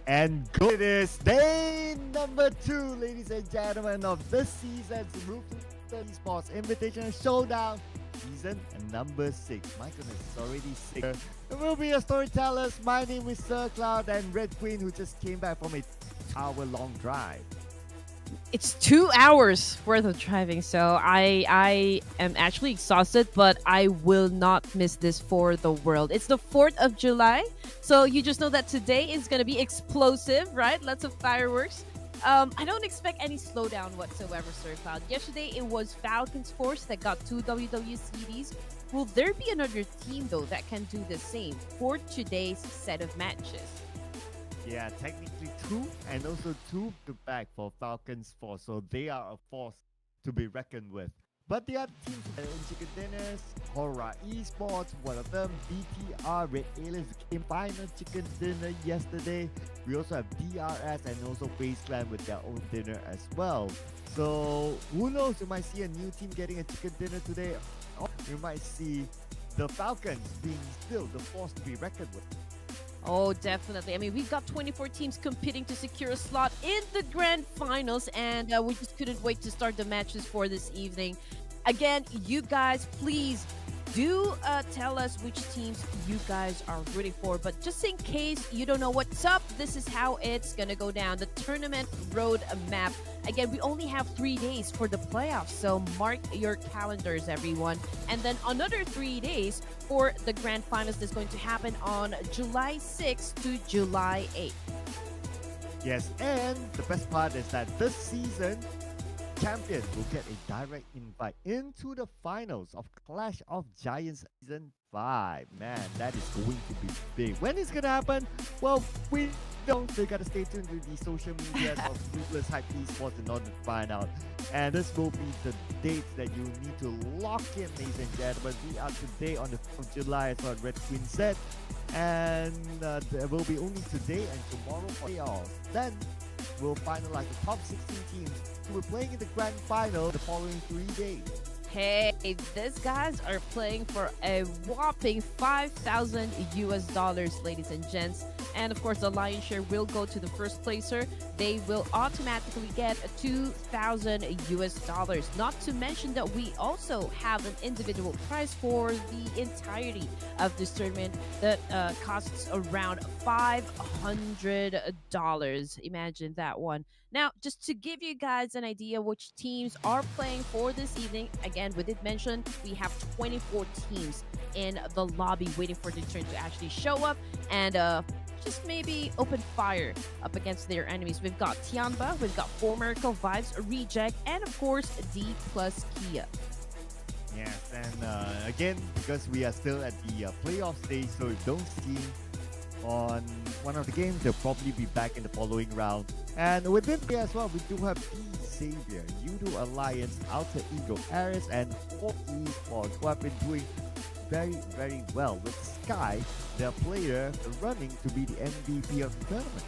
And go! It is day number 2, ladies and gentlemen, of this season's Ruthless Esports Invitational Showdown Season number 6. My goodness, it's already 6. And we'll be your storytellers. My name is Sir Cloud and Red Queen, who just came back from a 2-hour-long drive. It's 2 hours worth of driving, so I am actually exhausted, but I will not miss this for the world. It's the 4th of July, so you just know that today is going to be explosive, right? Lots of fireworks. I don't expect any slowdown whatsoever, Sir Cloud. Yesterday, it was Falcons Force that got 2 WWCDs. Will there be another team, though, that can do the same for today's set of matches? Yeah, technically 2, and also 2 to back for Falcons Force, so they are a force to be reckoned with. But the other teams in Chicken Dinners, HORAA Esports, one of them, BTR, Red Aliens came final chicken dinner yesterday. We also have DRS and also FaZe Clan with their own dinner as well. So who knows, you might see a new team getting a chicken dinner today, or you might see the Falcons being still the force to be reckoned with. Oh, definitely. I mean, we've got 24 teams competing to secure a slot in the grand finals, and we just couldn't wait to start the matches for this evening. Again, you guys, please do tell us which teams you guys are rooting for. But just in case you don't know what's up, this is how it's going to go down. The tournament road map. Again, we only have 3 days for the playoffs, so mark your calendars, everyone. And then another 3 days for the grand finals that's going to happen on July 6th to July 8th. Yes, and the best part is that this season, champion will get a direct invite into the finals of Clash of Giants Season 5. Man, that is going to be big. When is going to happen? Well, we don't. So you got to stay tuned to the social media of Ruthless Esports in order to find out. And this will be the dates that you need to lock in, ladies and gentlemen. We are today on the 4th of July, as what Red Queen said. And there will be only today and tomorrow for playoffs. Then we'll finalize the top 16 teams who are playing in the grand final the following 3 days. Hey, these guys are playing for a whopping $5,000 US, ladies and gents. And of course, the lion's share will go to the first placer. They will automatically get $2,000 US. Not to mention that we also have an individual prize for the entirety of this tournament that costs around $500. Imagine that one. Now, just to give you guys an idea which teams are playing for this evening, again, we did mention we have 24 teams in the lobby waiting for the turn to actually show up and just maybe open fire up against their enemies. We've got TIANBA, we've got 4 Miracle Vibes, Reject, and of course, DPLUS Kia. Yes, and again, because we are still at the playoff stage, so if don't see on one of the games, they'll probably be back in the following round. And within there as well, we do have DXAVIER, YOODO Alliance, Alter Ego, Ares, and 4 Esports, who have been doing very, very well, with Sky, their player, running to be the MVP of the tournament.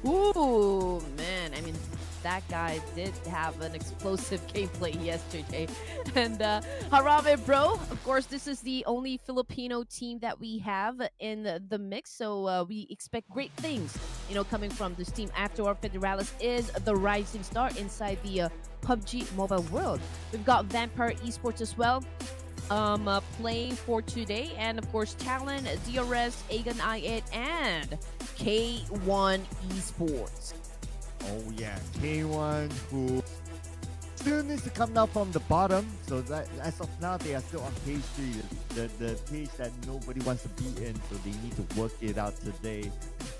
Ooh, man. I mean, that guy did have an explosive gameplay yesterday. And HARAME, bro, of course, this is the only Filipino team that we have in the mix. So we expect great things, you know, coming from this team. After our Federalis is the rising star inside the PUBG mobile world. We've got Vampire Esports as well. Playing for today, and of course Talon, DRS, Agan I8, and K1 Esports. Oh yeah, K1, who still needs to come down from the bottom. So that as of now, they are still on page 3, the page that nobody wants to be in. So they need to work it out today.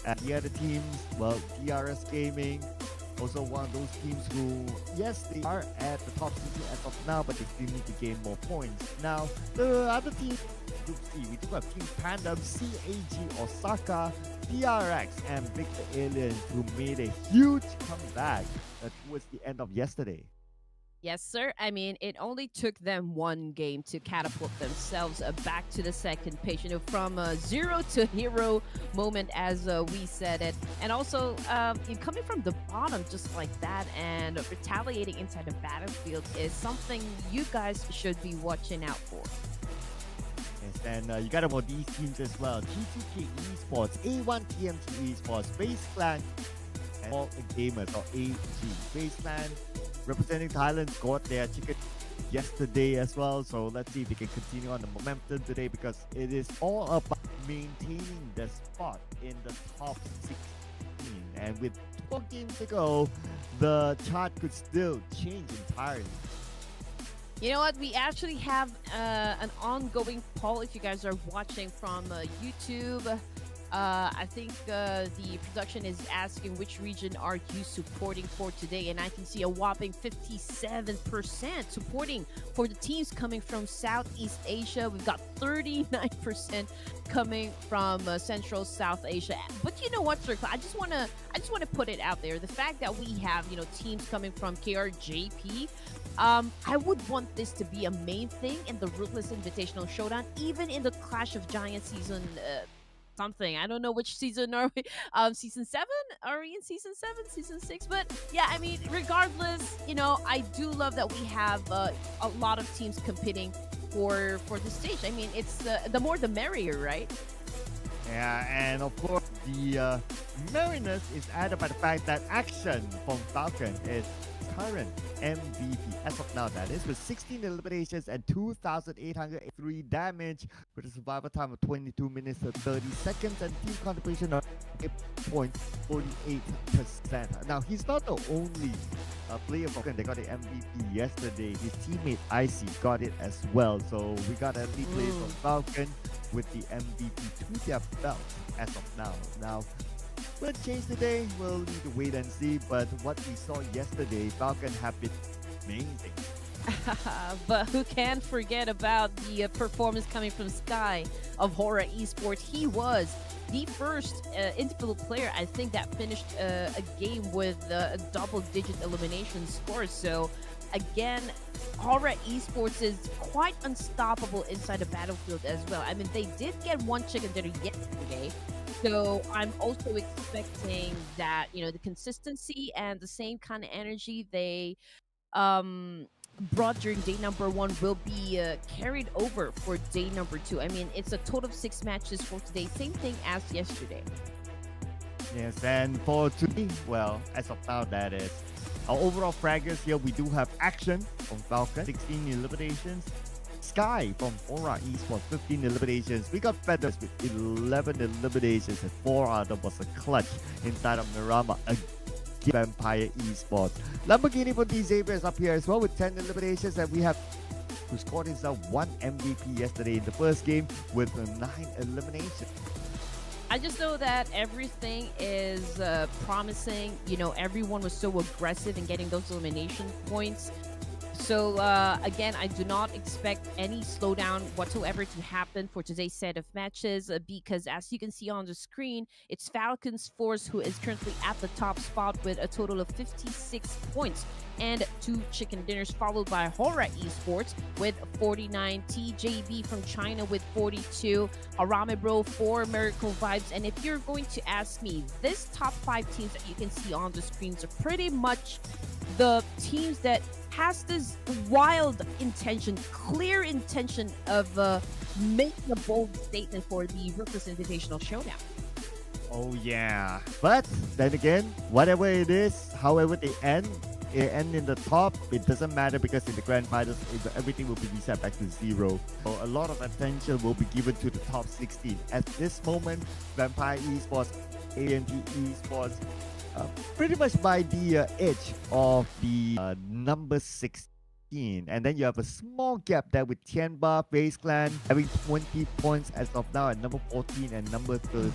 And the other teams, well, DRS Gaming, also one of those teams who, yes, they are at the top 16 as of now, but they still need to gain more points. Now, the other teams, Group C, we do have Team Panda, CAG, Osaka, PRX, and Victor Aliens, who made a huge comeback towards the end of yesterday. Yes, sir. I mean, it only took them 1 game to catapult themselves back to the second page, you know, from zero to hero moment, as we said it. And also, coming from the bottom just like that and retaliating inside the battlefield is something you guys should be watching out for. Yes, And you got more these teams as well. G2K Esports, A1 TMT Esports, FaZe Clan, and All Gamers or AG. FaZe Clan representing Thailand scored their ticket yesterday as well. So let's see if they can continue on the momentum today, because it is all about maintaining the spot in the top 16. And with 4 games to go, the chart could still change entirely. You know what? We actually have an ongoing poll if you guys are watching from YouTube. I think the production is asking which region are you supporting for today, and I can see a whopping 57% supporting for the teams coming from Southeast Asia. We've got 39% coming from Central South Asia. But you know what, Sir? I just want to put it out there. The fact that we have teams coming from KRJP. I would want this to be a main thing in the Ruthless Invitational Showdown, even in the Clash of Giants season something. I don't know which season are we. Season 7? Are we in season 7? Season 6? But yeah, I mean, regardless, I do love that we have a lot of teams competing for the stage. I mean, it's the more the merrier, right? Yeah, and of course, the merriness is added by the fact that Action from Falcon is current MVP as of now, that is, with 16 eliminations and 2,803 damage, with a survival time of 22 minutes and 30 seconds, and team contribution of 8.48%. Now, he's not the only player from Falcon that got the MVP yesterday. His teammate Icy got it as well. So we got a lead player from Falcon with the MVP to their belt as of now. Now, will it change today? We'll need to wait and see. But what we saw yesterday, Falcon have been amazing. But who can forget about the performance coming from Sky of HORAA Esports? He was the first individual player, I think, that finished a game with a double-digit elimination score. So again, HORAA Esports is quite unstoppable inside the battlefield as well. I mean, they did get one chicken dinner yesterday. So I'm also expecting that, the consistency and the same kind of energy they brought during day number 1 will be carried over for day number 2. I mean, it's a total of 6 matches for today. Same thing as yesterday. Yes, and for today, well, as of now, that is our overall fraggers here. We do have Action from Falcon, 16 eliminations. Sky from HORAA Esports, 15 eliminations. We got Feathers with 11 eliminations, and 4 out of was a clutch inside of Miramar against Vampire Esports. Lamborghini for DXAVIER is up here as well with 10 eliminations, and we have who scored himself 1 MVP yesterday in the first game with 9 eliminations. I just know that everything is promising. Everyone was so aggressive in getting those elimination points. So again, I do not expect any slowdown whatsoever to happen for today's set of matches because as you can see on the screen, it's Falcon's Force who is currently at the top spot with a total of 56 points and 2 chicken dinners, followed by HORAA Esports with 49, TJB from China with 42, HARAME Bro 4, Miracle Vibes. And if you're going to ask me, this top 5 teams that you can see on the screens are pretty much the teams that has this wild intention, clear intention of making a bold statement for the Ruthless Invitational Showdown. Oh yeah, but then again, whatever it is, however they end in the top, it doesn't matter because in the grand finals, everything will be reset back to 0. So a lot of attention will be given to the top 16. At this moment, Vampire Esports, ANT Esports, pretty much by the edge of the number 16. And then you have a small gap there with TIANBA, FaZe Clan having 20 points as of now at number 14 and number 13.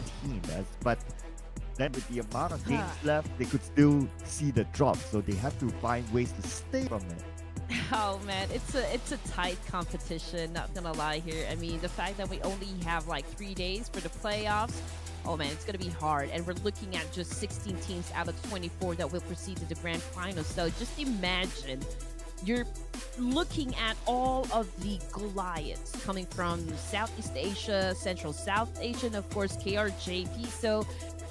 But then with the amount of games left, they could still see the drop. So they have to find ways to stay from it. Oh man, it's a tight competition, not gonna lie here. I mean, the fact that we only have like 3 days for the playoffs, oh man, it's going to be hard. And we're looking at just 16 teams out of 24 that will proceed to the grand finals. So just imagine you're looking at all of the Goliaths coming from Southeast Asia, Central South Asia, and of course KRJP. So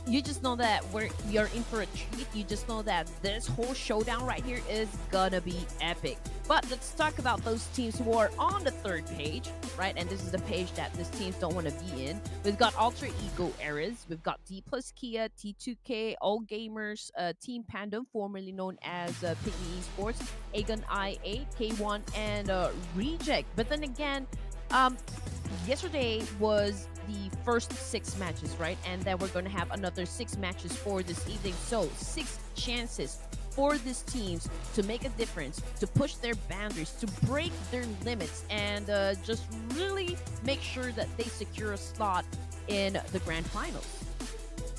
you just know that we are in for a treat. You just know that this whole showdown right here is gonna be epic. But let's talk about those teams who are on the third page, right? And this is the page that these teams don't want to be in. We've got Alter Ego Eras, we've got DPLUS Kia, T2K, All Gamers, Team Pandem, formerly known as Pygmy Esports, Aegon IA, K1, and Reject. But then again, yesterday was the first 6 matches, right? And then we're going to have another 6 matches for this evening. So 6 chances for these teams to make a difference, to push their boundaries, to break their limits, and just really make sure that they secure a slot in the grand finals.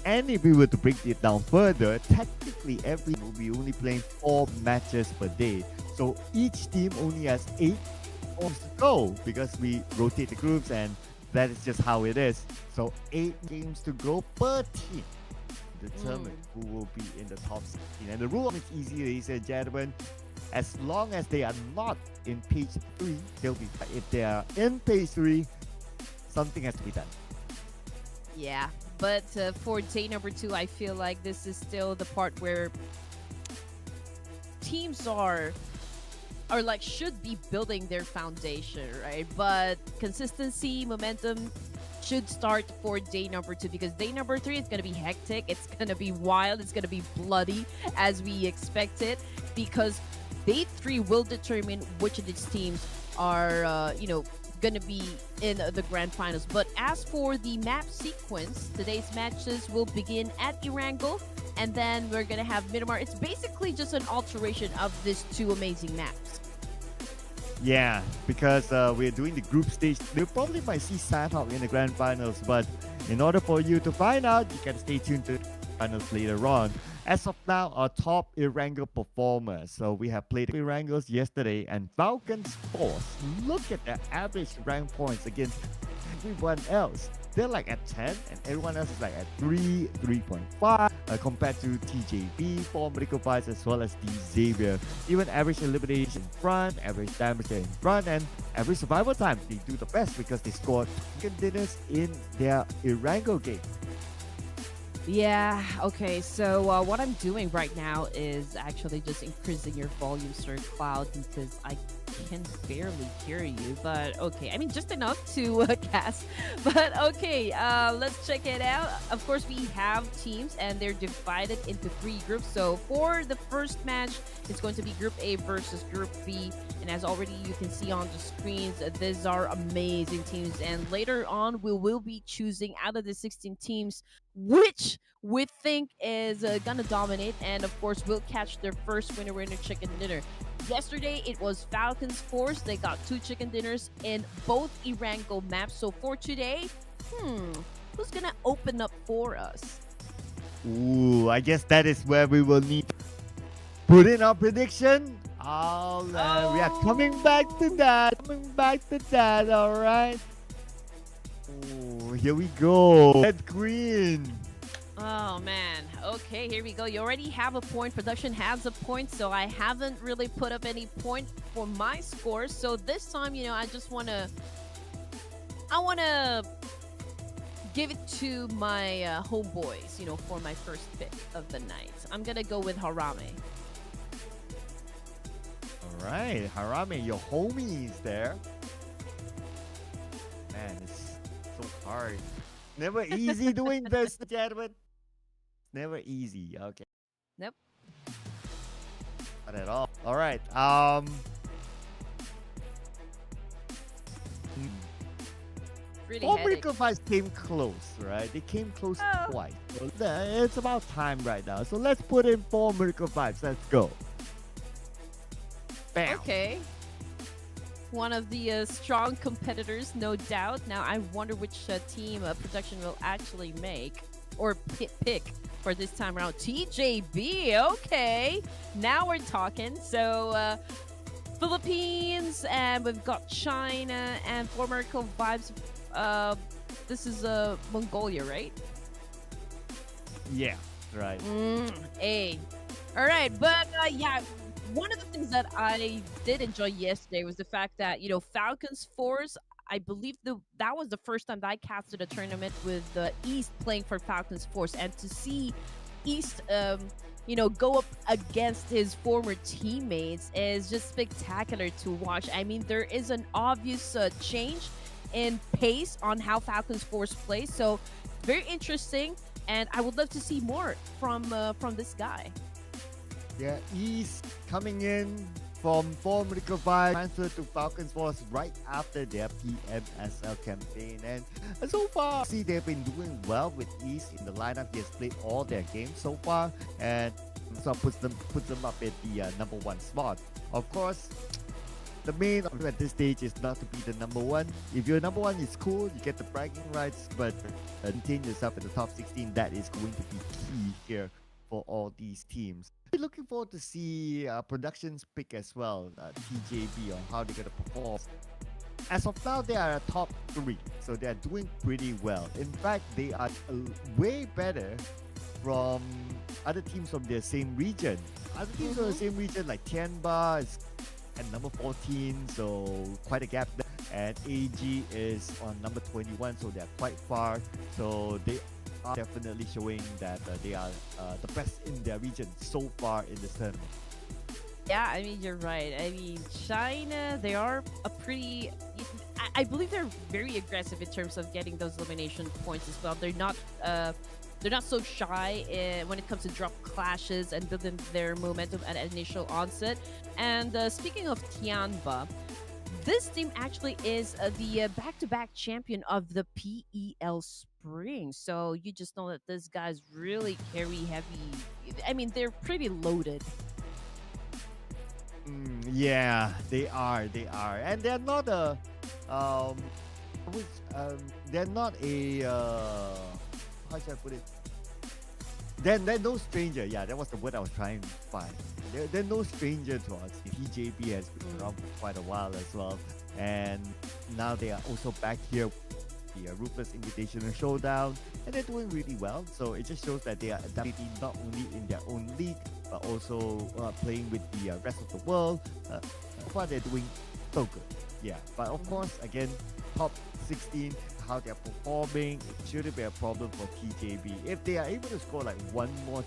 And if we were to break it down further, technically every team will be only playing 4 matches per day. So each team only has 8 games to go because we rotate the groups, and that is just how it is. So 8 games to go per team to determine who will be in the top 16. And the rule is easy, ladies and gentlemen. As long as they are not in page 3, they'll be fine. If they are in page 3, something has to be done. Yeah, but for day number 2, I feel like this is still the part where teams are like should be building their foundation, right? But consistency, momentum should start for day number 2, because day number 3 is going to be hectic. It's going to be wild. It's going to be bloody as we expected, because day 3 will determine which of these teams are, going to be in the grand finals. But as for the map sequence, today's matches will begin at Erangel, and then we're going to have Miramar. It's basically just an alteration of these 2 amazing maps. Yeah, because we're doing the group stage. You probably might see Sandhawk in the grand finals, but in order for you to find out, you can stay tuned to the finals later on. As of now, our top Erangel performers. So we have played Erangels yesterday, and Falcons Force. Look at their average rank points against everyone else. They're like at 10, and everyone else is like at 3, 3.5, compared to TJB, 4 Medical Fights, as well as DXAVIER. Even average elimination in front, average damage in front, and average survival time. They do the best because they scored chicken dinners in their Erangel game. Yeah, okay, so what I'm doing right now is actually just increasing your volume, Sir Cloud, because I can barely hear you. But okay, I mean, just enough to cast. But okay, let's check it out. Of course, we have teams, and they're divided into 3 groups. So for the first match, it's going to be Group A versus Group B. And as already you can see on the screens, these are amazing teams. And later on, we will be choosing out of the 16 teams which we think is gonna dominate, and of course we'll catch their first winner chicken dinner. Yesterday it was Falcons Force. They got 2 chicken dinners in both Erangel maps. So for today, who's gonna open up for us? Ooh, I guess that is where we will need to put in our prediction. We are coming back to that. All right. Oh, here we go. Red Queen. Oh man. Okay, here we go. You already have a point. Production has a point, so I haven't really put up any point for my score. So this time, I just wanna give it to my homeboys, for my first pick of the night. I'm gonna go with HARAME. All right, HARAME, your homies there. Man, it's so hard. Never easy doing this, gentlemen. Never easy. Okay. Nope. Not at all. All right. Really All headache. Miracle Fights came close, right? They came close twice. So it's about time right now. So let's put in 4 Miracle Fights. Let's go. Bam. Okay. One of the strong competitors, no doubt. Now, I wonder which team production will actually make or pick for this time around. TJB, okay. Now we're talking. So, Philippines, and we've got China, and for Miracle Vibes, this is Mongolia, right? Yeah, right. Hey. All right, but yeah. One of the things that I did enjoy yesterday was the fact that, Falcons Force, I believe that was the first time that I casted a tournament with East playing for Falcons Force. And to see East go up against his former teammates is just spectacular to watch. I mean, there is an obvious change in pace on how Falcons Force plays, so very interesting, and I would love to see more from this guy. Yeah, he's coming in from form recovery, transferred to Falcons Force right after their PMSL campaign. And so far, see, they've been doing well with ease in the lineup. He has played all their games so far, and so puts them up at the #1 spot. Of course, the main objective at this stage is not to be the #1. If you're #1, it's cool, you get the bragging rights, but maintain yourself in the top 16. That is going to be key here for all these teams. We're looking forward to see productions pick as well, TJB, on how they're going to perform. As of now, they are a top 3, so they're doing pretty well. In fact, they are way better from other teams from their same region. Other teams from the same region, like TIANBA, is at #14, so quite a gap there. And AG is on #21, so they're quite far. So they are definitely showing that they are the best in their region so far in this tournament. Yeah, I mean, you're right. I mean, China, they are a pretty... I believe they're very aggressive in terms of getting those elimination points as well. They're not so shy when it comes to drop clashes and building their momentum at initial onset. And speaking of Tianba, this team actually is the back-to-back champion of the PEL Spring. So you just know that these guys really carry heavy. I mean, they're pretty loaded. Yeah, they are. And they're not a... they're not a... how should I put it? They're no stranger. Yeah, that was the word I was trying to find. They're no stranger to us. TJB has been around for quite a while as well. And now they are also back here with the RUTHLESS Invitational Showdown. And they're doing really well. So it just shows that they are adapting not only in their own league, but also playing with the rest of the world. So far, they're doing so good. Yeah, but of course, again, top 16, how they're performing, it shouldn't be a problem for TJB. If they are able to score like one more,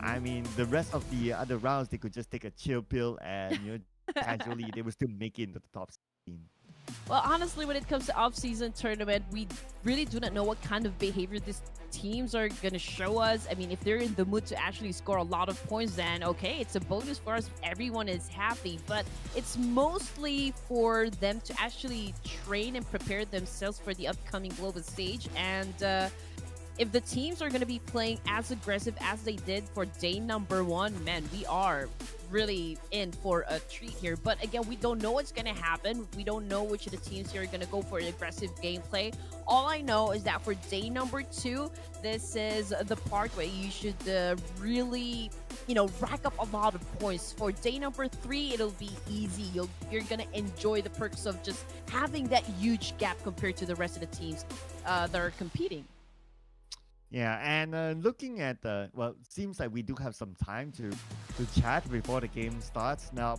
I mean, the rest of the other rounds, they could just take a chill pill and casually they will still make it into the top 16. Well, honestly, when it comes to off-season tournament, we really do not know what kind of behavior these teams are going to show us. I mean, if they're in the mood to actually score a lot of points, then okay, it's a bonus for us. Everyone is happy, but it's mostly for them to actually train and prepare themselves for the upcoming global stage. And if the teams are going to be playing as aggressive as they did for day #1, man, we are really in for a treat here. But again, we don't know what's going to happen. We don't know which of the teams here are going to go for aggressive gameplay. All I know is that for day #2, this is the part where you should really, rack up a lot of points. For day #3, it'll be easy. You're going to enjoy the perks of just having that huge gap compared to the rest of the teams that are competing. Yeah, and looking at the... Well, seems like we do have some time to chat before the game starts. Now,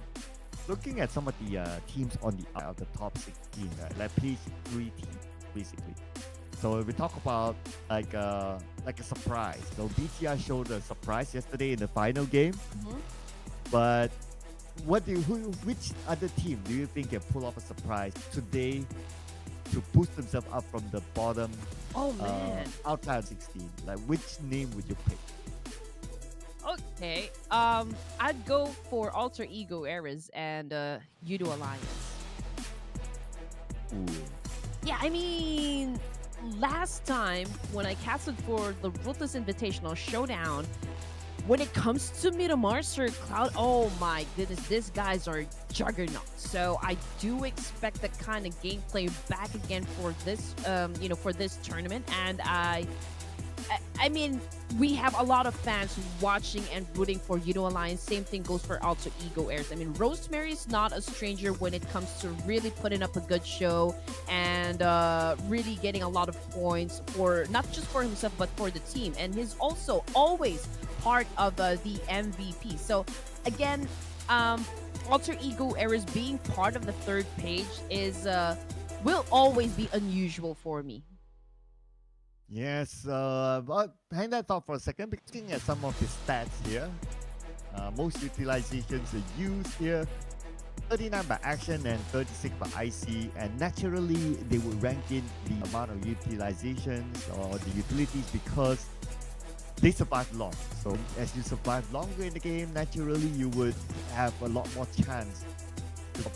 looking at some of the teams on the out of the top 16, right? Like page 3 teams, basically. So if we talk about like a surprise. So BTR showed a surprise yesterday in the final game. But which other team do you think can pull off a surprise today to boost themselves up from the bottom? Oh man, outside 16, like which name would you pick? Okay, I'd go for Alter Ego Eras and YOODO Alliance. Ooh. Yeah, I mean, last time when I casted for the RUTHLESS Invitational Showdown, when it comes to Miramar Sir Cloud, oh my goodness, these guys are juggernauts. So I do expect that kind of gameplay back again for this, for this tournament. And I mean, we have a lot of fans watching and rooting for YOODO Alliance. Same thing goes for Alter Ego Airs. I mean, Rosemary is not a stranger when it comes to really putting up a good show and really getting a lot of points for not just for himself but for the team. And he's also always part of the MVP. So again, Alter Ego Eras being part of the third page is will always be unusual for me. Yes, but hang that thought for a second. Because looking at some of his stats here, most utilizations are used here. 39 by action and 36 by IC, and naturally they would rank in the amount of utilizations or the utilities because they survive long. So as you survive longer in the game, naturally you would have a lot more chance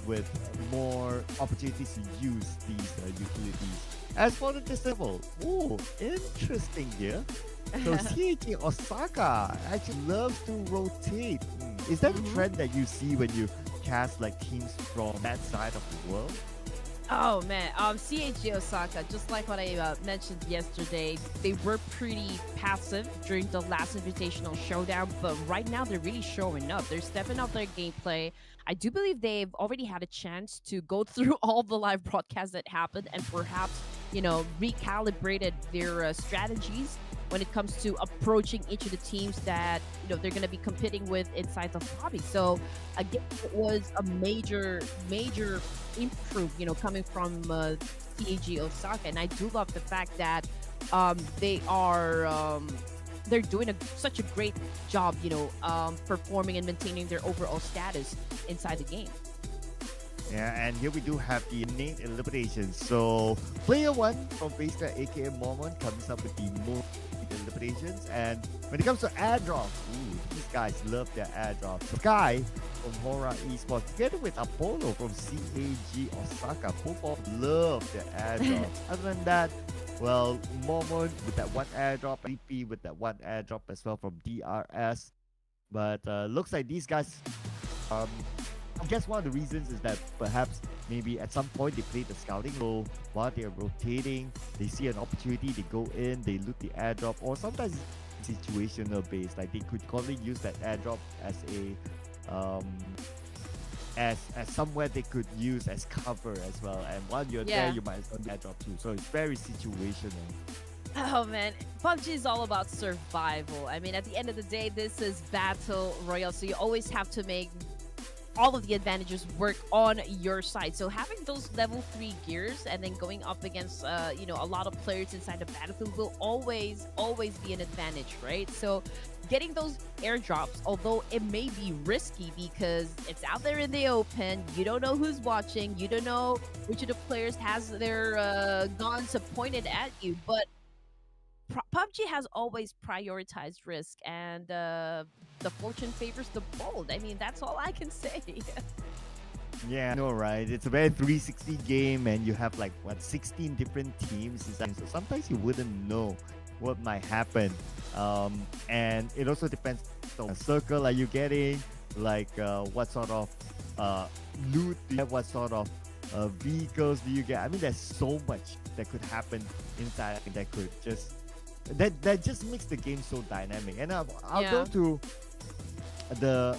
with more opportunities to use these utilities. As for the disable, oh, interesting here. So CAG Osaka actually loves to rotate. Is that a trend that you see when you cast like teams from that side of the world? Oh man, CAG Osaka, just like what I mentioned yesterday, they were pretty passive during the last invitational showdown, but right now they're really showing up. They're stepping up their gameplay. I do believe they've already had a chance to go through all the live broadcasts that happened and perhaps, recalibrated their strategies when it comes to approaching each of the teams that they're going to be competing with inside the Pubg. So again, it was a major improve coming from CAG Osaka, and I do love the fact that they're doing such a great job performing and maintaining their overall status inside the game. Yeah, and here we do have the innate eliminations. So player 1 from Basecamp, aka Mormon, comes up with the most eliminations. And when it comes to airdrops, these guys love their airdrops. Sky from HORAA Esports, together with Apollo from CAG Osaka, both love their airdrops. Other than that, well, Mormon with that one airdrop, DP with that one airdrop as well from DRS. But looks like these guys I guess one of the reasons is that perhaps maybe at some point they play the scouting role while they're rotating, they see an opportunity, they go in, they loot the airdrop, or sometimes it's situational based. Like they could probably use that airdrop as a as somewhere they could use as cover as well. And while you're there, you might as well airdrop too. So it's very situational. Oh man, PUBG is all about survival. I mean, at the end of the day, this is battle royale, so you always have to make all of the advantages work on your side. So having those level 3 gears and then going up against a lot of players inside the battlefield will always be an advantage, right? So getting those airdrops, although it may be risky because it's out there in the open, you don't know who's watching, you don't know which of the players has their guns pointed at you, but PUBG has always prioritized risk, and the fortune favors the bold. I mean, that's all I can say. Yeah, I know, right? It's a very 360 game, and you have like 16 different teams inside. So sometimes you wouldn't know what might happen, and it also depends on the circle are you getting, like what sort of loot do you have, what sort of vehicles do you get. I mean, there's so much that could happen inside that could just that just makes the game so dynamic. And I'll go to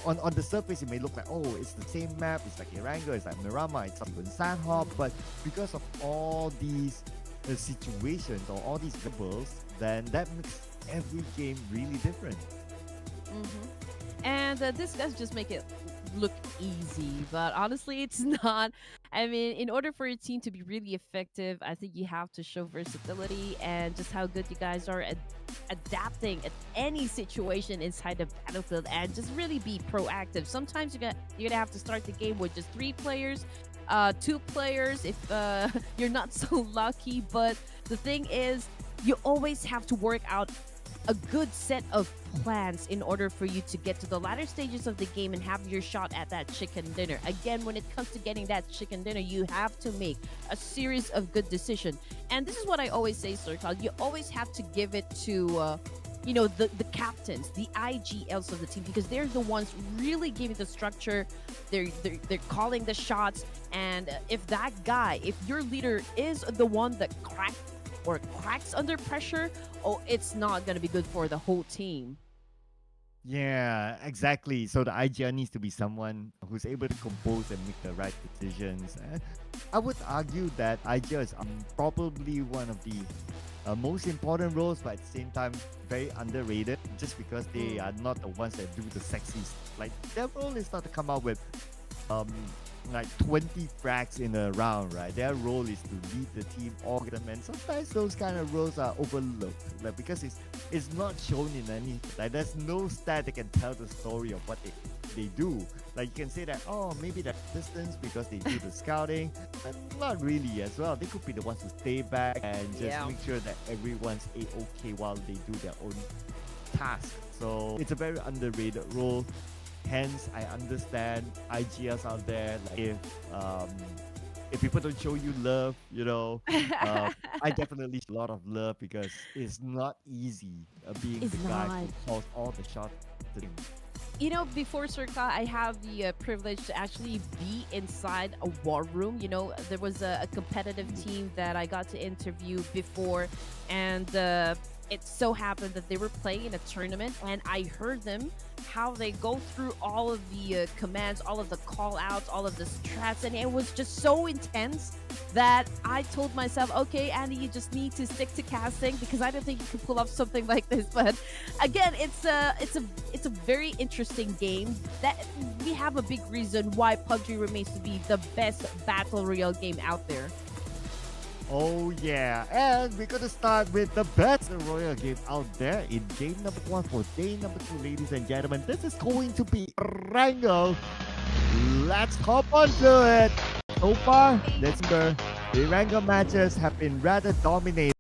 on the surface, it may look like, oh, it's the same map, it's like Erangel, it's like Miramar, it's even Sandhawk, but because of all these situations or all these variables, then that makes every game really different. And this does just make it look easy, but honestly it's not. I mean, in order for your team to be really effective, I think you have to show versatility and just how good you guys are at adapting at any situation inside the battlefield, and just really be proactive. Sometimes you're gonna have to start the game with just 3 players, 2 players if you're not so lucky, but the thing is you always have to work out a good set of plans in order for you to get to the latter stages of the game and have your shot at that chicken dinner. Again, when it comes to getting that chicken dinner, you have to make a series of good decisions. And this is what I always say, Sir Carl, you always have to give it to the captains, the IGLs of the team, because they're the ones really giving the structure. They're calling the shots, and if your leader is the one that cracks under pressure, it's not going to be good for the whole team. Yeah, exactly. So the IGL needs to be someone who's able to compose and make the right decisions. I would argue that IGL is probably one of the most important roles, but at the same time very underrated, just because they are not the ones that do the sexy stuff. Like their role is not to come out with like 20 frags in a round, right? Their role is to lead the team, organize them, and sometimes those kind of roles are overlooked, like, because it's not shown in any, like, there's no stat that can tell the story of what they do. Like, you can say that, oh, maybe they're distance because they do the scouting, but not really as well. They could be the ones who stay back and just make sure that everyone's a-okay while they do their own task. So it's a very underrated role. Hence, I understand IGLs out there. Like, if people don't show you love, I definitely show a lot of love, because it's not easy being It's the guy not. who calls all the shots. You know, before Circa, I have the privilege to actually be inside a war room. You know, there was a competitive team that I got to interview before, and it so happened that they were playing in a tournament, and I heard them how they go through all of the commands, all of the call outs, all of the strats, and it was just so intense that I told myself, okay, Andy, you just need to stick to casting, because I don't think you can pull off something like this. But again, it's a very interesting game that we have a big reason why PUBG remains to be the best battle royale game out there. Oh yeah, and we're gonna start with the best royal game out there in game number 1 for day number 2, ladies and gentlemen. This is going to be Erangel. Let's hop onto it. So far, let's go. The Erangel matches have been rather dominated.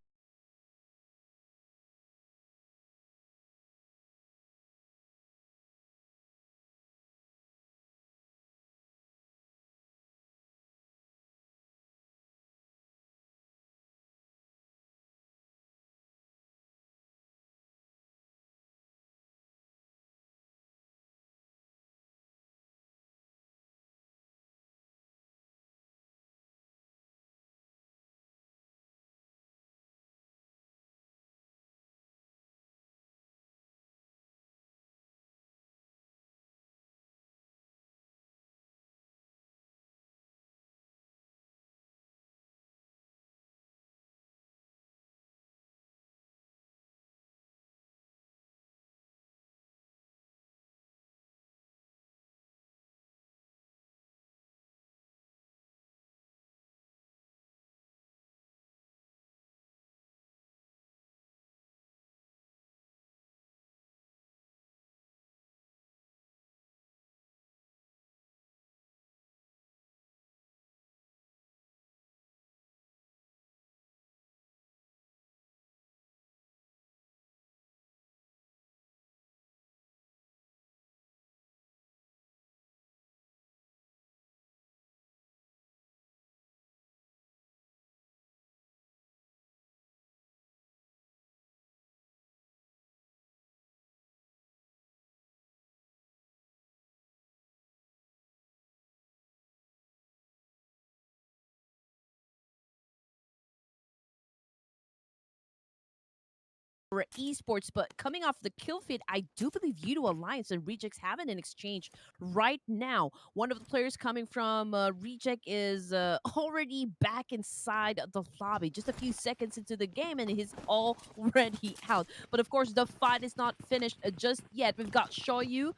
Esports, but coming off the kill feed, I do believe YOODO Alliance and Rejects having an exchange right now. One of the players coming from Reject is already back inside the lobby, just a few seconds into the game, and he's already out. But of course, the fight is not finished just yet. We've got Shoyu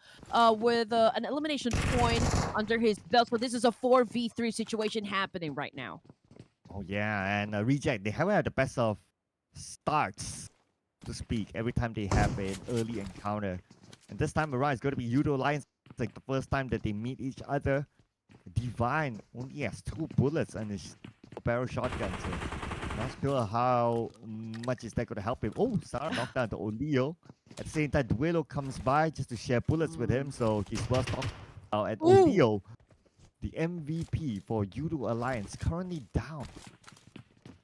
with an elimination point under his belt, so this is a 4v3 situation happening right now. Oh yeah, and Reject, they haven't had the best of starts, to speak, every time they have an early encounter. And this time around, it's going to be YOODO Alliance. It's like the first time that they meet each other. Divine only has 2 bullets and his barrel shotgun, so not sure how much is that going to help him. Oh, Sarah knocked down to Olio. At the same time, Duelo comes by just to share bullets with him, so he's well stocked out. And Olio, the MVP for YOODO Alliance, currently down.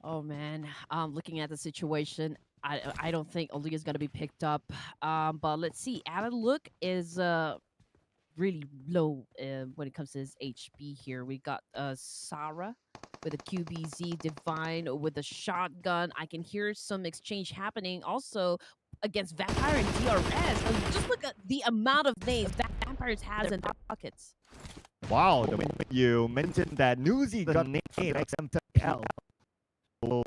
Oh man, looking at the situation, I don't think Oli is gonna be picked up. But let's see. Alan Look is really low when it comes to his HP here. We got Sarah with a QBZ, Divine with a shotgun. I can hear some exchange happening also against Vampire and DRS. Just look at the amount of names that Vampires has in their pockets. Wow, the way you mentioned that Newsy got named XMTL. So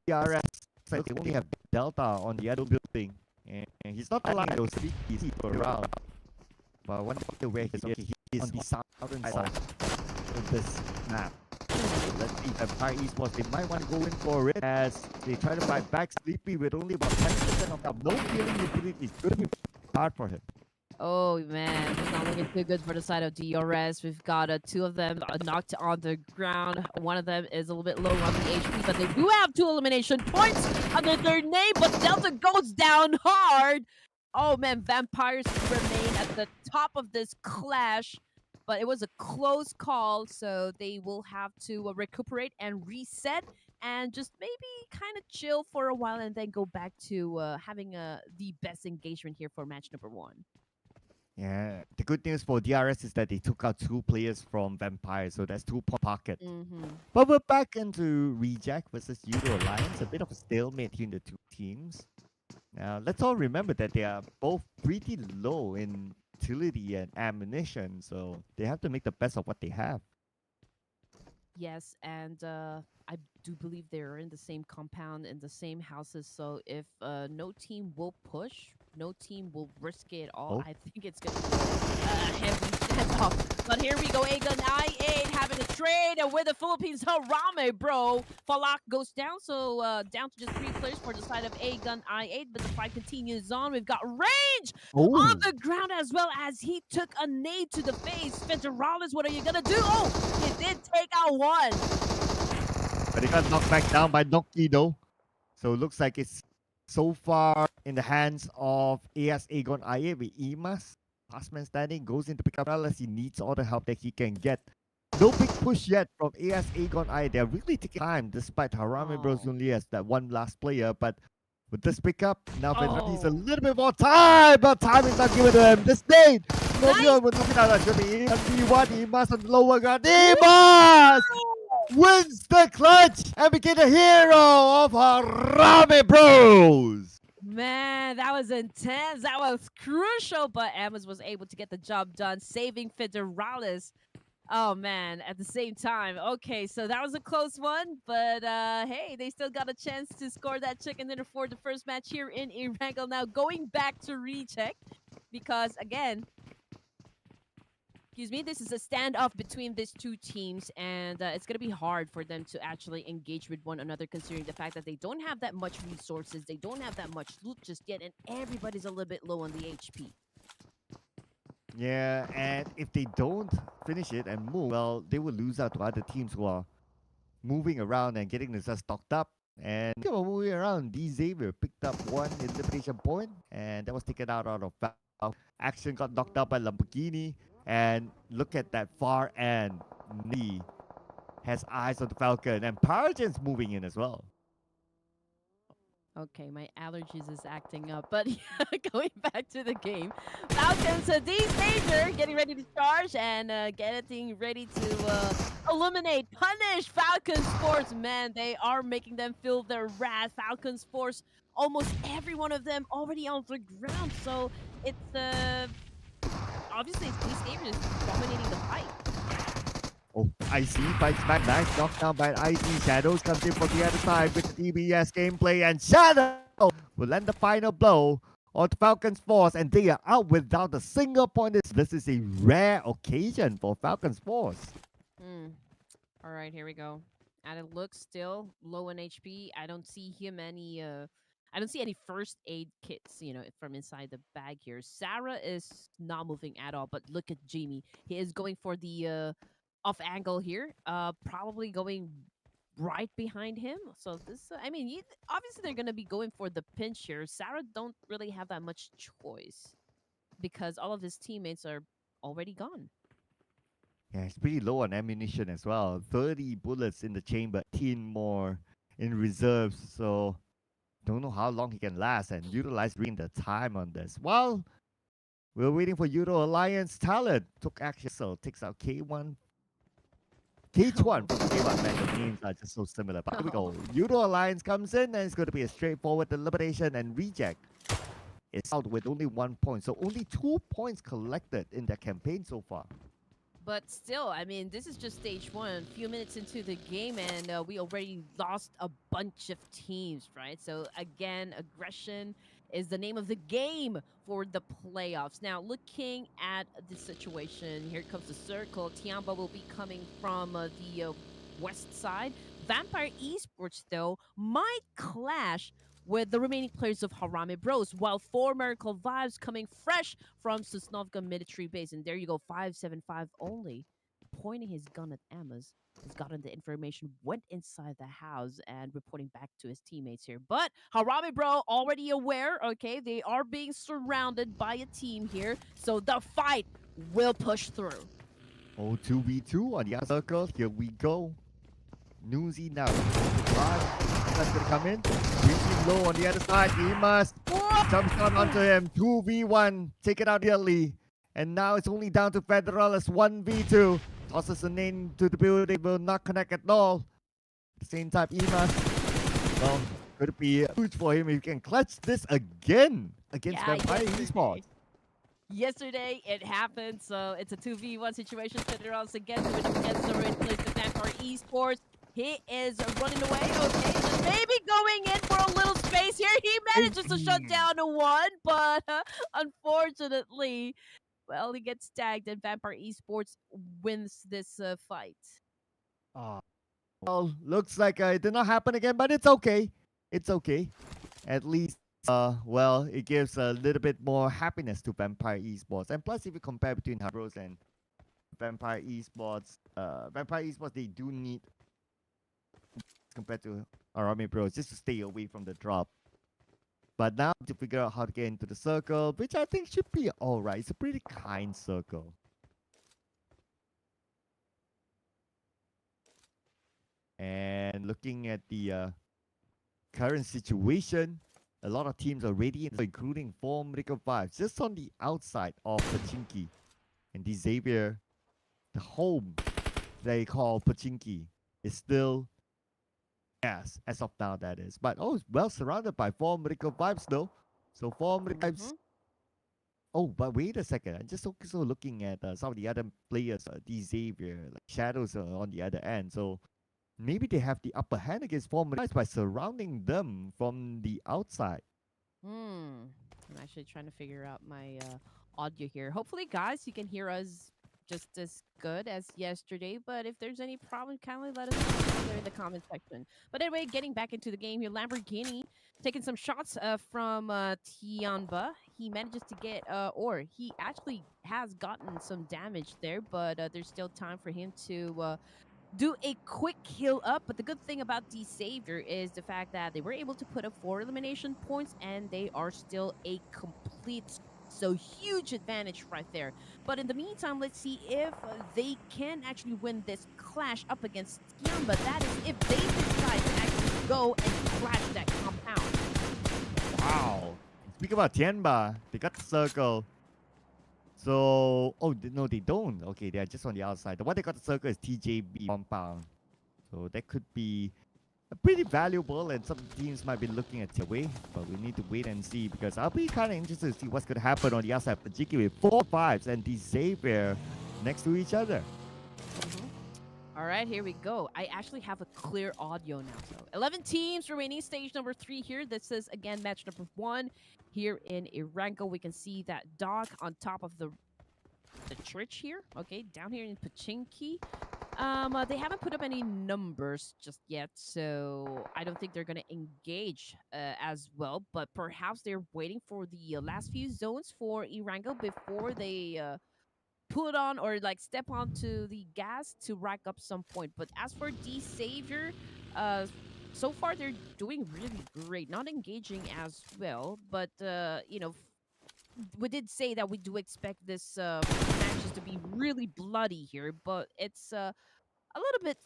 DRS, they only have Delta on the other building, and he's not allowing those speeds around. But I wonder where he's on the southern side. in this map. So let's see, Vampire Esports, they might want to go in for it as they try to fight back Sleepy with only about 10% of that. No feeling utility is going to be hard for him. Oh man, it's not looking too good for the side of DRS. We've got two of them knocked on the ground. One of them is a little bit low on the HP, but they do have 2 elimination points under their name. But Delta goes down hard. Oh man, Vampires remain at the top of this clash, but it was a close call, so they will have to recuperate and reset and just maybe kind of chill for a while and then go back to having the best engagement here for match number 1. Yeah, the good news for DRS is that they took out 2 players from Vampire, so that's 2 pocket. But we're back into Reject versus YOODO Alliance, a bit of a stalemate between the 2 teams. Now, let's all remember that they are both pretty low in utility and ammunition, so they have to make the best of what they have. Yes, and I do believe they're in the same compound, in the same houses. So if no team will push, no team will risk it all. I think it's going to be a heavy standoff. But here we go, Aegon I8 having a trade with the Philippines HARAME, bro. Falak goes down, so down to just 3 players for the side of Aegon I8. But the fight continues on. We've got Range on the ground as well as he took a nade to the face. Federalis, what are you going to do? Oh, he did take out one. But he got knocked back down by Noki though. So it looks like it's so far in the hands of AS Aegon I8 with Emas. Last man standing goes into pick up as he needs all the help that he can get. No big push yet from AS Aegon I8. They're really taking time despite Harame Bros only as that one last player. But with this pickup, now Federalis needs a little bit more time. But time is not given to him. This nade! No good. We're looking at that. Should be E1. Emas on the lower guard. Emas! Wins the clutch and became the hero of Harame Bros. Man, that was intense. That was crucial, but Amos was able to get the job done, saving Federalis. Oh man, at the same time. Okay, so that was a close one, but hey, they still got a chance to score that chicken dinner for the first match here in Erangel. Now going back to recheck, because again, this is a standoff between these 2 teams, and it's going to be hard for them to actually engage with one another, considering the fact that they don't have that much resources, they don't have that much loot just yet, and everybody's a little bit low on the HP. Yeah, and if they don't finish it and move, well, they will lose out to other teams who are moving around and getting themselves stocked up. And moving around, DXAVIER picked up 1 elimination point, and that was taken out of foul. Action got knocked out by Lamborghini. And look at that far end. Knee has eyes on the Falcon, and Paragen's moving in as well. Okay, my allergies is acting up, but going back to the game. Falcons, DXAVIER getting ready to charge and getting ready to eliminate, punish Falcons Force. Man, they are making them feel their wrath. Falcons Force, almost every one of them already on the ground, so it's obviously DXAVIER is dominating the fight. Oh, IC fights back. Nice knockdown by IC. Shadows comes in from the other side with the DBS gameplay, and Shadow will land the final blow on the Falcons Force, and they are out without a single point. This is a rare occasion for Falcons Force. All right, here we go. And it looks still low in HP. I don't see him any I don't see any first aid kits, from inside the bag here. Sarah is not moving at all, but look at Jamie. He is going for the off angle here, probably going right behind him. So this, obviously they're going to be going for the pinch here. Sarah don't really have that much choice because all of his teammates are already gone. Yeah, it's pretty low on ammunition as well. 30 bullets in the chamber, 10 more in reserves. So don't know how long he can last and utilize the time on this. While we're waiting for YOODO Alliance, Talent took action, so takes out K1. K1 from K1, man, the names are just so similar. But here we go. YOODO Alliance comes in and it's going to be a straightforward elimination, and Reject is out with only 1 point. So only 2 points collected in their campaign so far. But still, this is just stage 1. A few minutes into the game, and we already lost a bunch of teams, right? So again, aggression is the name of the game for the playoffs. Now, looking at the situation, here comes the circle. TIANBA will be coming from the west side. Vampire Esports, though, might clash with the remaining players of HARAME Bros, while 4 Miracle Vibes coming fresh from Sosnovka military base. And there you go, 575 only, pointing his gun at Amos, has gotten the information, went inside the house and reporting back to his teammates here. But HARAME Bro already aware, okay, they are being surrounded by a team here, so the fight will push through. Oh, 2v2 on the other circle. Here we go. Newsy now. That's gonna come in. Reaching low on the other side. He must jump shot onto him. 2v1. Take it out early. And now it's only down to Federal as 1v2. Tosses a name to the building. Will not connect at all. At the same time, Emas. Well, could it be huge for him if he can clutch this again against Vampire Esports? Yesterday it happened, so it's a 2v1 situation. Federals again doing against the red place the Vampire Esports. He is running away, okay, just maybe going in for a little space here. He manages to shut down one, but unfortunately, well, he gets tagged and Vampire Esports wins this fight. Well, looks like it did not happen again, but it's okay. It's okay. At least, well, it gives a little bit more happiness to Vampire Esports. And plus, if you compare between Bros and Vampire Esports, they do need, compared to HARAME Bros, just to stay away from the drop. But now to figure out how to get into the circle, which I think should be alright. It's a pretty kind circle. And looking at the current situation, a lot of teams are ready, including 4Miracle Vibes, just on the outside of Pachinki. And DXAVIER, the home they call Pachinki, is still, yes, as of now that is. But oh, well surrounded by 4Miracle Vibes though. So 4Miracle Vibes. Oh, but wait a second. I'm just also looking at some of the other players, DXAVIER, like Shadows on the other end. So maybe they have the upper hand against 4Miracle Vibes by surrounding them from the outside. I'm actually trying to figure out my audio here. Hopefully, guys, you can hear us just as good as yesterday. But if there's any problem, kindly let us know there in the comment section. But anyway, getting back into the game here, Lamborghini taking some shots from TIANBA. He manages to get, or he actually has gotten some damage there, but there's still time for him to do a quick heal up. But the good thing about DXAVIER is the fact that they were able to put up 4 elimination points and they are still a complete, so huge advantage right there. But in the meantime, let's see if they can actually win this clash up against TIANBA. That is if they decide to actually go and crash that compound. Wow. Speak about TIANBA, they got the circle. So, oh, no, they don't. Okay, they are just on the outside. The one they got the circle is TJB compound. So that could be pretty valuable, and some teams might be looking at their way. But we need to wait and see, because I'll be kind of interested to see what's going to happen on the outside, particularly with 4 Vibes and DXAVIER next to each other. All right, here we go. I actually have a clear audio now. So 11 teams remaining, stage number 3 here. This is, again, match number 1 here in Erangel. We can see that dog on top of the church here. Okay, down here in Pachinki. They haven't put up any numbers just yet, so I don't think they're going to engage as well. But perhaps they're waiting for the last few zones for Erangel before they put on or like step onto the gas to rack up some point. But as for DXAVIER, so far they're doing really great, not engaging as well, but you know, we did say that we do expect this matches to be really bloody here, but it's a little bit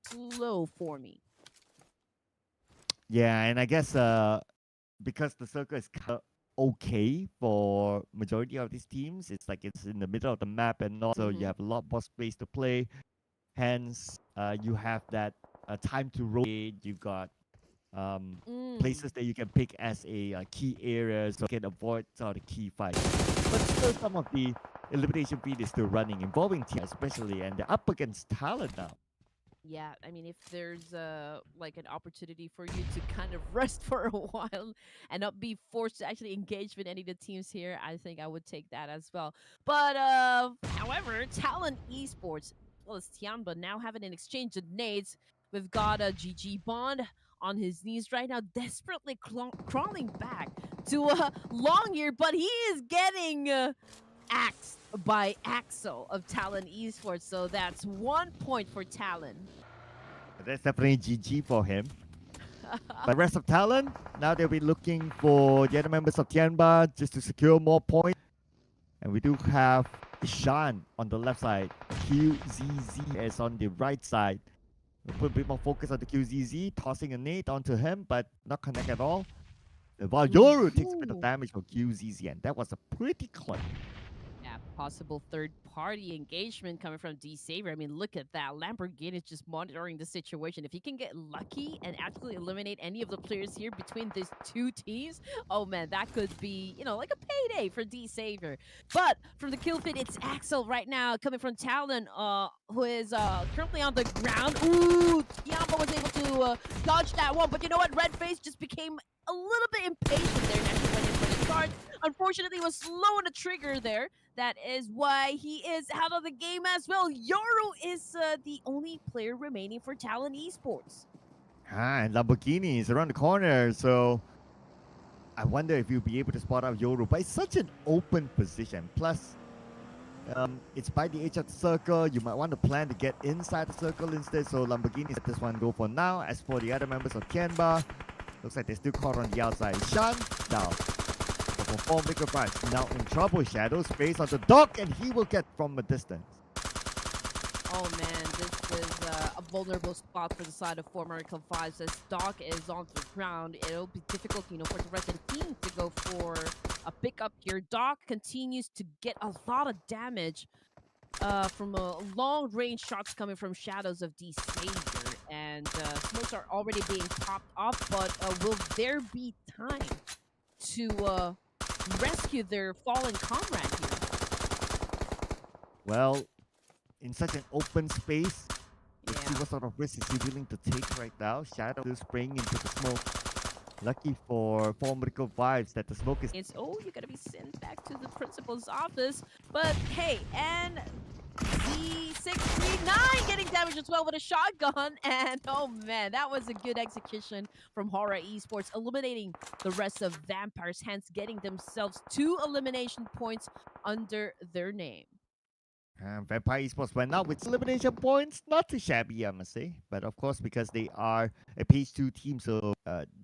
slow for me. Yeah, and I guess because the circle is okay for majority of these teams, it's like it's in the middle of the map, and also you have a lot more space to play. Hence, you have that time to rotate. You got places that you can pick as a key areas, so you can avoid some of the key fights. But still, some of the elimination feed is still running, involving teams especially, and they're up against Talent now. Yeah, I mean, if there's like an opportunity for you to kind of rest for a while and not be forced to actually engage with any of the teams here, I think I would take that as well. But however, Talon Esports, well, it's TIANBA now having an exchange of nades. We've got a GG Bond on his knees right now, desperately crawling back to Long Year, but he is getting axed by Axel of Talon Esports. So that's 1 point for Talon. That's definitely GG for him. But rest of Talon, now they'll be looking for the other members of Tianba just to secure more points. And we do have Ishan on the left side. QZZ is on the right side. We'll put a bit more focus on the QZZ, tossing a nade onto him, but not connect at all. While Yoru takes a bit of damage from QZZ, and that was a pretty close. Yeah, possible third-party engagement coming from DXAVIER. I mean, look at that. Lamborghini is just monitoring the situation. If he can get lucky and actually eliminate any of the players here between these two teams, oh man, that could be, you know, like a payday for DXAVIER. But from the kill feed, it's Axel right now coming from Talon, who is currently on the ground. Ooh, TIANBA was able to dodge that one, but you know what? Redface just became a little bit impatient there and actually went in for the start. Unfortunately, was slow on the trigger there. That is why he is out of the game as well. Yoru is the only player remaining for Talon Esports. And Lamborghini is around the corner, so I wonder if you'll be able to spot out Yoru. But it's such an open position. Plus, it's by the edge of the circle. You might want to plan to get inside the circle instead. So Lamborghini let this one go for now. As for the other members of TIANBA, looks like they're still caught on the outside. Shan down. For 4 megabytes, now in trouble. Shadows face on the dock, and he will get from a distance. Oh man, this is a vulnerable spot for the side of 4 Miracle 5. As Doc is on the ground, it'll be difficult, you know, for the rest of the team to go for a pickup here. Doc continues to get a lot of damage from long-range shots coming from Shadows of DXAVIER, and smokes are already being popped off, but will there be time to rescue their fallen comrade here? Well, in such an open space, let's see Yeah. what sort of risk is he willing to take right now. Shadow is spraying into the smoke. Lucky for Formidable Vibes that the smoke is... It's, oh, you gotta be sent back to the principal's office. But hey, and the 639 getting damage as well with a shotgun. And oh man, that was a good execution from HORAA Esports, eliminating the rest of Vampires, hence getting themselves 2 elimination points under their name. Vampire Esports went out with elimination points. Not too shabby, I must say. But of course, because they are a page 2 team, so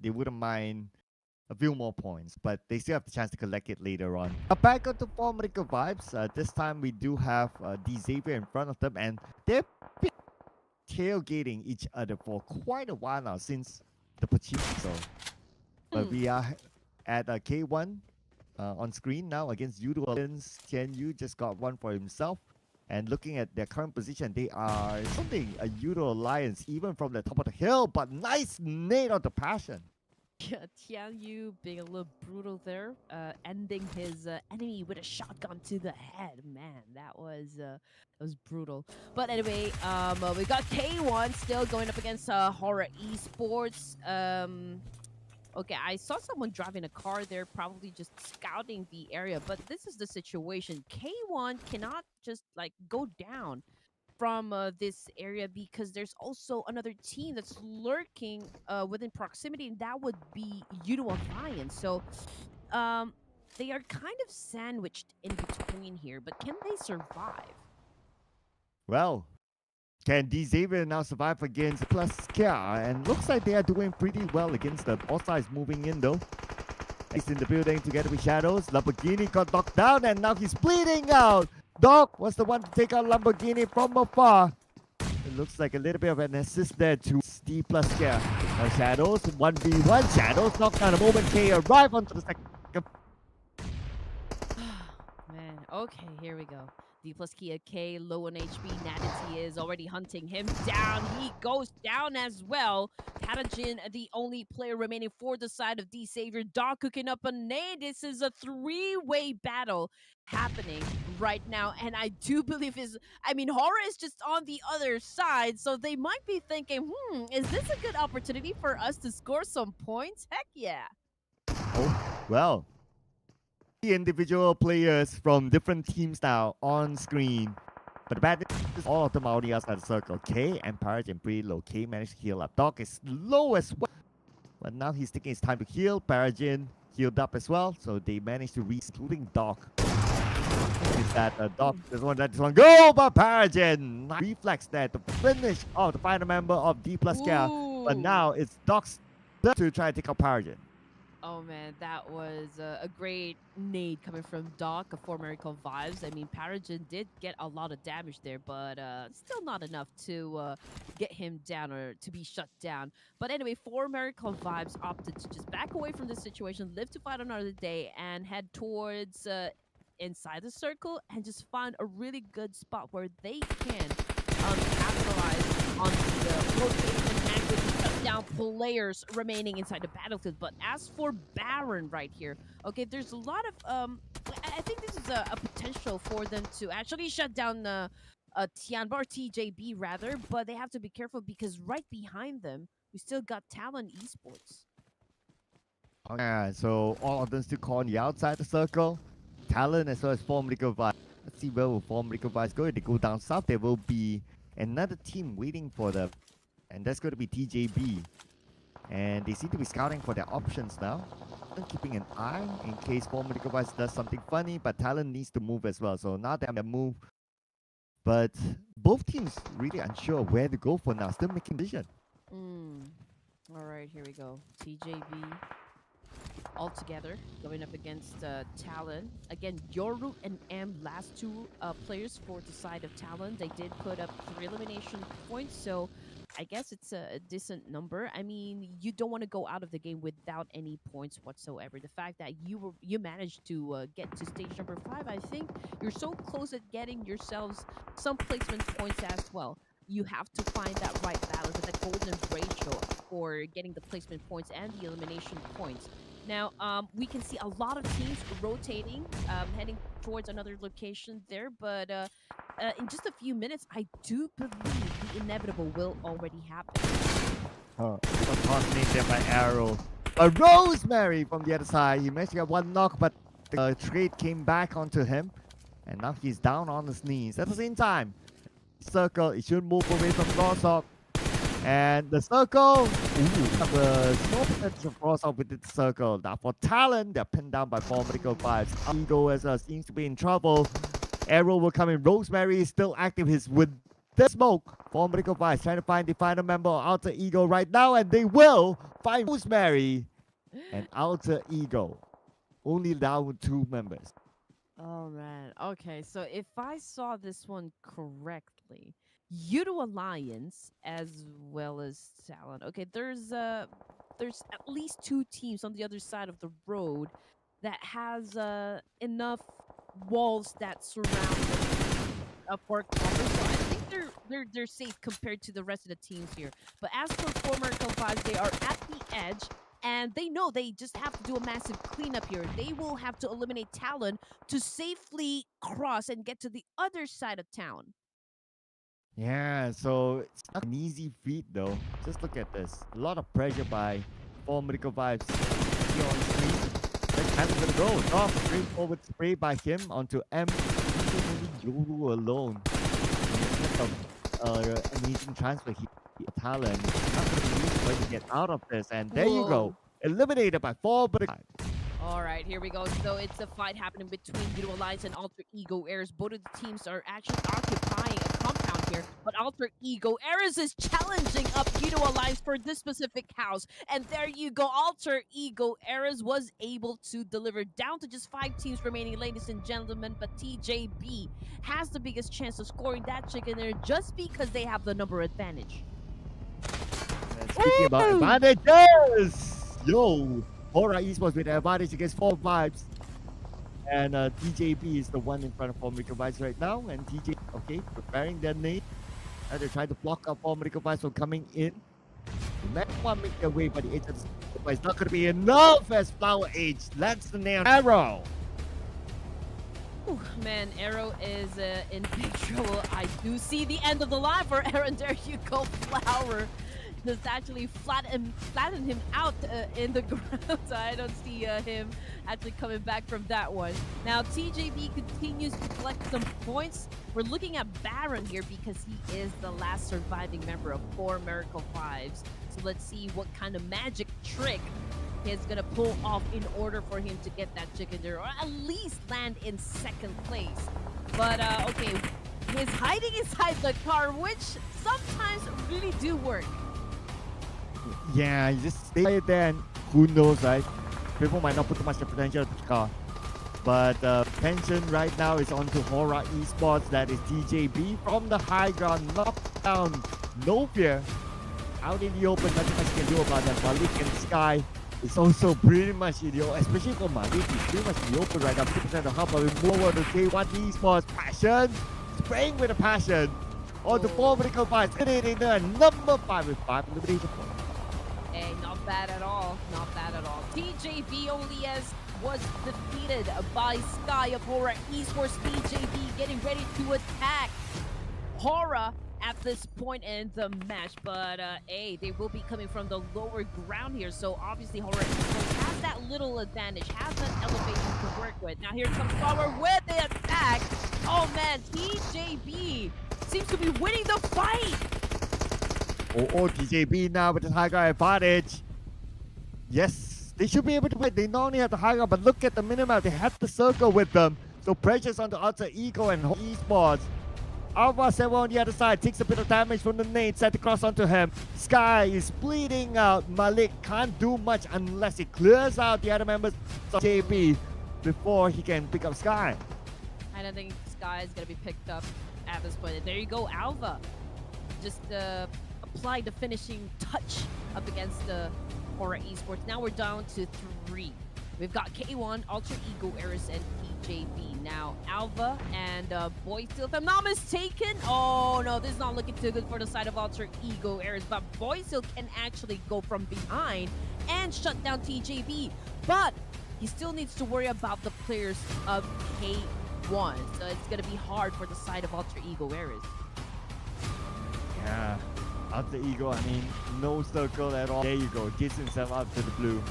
they wouldn't mind a few more points. But they still have the chance to collect it later on. Back onto Formidable Vibes. This time we do have DXAVIER in front of them. And they've been tailgating each other for quite a while now since the Pachinko. But we are at K1 on screen now against YOODO. Tianyu just got one for himself. And looking at their current position, they are something a YOODO alliance, even from the top of the hill. But nice nade on the passion. Yeah, Tianyu being a little brutal there, ending his enemy with a shotgun to the head. Man, that was brutal. But anyway, we got K1 still going up against HORAA Esports. Okay, I saw someone driving a car there, probably just scouting the area. But this is the situation. K1 cannot just like go down from this area because there's also another team that's lurking within proximity, and that would be YOODO Alliance. So they are kind of sandwiched in between here, but can they survive? Well, can DXAVIER now survive against Plus Kia? And looks like they are doing pretty well against the all sides moving in though. He's in the building together with Shadows. Lamborghini got knocked down and now he's bleeding out. Doc was the one to take out Lamborghini from afar. It looks like a little bit of an assist there to DPLUS Kia. Now Shadows, 1v1. Shadows knocked down the moment K arrive onto the second. Man, okay, here we go. DPLUS Kia K, low on HP. Natity is already hunting him down. He goes down as well. Pathogen, the only player remaining for the side of DXAVIER. Dog cooking up a nade. This is a three-way battle happening right now. And I do believe HORAA is just on the other side. So they might be thinking, is this a good opportunity for us to score some points? Heck yeah. Oh, well. The individual players from different teams now on screen. But the bad news is all of them are on the outside the circle. K and Paragen pretty low. K managed to heal up. Dog is low as well. But now he's taking his time to heal. Paragen healed up as well. So they managed to reach, including Dog. Is that Dog doesn't want that one go, but Paragen reflex there to finish off the final member of DPLUS Care. But now it's Dog's turn to try to take out Paragen. Oh man, that was a great nade coming from Doc for Miracle Vibes. I mean, Paragen did get a lot of damage there, but still not enough to get him down or to be shut down. But anyway, for Miracle Vibes opted to just back away from this situation, live to fight another day, and head towards inside the circle and just find a really good spot where they can capitalize on the rotation and really shut down players remaining inside the battlefield. But as for Baron right here, okay, there's a lot of I think this is a potential for them to actually shut down TIANBA or TJB rather, but they have to be careful because right behind them we still got Talon Esports. Yeah, so all of them still caught on the outside the circle. Talon as well as Form Liquor Vice. Let's see where will Form Liquor Vice go. If they go down south, there will be another team waiting for them. And that's going to be TJB. And they seem to be scouting for their options now. Keeping an eye in case Form Liquor Vice does something funny. But Talon needs to move as well. So now they have to move. But both teams really unsure where to go for now. Still making decision. Alright, here we go. TJB all together going up against Talon. Again, YOODO and M, last two players for the side of Talon. They did put up 3 elimination points, so I guess it's a decent number. I mean, you don't want to go out of the game without any points whatsoever. The fact that you managed to get to stage number 5, I think you're so close at getting yourselves some placement points as well. You have to find that right balance, that golden ratio for getting the placement points and the elimination points. Now, we can see a lot of teams rotating, heading towards another location there, but in just a few minutes, I do believe the inevitable will already happen. Tossing there by Arrow. A Rosemary from the other side. He managed to get one knock, but the trade came back onto him. And now he's down on his knees. At the same time, circle, it should move away from Crosstalk. And the circle, the no percentage of Crosstalk within the circle. Now for Talon, they're pinned down by Formidable Vibes. Ego as seems to be in trouble. Arrow will come in. Rosemary is still active. He's with the smoke. Formidable Vibes trying to find the final member of Alter Ego right now, and they will find Rosemary and Alter Ego. Only down with 2 members. Oh man. Okay, so if I saw this one correctly, YOODO Alliance as well as Talon. Okay, there's at least 2 teams on the other side of the road that has enough walls that surround them for cover. So I think they're safe compared to the rest of the teams here. But as for former Vibes, they are at the edge. And they know they just have to do a massive cleanup here. They will have to eliminate Talon to safely cross and get to the other side of town. Yeah, so it's not an easy feat though. Just look at this. A lot of pressure by Formidable Vibes here on screen. That's kind of gonna go. Drop straightforward spray by him onto M. Only YOODO alone. Amazing transfer here. Talon. Not gonna be easy for him to get out of this. And there you go. Eliminated by 4 but all right, here we go. So it's a fight happening between YOODO Alliance and Alter Ego Airs. Both of the teams are actually occupying a compound here, but Alter Ego Airs is challenging up YOODO Alliance for this specific house. And there you go. Alter Ego Airs was able to deliver down to just 5 teams remaining, ladies and gentlemen. But TJB has the biggest chance of scoring that chicken there just because they have the number advantage. And speaking about advantages, HORAA Esports with the advantage against 4 Vibes. And TJB is the one in front of Formidable Vibes right now. And TJ, okay, preparing their nade. And they're trying to block up Formidable Vibes from coming in. Let one make their way by the edge of the circle, but it's not going to be enough as Flower Age lands the nail arrow. Ooh, man, Arrow is in big trouble. I do see the end of the line for Aaron. There you go, Flower. Just actually flatten him out in the ground. I don't see him actually coming back from that one. Now, TJB continues to collect some points. We're looking at Baron here because he is the last surviving member of 4 Miracle 5s. So let's see what kind of magic trick he's gonna pull off in order for him to get that chicken dinner, or at least land in 2nd place. But okay, he's hiding inside the car, which sometimes really do work. Yeah, you just stay there and who knows, right? People might not put too much potential into the car. But attention right now is on to HORAA Esports. That is TJB from the high ground, knocked down. No fear. Out in the open, nothing much you can do about that. Malik and Sky is also pretty much in the open, especially for Malik. He's pretty much in the open right now. 50% of help, but we move over to K1 Esports. Passion, spraying with a passion. On the 4 Miracle 5s, hitting there, number 5 with 5 elimination points. Hey, not bad at all. Not bad at all. TJB only as was defeated by Sky of HORAA Esports. TJB getting ready to attack HORAA at this point in the match. But hey, they will be coming from the lower ground here. So obviously HORAA Esports has that little advantage, has that elevation to work with. Now here comes Flower with the attack. Oh man, TJB seems to be winning the fight. Oh, TJB now with the high ground advantage. Yes, they should be able to play. They not only have the high ground, but look at the minimap. They have the circle with them. So pressures on the Alter Ego and Esports. Alpha 7 on the other side takes a bit of damage from the nade set across onto him. Sky is bleeding out. Malik can't do much unless he clears out the other members of JB before he can pick up Sky. I don't think Sky is going to be picked up at this point. And there you go, Alva. Just apply the finishing touch up against the HORAA Esports. Now we're down to 3. We've got K1, Alter Ego, Eris, and TJB. Now Alva and Boystill, if I'm not mistaken. Oh no, this is not looking too good for the side of Alter Ego, Eris. But Boystill can actually go from behind and shut down TJB. But he still needs to worry about the players of K1. So it's going to be hard for the side of Alter Ego, Eris. Yeah, Alter Ego, I mean, no circle at all. There you go, gets himself out to the blue.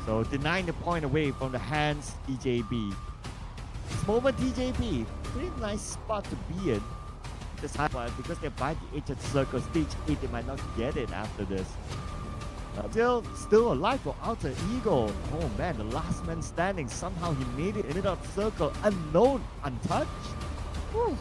So denying the point away from the hands, TJB. This moment, TJB, pretty nice spot to be in. This high one, because they're by the edge of the circle, stage 8, they might not get it after this. Still alive for Alter Ego. Oh man, the last man standing. Somehow he made it in of the circle, unknown, untouched. Whew.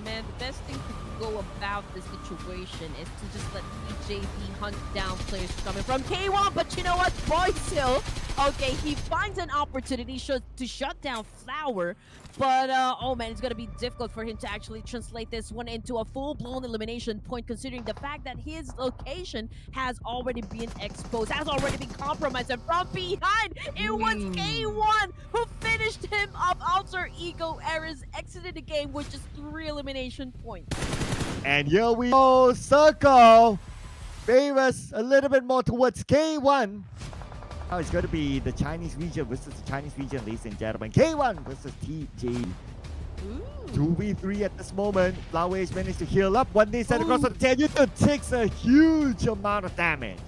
Man, the best thing to go about this situation is to just let TJB hunt down players coming from K1. But you know what? Boystill, okay, he finds an opportunity to shut down Flower. But, oh man, it's going to be difficult for him to actually translate this one into a full-blown elimination point, considering the fact that his location has already been exposed, has already been compromised. And from behind, it was K1 who finished him off. Alter Ego Eris exited the game with just 3 elimination points. And here we go, circle favors a little bit more towards K1. Now it's going to be the Chinese region versus the Chinese region, ladies and gentlemen. K1 versus TJ. 2v3 at this moment. Flower Age managed to heal up. One day set across on the tail. YOODO takes a huge amount of damage.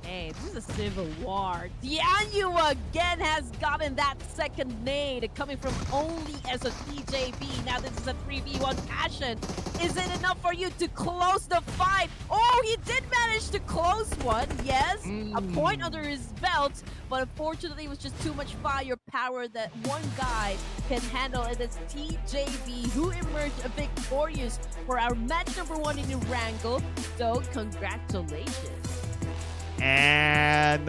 Hey, this is a civil war. Tianyu again has gotten that second nade coming from only as a TJB. Now this is a 3v1 passion. Is it enough for you to close the fight? Oh, he did manage to close one. Yes, a point under his belt. But unfortunately, it was just too much firepower that one guy can handle. And it's TJB who emerged victorious for our match number 1 in Erangel. So congratulations. And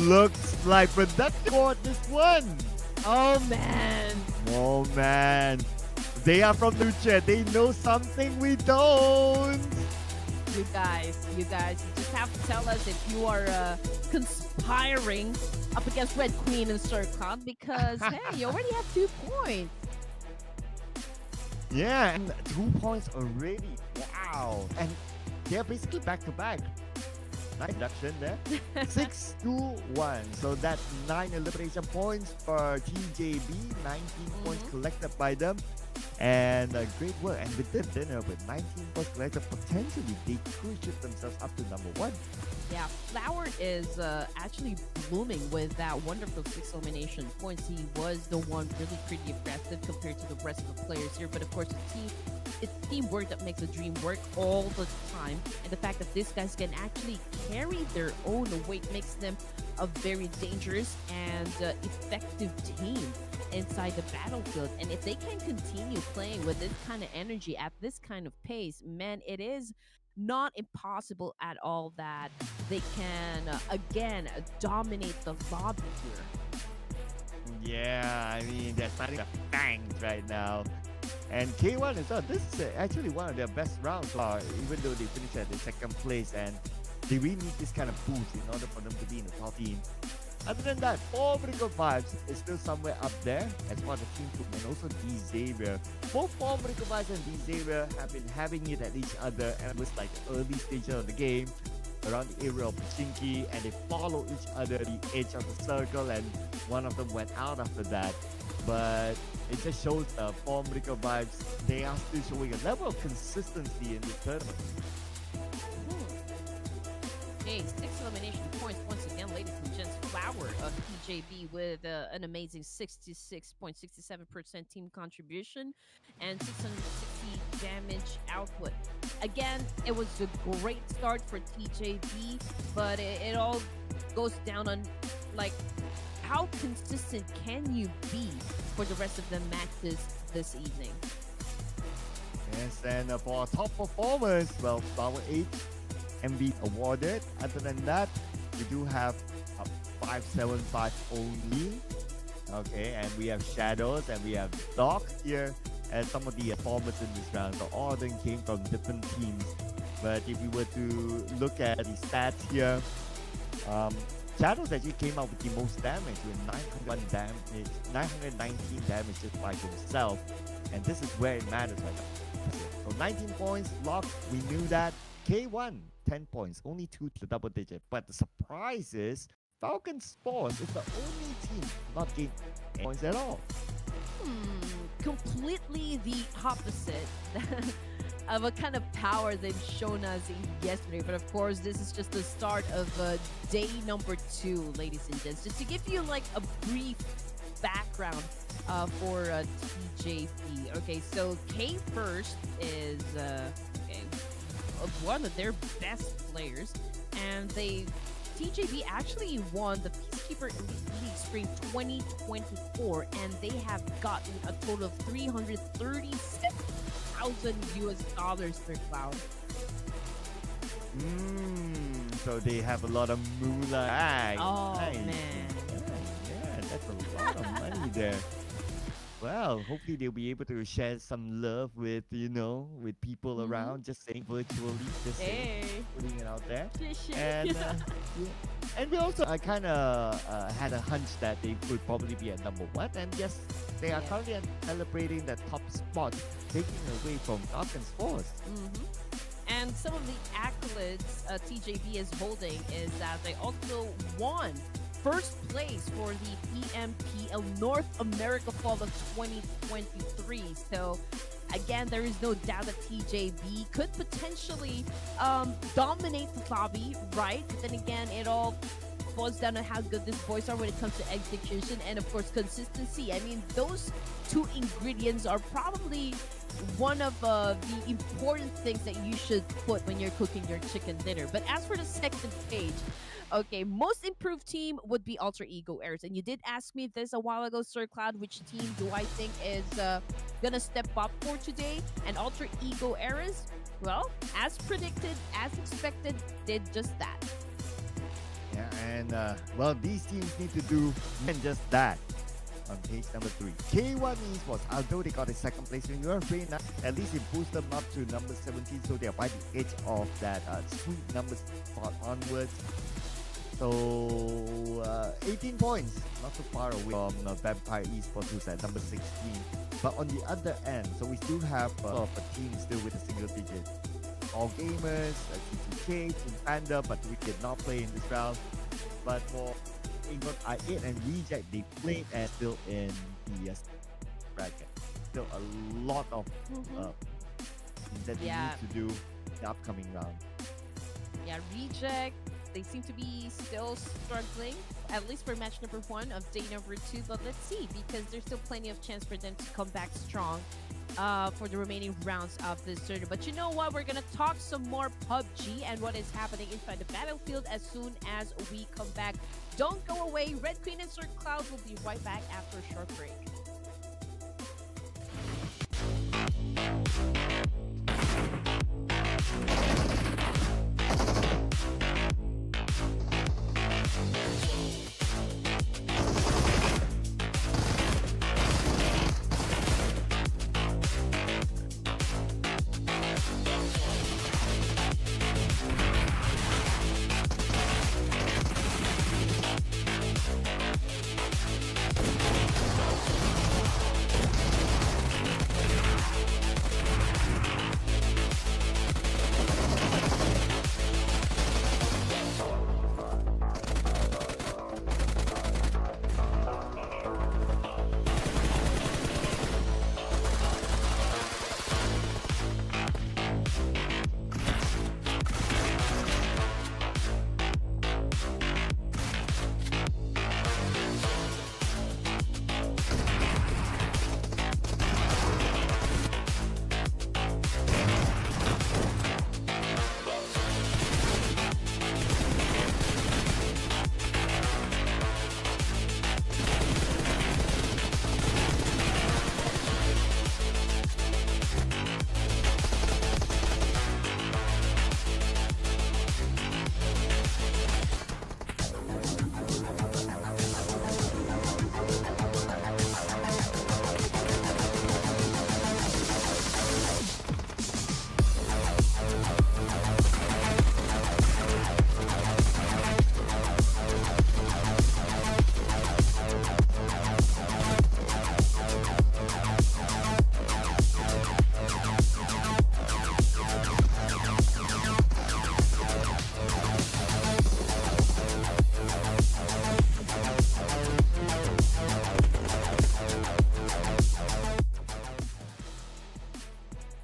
looks like productive for this one. Oh man. Oh man. They are from Lucha. They know something we don't. You guys, you just have to tell us if you are conspiring up against Red Queen and Circon, because hey, you already have 2 points. Yeah, and 2 points already. Wow. And they're basically back to back. nice reduction there. 6-1. So that's 9 elimination points for TJB. 19 points collected by them. And great work. And with them dinner with 19 points collected, potentially they could shoot themselves up to number 1. Yeah, Flower is actually blooming with that wonderful 6 elimination points. He was the one really pretty aggressive compared to the rest of the players here. But of course, it's teamwork that makes a dream work all the time. And the fact that these guys can actually carry their own weight makes them a very dangerous and effective team inside the battlefield. And if they can continue playing with this kind of energy at this kind of pace, man, it is not impossible at all that they can again dominate the lobby here. Yeah, I mean, they're starting to bang right now. And K1 as well, this is actually one of their best rounds so far, even though they finished at the second place, and they really need this kind of boost in order for them to be in the top team. Other than that, Formidable Vibes is still somewhere up there as part of Team 2 and also DXAVIER. Both Formidable Vibes and DXAVIER have been having it at each other, and it was like the early stage of the game around the area of Pachinki, and they follow each other at the edge of the circle, and one of them went out after that. But it just shows Formidable Vibes, they are still showing a level of consistency in this tournament. Okay, 6 elimination points once again, ladies and gents. Flower of TJB with an amazing 66.67% team contribution and 660 damage output. Again, it was a great start for TJB, but it all goes down on like how consistent can you be for the rest of the matches this evening. Yes, and for our top performers, well, Flower 8 MVP awarded. Other than that, we do have 575 only. Okay, and we have Shadows and we have Doc here as some of the performers in this round. So all of them came from different teams. But if we were to look at the stats here, Shadows actually came out with the most damage with 919 damage just by himself. And this is where it matters right now. So 19 points, locked, we knew that. K1, 10 points, only 2 to the double digit. But the surprise is Falcon Sports is the only team not getting any points at all. Completely the opposite of a kind of power they've shown us yesterday. But of course, this is just the start of day number 2, ladies and gents. Just to give you like a brief background for TJB. Okay, so K First is one of their best players, and TJB actually won the Peacekeeper Elite League Spring 2024, and they have gotten a total of $337,000 per cloud. So they have a lot of moolah. Oh nice. man, yeah, that's a lot of money there. Well, hopefully they'll be able to share some love with, with people around, just saying virtually, just saying, putting it out there. And and we also kind of had a hunch that they would probably be at number 1. And yes, they are currently celebrating the top spot, taking away from Falcon Sports. And some of the accolades TJB is holding is that they also won first place for the PMPL North America Fall of 2023. So again, there is no doubt that TJB could potentially dominate the lobby, right? But then again, it all boils down to how good these boys are when it comes to execution and of course consistency. I mean, those 2 ingredients are probably one of the important things that you should put when you're cooking your chicken dinner. But as for the second page, okay, most improved team would be Alter Ego Airs. And you did ask me this a while ago, Sir Cloud, which team do I think is gonna step up for today? And Alter Ego Airs, well, as predicted, as expected, did just that. Yeah, and well, these teams need to do more than just that. On page number 3, K1 Esports, although they got a second place in Europe, at least it boosts them up to number 17, so they are by the edge of that sweet number spot onwards. So 18 points, not too far away from Vampire Esports, who's at number 16. But on the other end, so we still have a team still with a single digit. All Gamers, TTK, Team Panda, but we did not play in this round. But for Ingot I8 and Reject, they played and still in the bracket. Still a lot of things that they need to do in the upcoming round. Yeah, Reject, they seem to be still struggling, at least for match number 1 of day number 2. But let's see, because there's still plenty of chance for them to come back strong for the remaining rounds of this tournament. But you know what? We're going to talk some more PUBG and what is happening inside the battlefield as soon as we come back. Don't go away. Red Queen and Sir Cloud will be right back after a short break.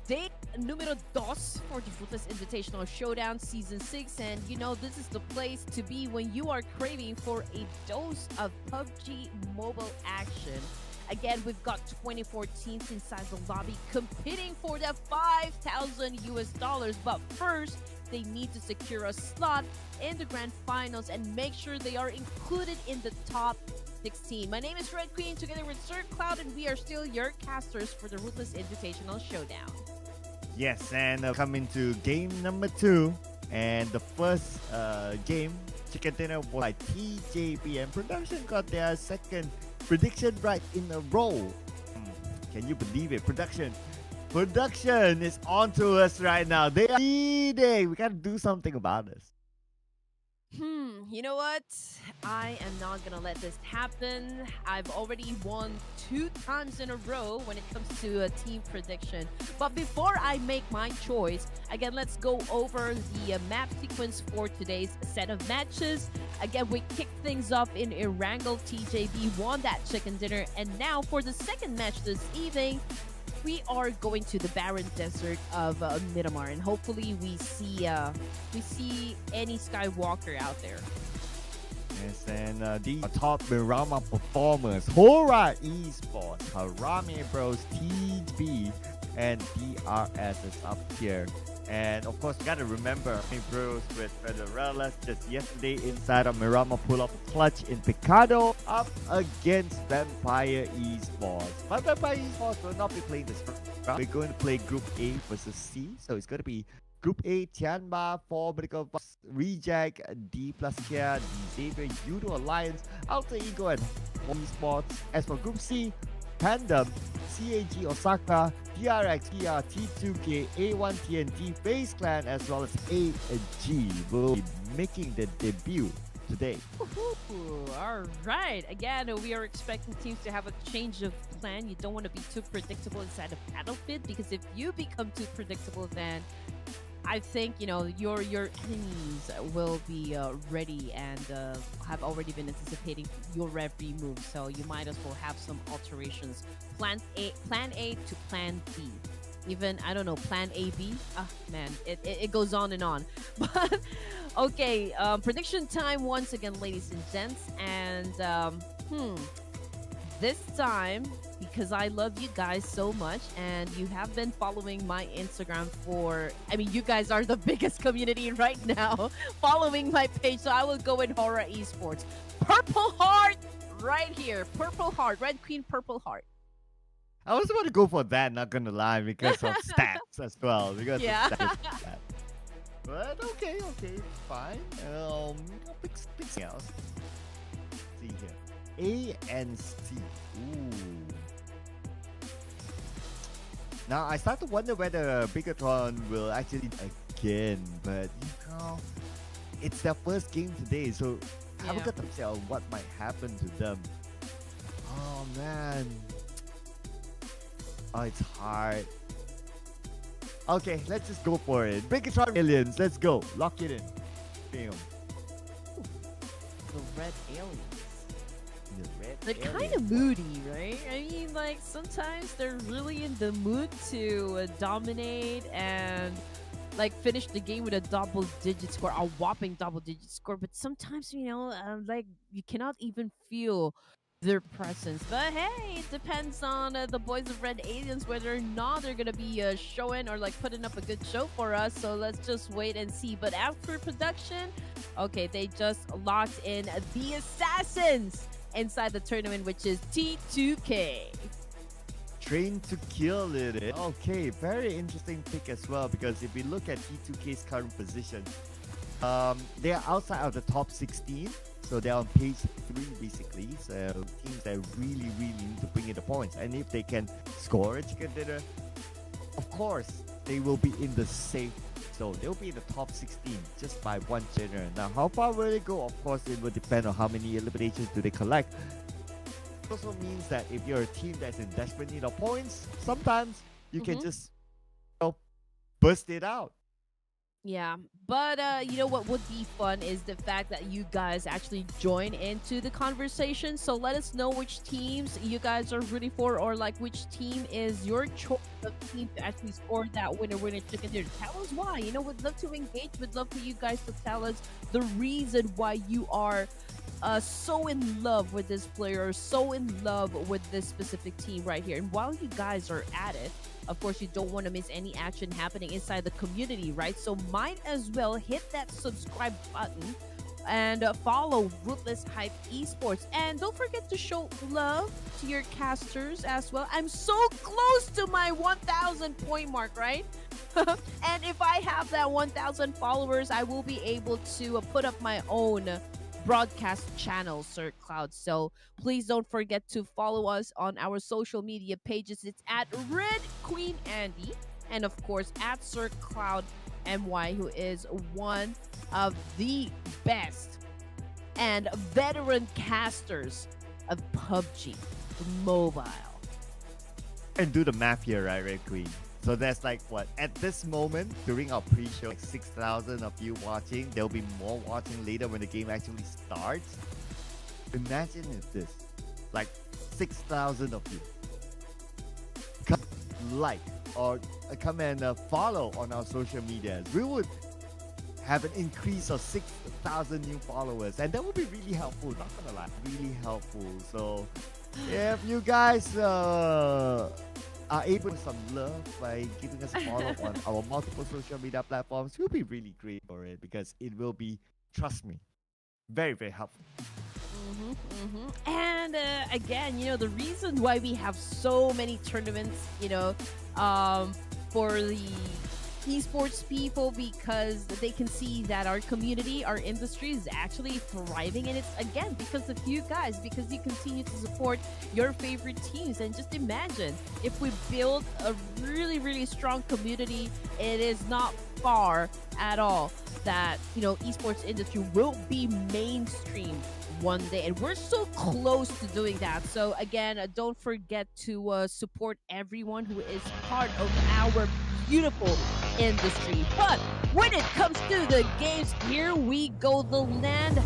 Day numero dos for the Ruthless Invitational Showdown Season 6. And you know, this is the place to be when you are craving for a dose of PUBG mobile action. Again, we've got 24 teams inside the lobby competing for the $5,000. But first, they need to secure a slot in the grand finals and make sure they are included in the top 16. My name is Red Queen, together with Sir Cloud, and we are still your casters for the Ruthless Invitational Showdown. Yes, and coming to game number 2, and the first game, Chicken Dinner was by TJB, and Production got their second prediction right in a row. Can you believe it? Production is on to us right now. They are leading. We gotta do something about this. You know what? I am not gonna let this happen. I've already won 2 times in a row when it comes to a team prediction. But before I make my choice, again, let's go over the map sequence for today's set of matches. Again, we kicked things off in Erangel. TJB won that chicken dinner. And now for the second match this evening, we are going to the barren desert of Miramar, and hopefully we see any Skywalker out there. Yes, and the top Miramar performers, HORAA Esports, HARAME Bros, TB, and DRS is up here. And of course, you gotta remember, Bros with Federales just yesterday inside of Miramar pull up a clutch in Picado up against Vampire Esports. But Vampire Esports will not be playing this round. We're going to play Group A versus C. So it's going to be Group A, TIANBA, 4 Medical Box, Reject, DPLUS Kia, DXAVIER, YOODO Alliance, Alter Ego, and Esports. As for Group C, Pandem, CAG Osaka, DRX, PR, T2K, A1 TNT, FaZe Clan, as well as AG will be making the debut today. All right. Again, we are expecting teams to have a change of plan. You don't want to be too predictable inside the battlefield, because if you become too predictable, then I think your enemies will be ready and have already been anticipating your every move. So you might as well have some alterations. Plan A to Plan B. Even I don't know, Plan A B. Ah man, it goes on and on. But okay, prediction time once again, ladies and gents, and this time, because I love you guys so much and you have been following my Instagram for, I mean, you guys are the biggest community right now following my page. So I will go with HORAA Esports. Purple heart right here. Purple heart. Red Queen, purple heart. I was about to go for that, not gonna lie, because of stats as well. Because Yeah. of stats. But okay, fine. Pick something else. See here. A and C. Ooh. Now I start to wonder whether Bigatron will actually again, but it's their first game today, so have a good look at what might happen to them. Oh man. Oh, it's hard. Okay, let's just go for it. Bigatron Aliens, let's go. Lock it in. Bam. The red aliens. The They're kind of moody, right? I mean, like, sometimes they're really in the mood to dominate and, like, finish the game with a double-digit score, a whopping double-digit score. But sometimes, like, you cannot even feel their presence. But hey, it depends on the boys of Red Aliens whether or not they're gonna be showing or like putting up a good show for us. So let's just wait and see. But after production, okay, they just locked in the assassins inside the tournament, which is T2K. Train to Kill it. Okay, very interesting pick as well, because if we look at T2K's current position, they are outside of the top 16, so they're on page 3 basically. So teams that really need to bring in the points, and if they can score a chicken dinner, of course they will be in the safe zone. They'll be in the top 16 just by one dinner. Now how far will they go? Of course it will depend on how many eliminations do they collect. It also means that if you're a team that's in desperate need of points, sometimes you can just burst it out. Yeah, but you know what would be fun is the fact that you guys actually join into the conversation. So let us know which teams you guys are rooting for, or like which team is your choice of team to actually score that winner chicken dinner. Tell us why. We'd love to engage. We'd love for you guys to tell us the reason why you are so in love with this player, or so in love with this specific team right here. And while you guys are at it, of course, you don't want to miss any action happening inside the community, right? So might as well hit that subscribe button and follow Ruthless Hype Esports. And don't forget to show love to your casters as well. I'm so close to my 1,000 point mark, right? And if I have that 1,000 followers, I will be able to put up my own broadcast channel, Sir Cloud. So please don't forget to follow us on our social media pages. It's at Red Queen Andy, and of course at Sir Cloud MY, who is one of the best and veteran casters of PUBG Mobile. And do the math here, right, Red Queen? So that's like what? At this moment, during our pre-show, like 6,000 of you watching. There'll be more watching later when the game actually starts. Imagine if this, like 6,000 of you come like or come and follow on our social medias. We would have an increase of 6,000 new followers, and that would be really helpful. Not gonna lie, really helpful. So if you guys are able to some love by giving us a follow on our multiple social media platforms, we'll be really great for it, because it will be, trust me, very helpful. And again, the reason why we have so many tournaments, for the esports people, because they can see that our community, our industry is actually thriving, and it's again because of you guys, because you continue to support your favorite teams. And just imagine if we build a really strong community, it is not far at all that esports industry will be mainstream one day, and we're so close to doing that. So again, don't forget to support everyone who is part of our beautiful industry. But when it comes to the games, here we go. The land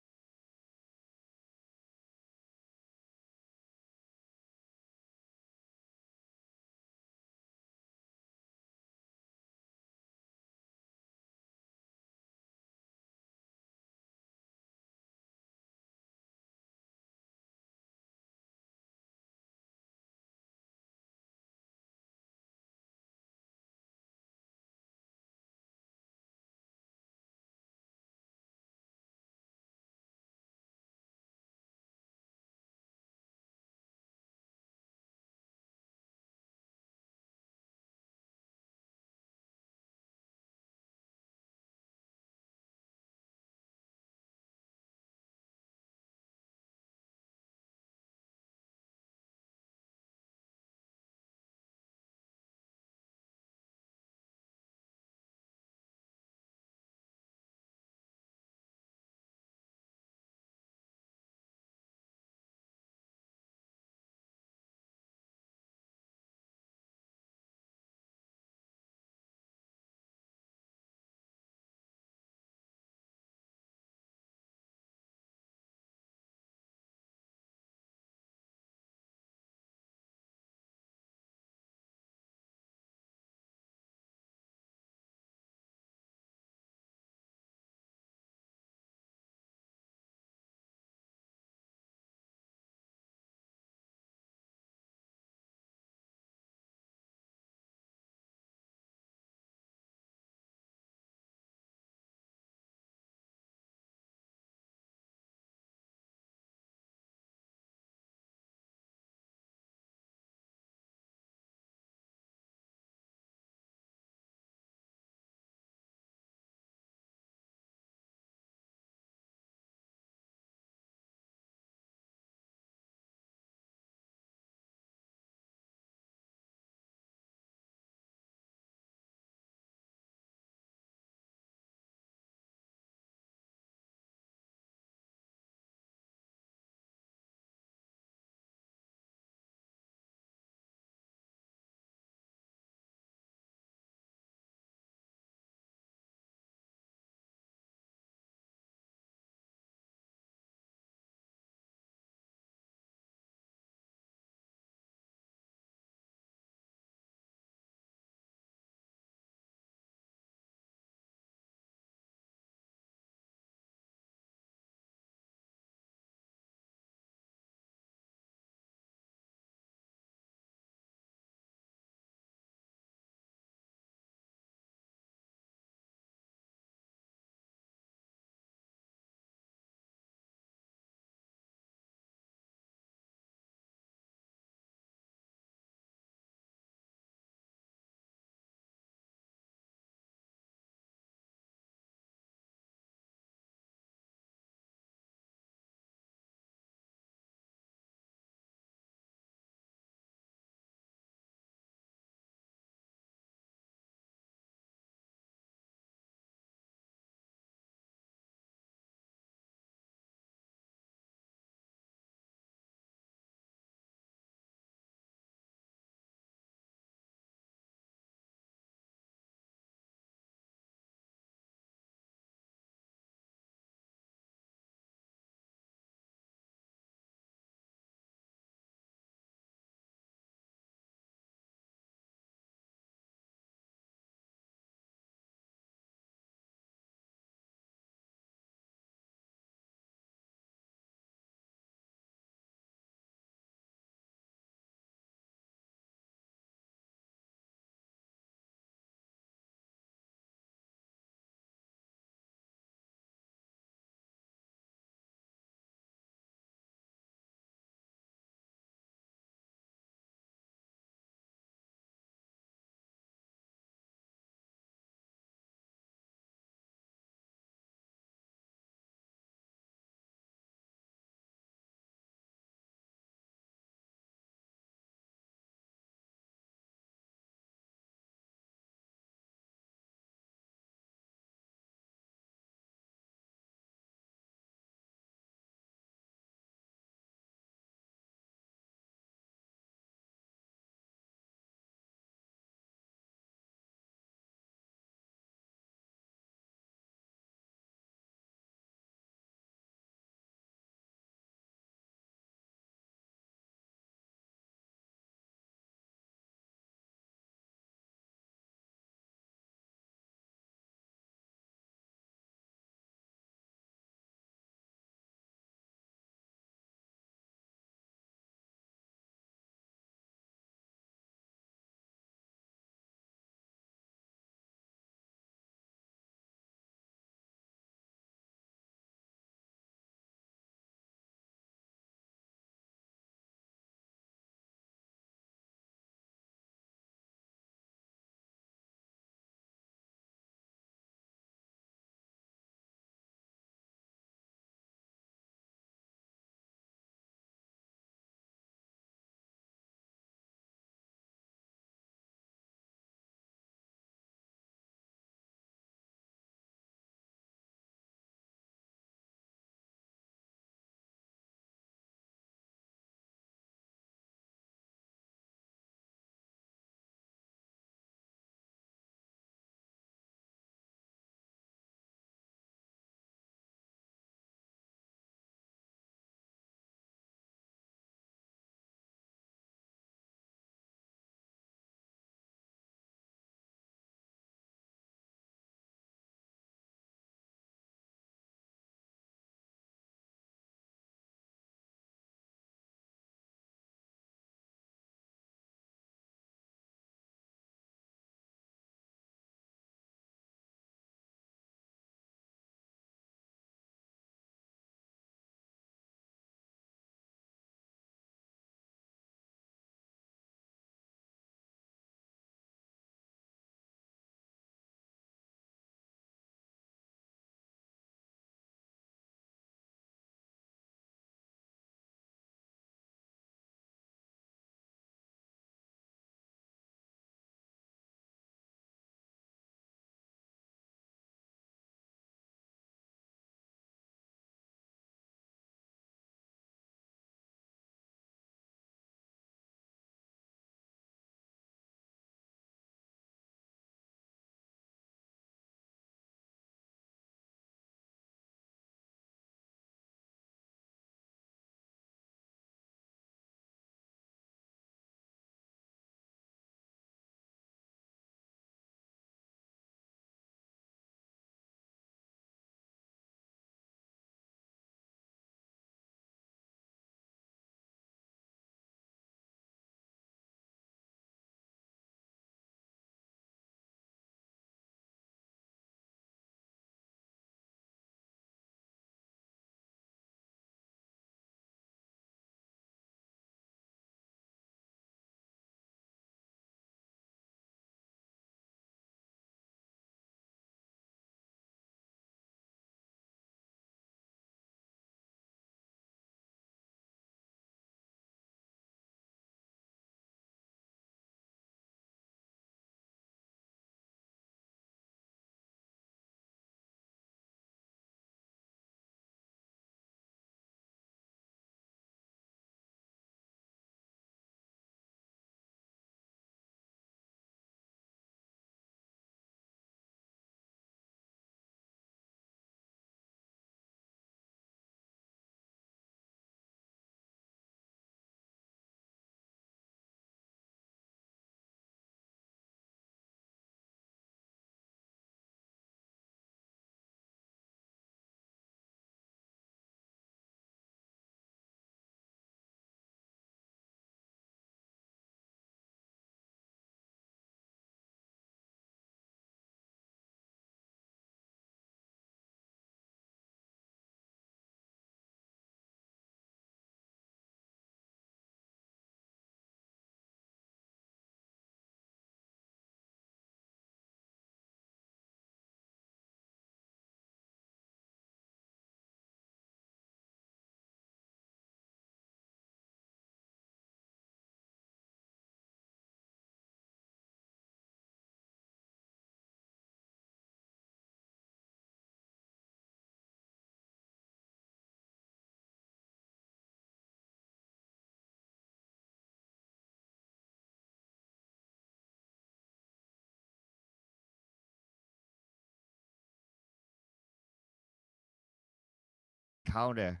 encounter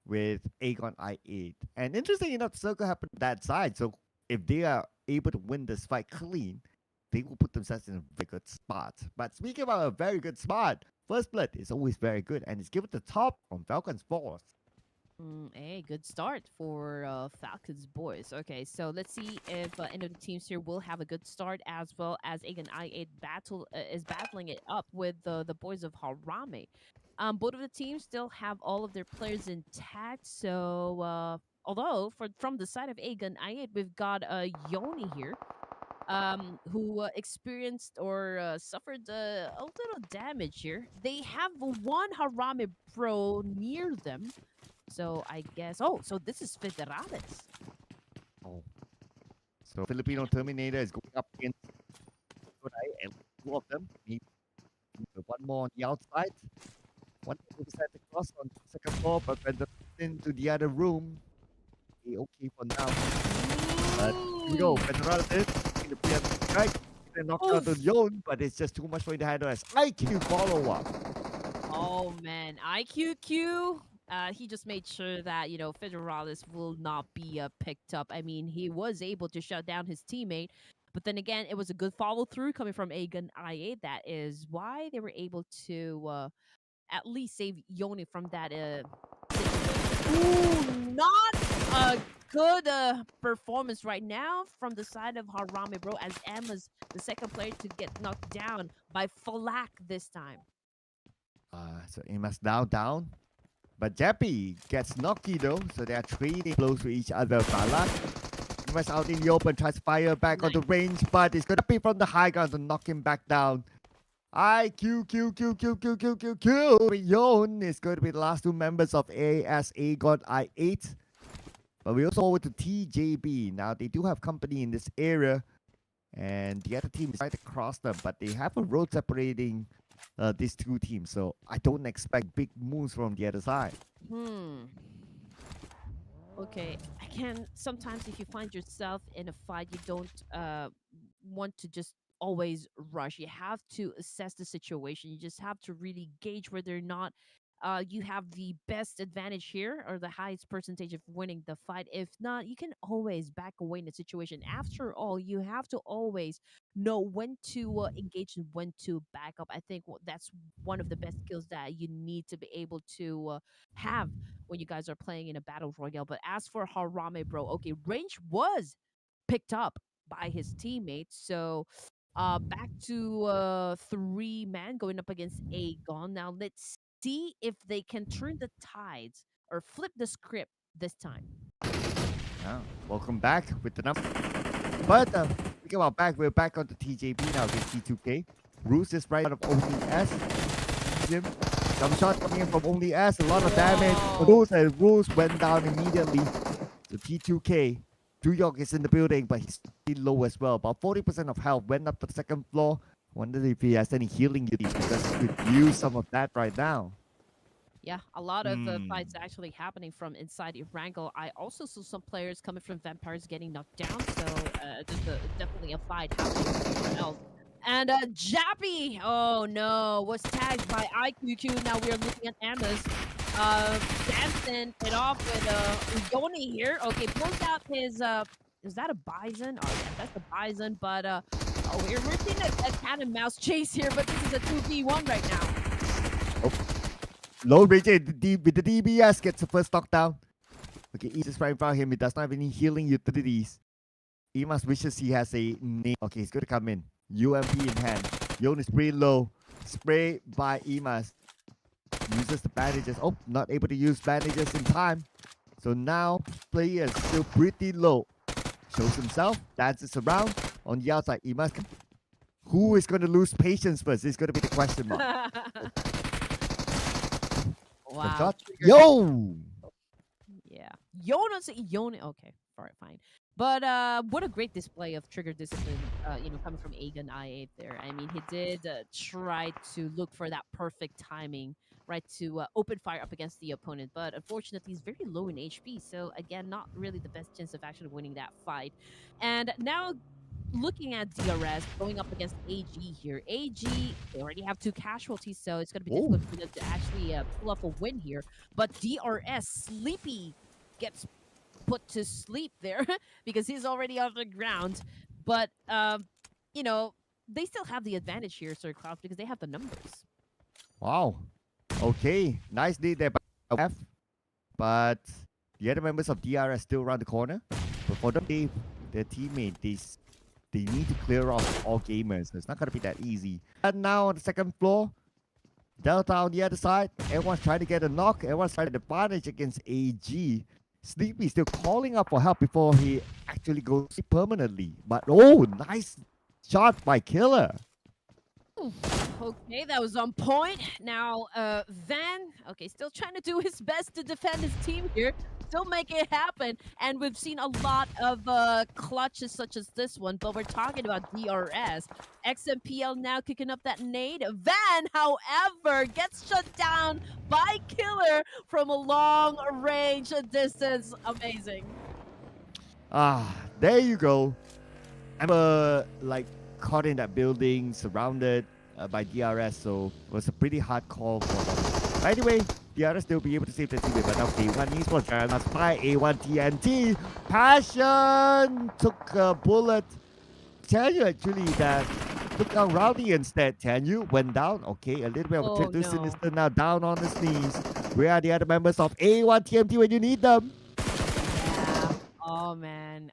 with Aegon I8. And interesting enough, Circle happened to that side. So if they are able to win this fight clean, they will put themselves in a very good spot. But speaking about a very good spot, First Blood is always very good and it's given the top from Falcon's Force. Hey, good start for Falcons boys. Okay, so let's see if any of the teams here will have a good start, as well as Aegon I8 is battling it up with the boys of Harame. Both of the teams still have all of their players intact. So although from the side of Aegon I8, we've got Yoni here, who experienced or suffered a little damage here. They have one Harame pro near them. So I guess. Oh, so this is Federales. Oh. So Filipino Terminator is going up against Kodai, and two of them. Maybe one more on the outside. 100% across on the second floor, but when the into the other room, okay for now. But here we go. Federales is in the preemptive strike. They knocked out the Yon, but it's just too much for him to handle as IQ follow up. Oh man, IQQ. He just made sure that Federales will not be picked up. I mean, he was able to shut down his teammate, but then again, it was a good follow through coming from Aegon IA. That is why they were able to at least save Yoni from that situation. Ooh, not a good performance right now from the side of Harame, bro, as Emma's the second player to get knocked down by Falak this time. So Emma's now down. But Jeppy gets knocky though, so they are trading close to each other. Balak Emma's out in the open, tries to fire back on the range, but it's gonna be from the high ground to knock him back down. Q. Yon is going to be the last two members of AS Aegon I8. But we also over to TJB. Now they do have company in this area, and the other team is right across them, but they have a road separating these two teams. So I don't expect big moves from the other side. Okay, sometimes if you find yourself in a fight, you don't want to just always rush. You have to assess the situation. You just have to really gauge whether or not you have the best advantage here or the highest percentage of winning the fight. If not, you can always back away in the situation. After all, you have to always know when to engage and when to back up. I think that's one of the best skills that you need to be able to have when you guys are playing in a battle royale. But as for Harame, bro, okay, range was picked up by his teammates. So back to 3 man going up against Aegon. Now let's see if they can turn the tides or flip the script this time. Yeah, welcome back with the number. But speaking about back, we're back on the TJB now with T2K. Roos is right out of only S. Jim, some shot coming in from only S, a lot of damage. Roos and Roos went down immediately. So T2K, New York is in the building, but he's still low as well. About 40% of health, went up to the second floor. Wonder if he has any healing duties because he could use some of that right now. Yeah, a lot of fights actually happening from inside Erangel. I also saw some players coming from Vampires getting knocked down, so there's definitely a fight happening somewhere else. And Jappy, oh no, was tagged by IQQ. Now we are looking at Emma's. Dancing it off with Yoni here. Okay, pulls out his is that a bison? Oh yeah, that's a bison, but we're seeing a cat and mouse chase here, but this is a 2v1 right now. Oh. Low range with the DBS gets the first knockdown. Okay, he's just right in front of him. He does not have any healing utilities. Emas wishes he has a name. Okay, he's going to come in. UMP in hand. Yon is pretty low. Spray by Emas. Uses the bandages. Oh, not able to use bandages in time. So now, player is still pretty low. Shows himself. Dances around. On the outside, Emas. Who is going to lose patience first? It's going to be the question mark. Wow. Yo! Yeah. Yoni. Okay. All right, fine. But what a great display of trigger discipline, coming from Aegon I8 there. I mean, he did try to look for that perfect timing, right, to open fire up against the opponent. But unfortunately, he's very low in HP. So, again, not really the best chance of actually winning that fight. And now looking at DRS going up against AG here. AG, they already have 2 casualties, so it's going to be Oh, difficult for them to actually pull off a win here. But DRS, Sleepy, gets put to sleep there because he's already on the ground. But, you know, they still have the advantage here, Sir Cloud, because they have the numbers. wow. Okay, nice lead there by F. But the other members of DRS still around the corner. But for them, their teammate, they need to clear off all gamers. So it's not going to be that easy. And now on the second floor, Delta on the other side. Everyone's trying to get a knock. Everyone's trying to advantage against AG. Sleepy still calling up for help before he actually goes permanently. But oh, nice shot by Killer. Okay, that was on point. Now, Van, okay, still trying to do his best to defend his team here. Still make it happen. And we've seen a lot of clutches such as this one, but we're talking about DRS. XMPL now kicking up that nade. Van, however, gets shut down by Killer from a long range distance. Amazing. Ah, there you go. I'm like caught in that building, surrounded by DRS, so it was a pretty hard call for them. But anyway, DRS still be able to save the teammate, but now K1 Esports Paramount by A1 TNT. Passion took a bullet. Tell you actually that took out Rowdy instead. Tanyu went down. Okay, a little bit of a threat to Sinister now down on his knees. Where are the other members of A1 TMT when you need them? Yeah. Oh man.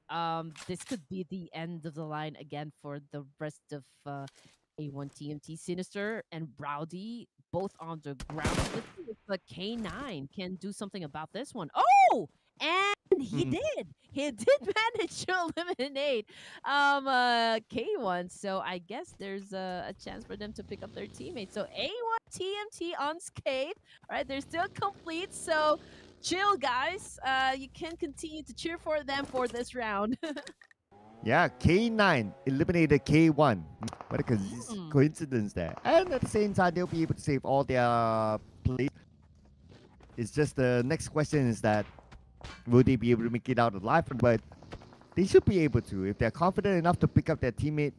This could be the end of the line again for the rest of A1 TMT. Sinister and Rowdy both on the ground. Let's see if the K9 can do something about this one. Oh! And he did. He did manage to eliminate K1. So I guess there's a chance for them to pick up their teammates. So A1 TMT unscathed. All right, they're still complete. So chill, guys. You can continue to cheer for them for this round. Yeah, K9 eliminated K1. What a coincidence there. And at the same time, they'll be able to save all their plays. It's just the next question is that will they be able to make it out alive? But they should be able to. If they're confident enough to pick up their teammate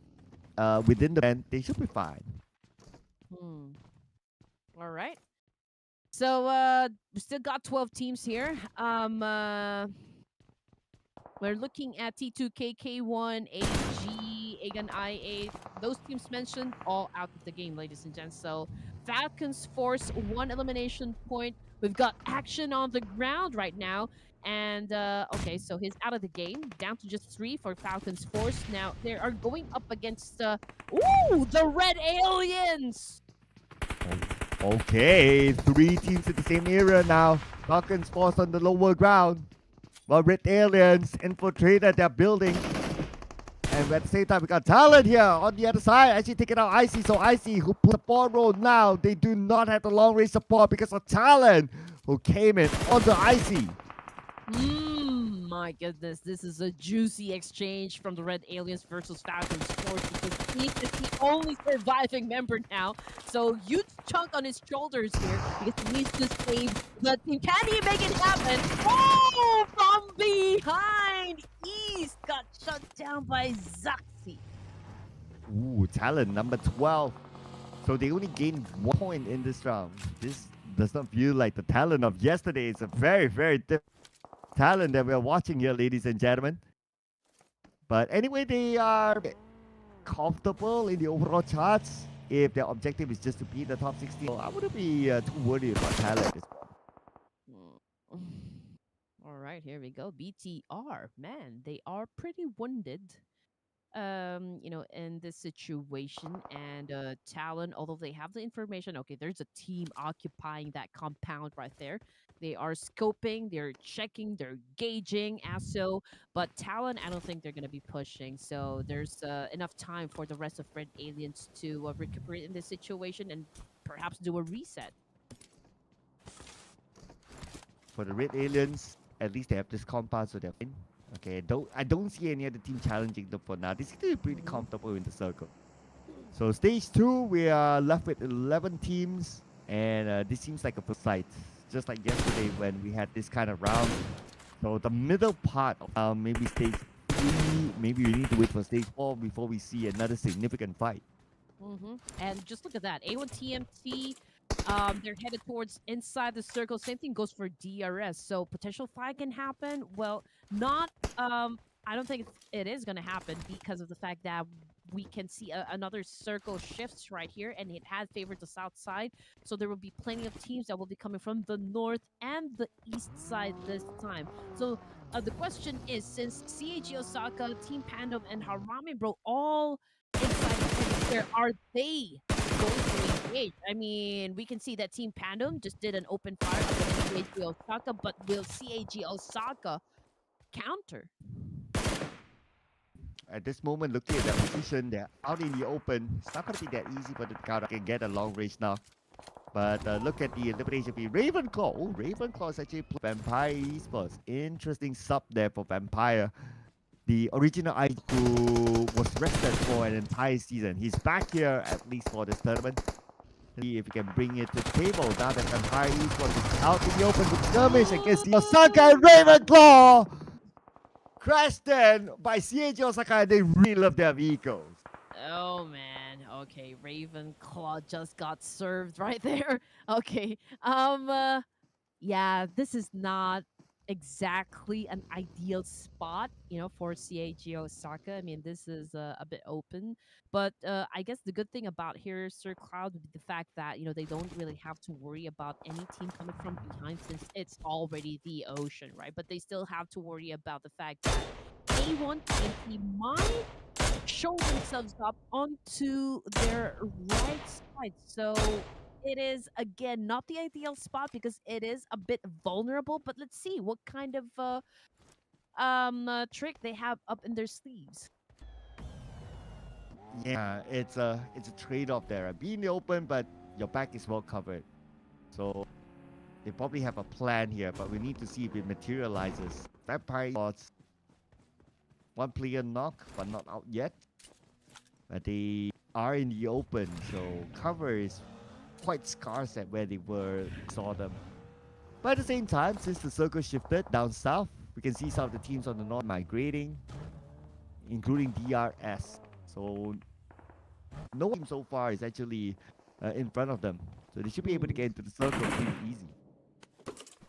within the band, they should be fine. All right. So we still got 12 teams here. We're looking at T2K, K1, AG, Agan IA. Those teams mentioned all out of the game, ladies and gents. So Falcons force 1 elimination point. We've got action on the ground right now. And, okay, so he's out of the game. Down to just 3 for Falcons force. Now, they are going up against, the Red Aliens! Okay, 3 teams in the same area now. Falcons force on the lower ground. While Red Aliens infiltrated their building. And at the same time, we got Talon here on the other side. Actually taking out Icy. So Icy, who put the support role now, they do not have the long range support because of Talon, who came in onto Icy. My goodness, this is a juicy exchange from the Red Aliens versus Falcons Force because he is the only surviving member now. So huge chunk on his shoulders here because he needs to save the team. Can he make it happen? Oh, from behind! East got shut down by Zaxi. Ooh, Talon number 12. So they only gained 1 point in this round. This does not feel like the Talon of yesterday. It's a very, very different Talon that we're watching here, ladies and gentlemen. But anyway, they are comfortable in the overall charts. If their objective is just to beat the top 16, I wouldn't be too worried about Talon at this point. All right, here we go. BTR, man, they are pretty wounded. In this situation, and Talon, although they have the information, okay, there's a team occupying that compound right there. They are scoping, they're checking, they're gauging, ASO, but Talon, I don't think they're going to be pushing, so there's enough time for the rest of Red Aliens to recuperate in this situation and perhaps do a reset. For the Red Aliens, at least they have this compound, so they're fine. Okay, I don't see any other team challenging them for now. They seem to be pretty comfortable in the circle. So stage 2, we are left with 11 teams, and this seems like a first sight, just like yesterday when we had this kind of round. So the middle part of maybe stage maybe we need to wait for stage 4 before we see another significant fight. And just look at that. A1 TMT, they're headed towards inside the circle. Same thing goes for DRS. So potential fight can happen. Well, not. I don't think it is going to happen because of the fact that we can see another circle shifts right here, and it has favored the south side. So there will be plenty of teams that will be coming from the north and the east side this time. So the question is, since CAG Osaka, Team Pandom, and Harame Bro all inside the city, are they going to engage? I mean, we can see that Team Pandom just did an open fire against CAG Osaka, but will CAG Osaka counter? At this moment, looking at their position, they're out in the open. It's not going to be that easy for the counter. Can get a long range now. But look at the elimination fee. Ravenclaw. Oh, Ravenclaw is actually Vampire Esports. Interesting sub there for Vampire. The original I who was rested for an entire season. He's back here, at least for this tournament. See if he can bring it to the table. Now that Vampire Esports is out in the open with skirmish against Osaka and Ravenclaw. Crashed in by CAG Osaka. They really love their vehicles. Oh man, okay, Ravenclaw just got served right there. Okay, yeah, this is not exactly an ideal spot, for CAG Osaka. I mean, this is a bit open, but I guess the good thing about here, Sir Cloud, would be the fact that they don't really have to worry about any team coming from behind since it's already the ocean, right? But they still have to worry about the fact that A1 team might show themselves up onto their right side. So it is, again, not the ideal spot because it is a bit vulnerable, but let's see what kind of trick they have up in their sleeves. Yeah, it's a trade-off there. Be in the open, but your back is well covered. So they probably have a plan here, but we need to see if it materializes. Vampire Esports, one player knock, but not out yet. But they are in the open, so cover is quite scarce at where they saw them. But at the same time, since the circle shifted down south, we can see some of the teams on the north migrating, including DRS. So no team so far is actually in front of them. So they should be able to get into the circle pretty easy.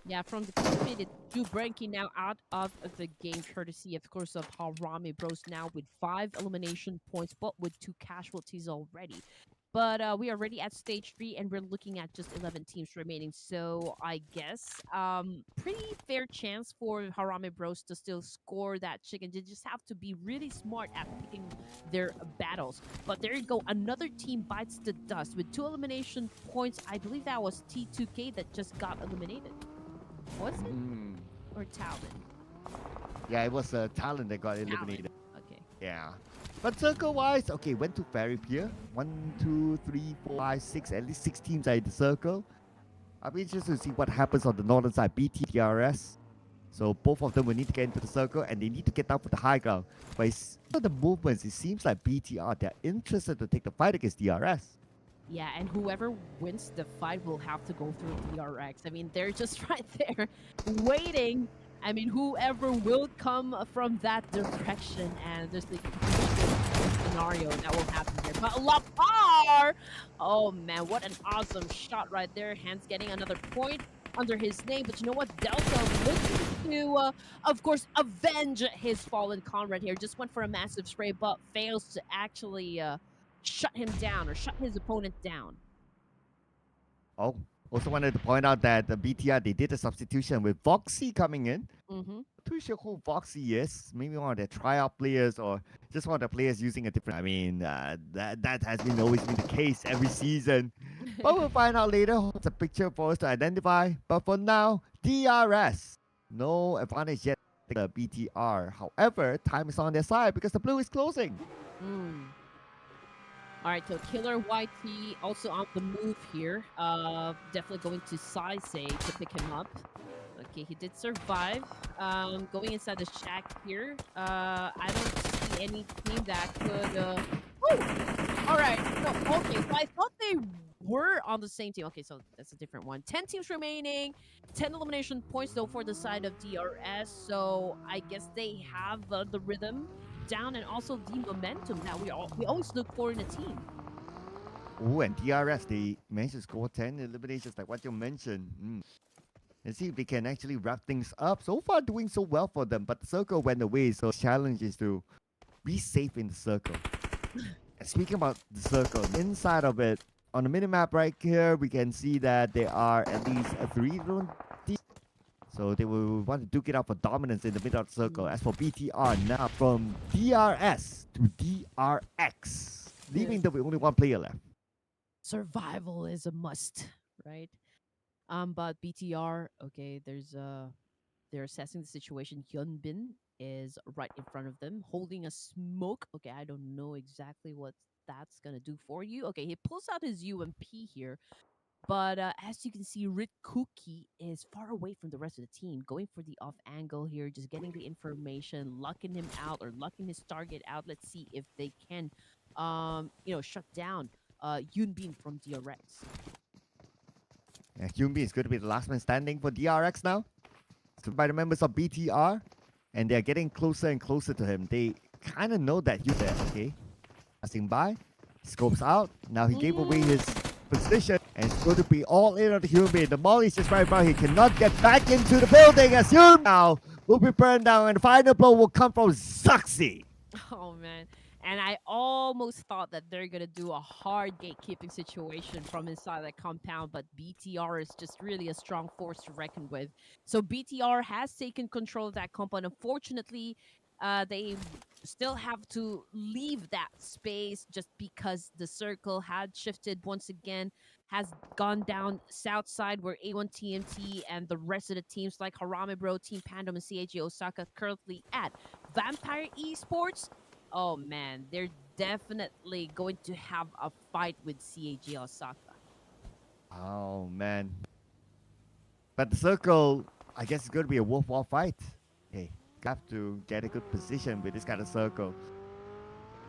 Yeah, from the cockpit, it's Drew Branky now out of the game, courtesy, of course, of Harame Bros now with 5 elimination points, but with 2 casualties already. But we are already at stage 3, and we're looking at just 11 teams remaining. So I guess pretty fair chance for Harame Bros to still score that chicken. They just have to be really smart at picking their battles. But there you go. Another team bites the dust with 2 elimination points. I believe that was T2K that just got eliminated. Was it? Or Talon? Yeah, it was Talon that got eliminated. Talon. Okay. Yeah. But circle-wise, okay, went to Fairy Pier. 1, 2, 3, 4, 5, 6, at least 6 teams are in the circle. I'll be interested to see what happens on the northern side, BT, DRS. So both of them will need to get into the circle, and they need to get down for the high ground. But the movements, it seems like BTR, they're interested to take the fight against DRS. Yeah, and whoever wins the fight will have to go through DRX. I mean, they're just right there waiting. I mean, whoever will come from that direction, and there's the scenario that will happen here. But Lapar! Oh man, what an awesome shot right there. Hans getting another point under his name. But you know what? Delta looking to, of course, avenge his fallen comrade here. Just went for a massive spray, but fails to actually shut him down or shut his opponent down. Oh, also wanted to point out that the BTR, they did a substitution with Voxy coming in. Not too sure who Voxy is. Maybe one of their tryout players or just one of the players using a different... I mean, that has always been the case every season. But we'll find out later. It's a picture for us to identify. But for now, DRS. No advantage yet the BTR. However, time is on their side because the blue is closing. All right, so Killer YT also on the move here. Definitely going to Saisei to pick him up. Okay, he did survive. Going inside the shack here. I don't see any team that could... Oh! All right, so, okay, so I thought they were on the same team. Okay, so that's a different one. 10 teams remaining, 10 elimination points though for the side of DRS. So I guess they have the rhythm down and also the momentum that we always look for in a team. Oh, and DRS, they managed to score 10 eliminations, like what you mentioned. Let's see if they can actually wrap things up. So far, doing so well for them, but the circle went away. So the challenge is to be safe in the circle. And speaking about the circle, inside of it, on the minimap right here, we can see that there are at least 3 drone teams. So they will want to duke it out for dominance in the middle of the circle. As for BTR, now from DRS to DRX, leaving them with only 1 player left. Survival is a must, right? But BTR, okay, they're assessing the situation. Hyunbin is right in front of them, holding a smoke. Okay, I don't know exactly what that's gonna do for you. Okay, he pulls out his UMP here, but as you can see, Ritkuki is far away from the rest of the team, going for the off angle here, just getting the information, lucking him out or lucking his target out. Let's see if they can, shut down Yunbin from DRX. Hyunbin is going to be the last man standing for DRX now. So by the members of BTR, and they're getting closer and closer to him. They kind of know that he's there, okay? Passing by, scopes out. Now he gave away his position, and it's going to be all in on the Hyunbin. The molly is just right by. He cannot get back into the building as Hyunbin now will be burned down, and the final blow will come from Zuxi. Oh man. And I almost thought that they're going to do a hard gatekeeping situation from inside that compound, but BTR is just really a strong force to reckon with. So BTR has taken control of that compound. Unfortunately, they still have to leave that space just because the circle had shifted once again, has gone down south side where A1 TMT and the rest of the teams like HARAME Bro, Team Pandom, and CAG Osaka currently at. Vampire Esports, oh man, they're definitely going to have a fight with CAG Osaka. Oh man. But the circle, I guess it's going to be a worthwhile fight. Hey, have to get a good position with this kind of circle.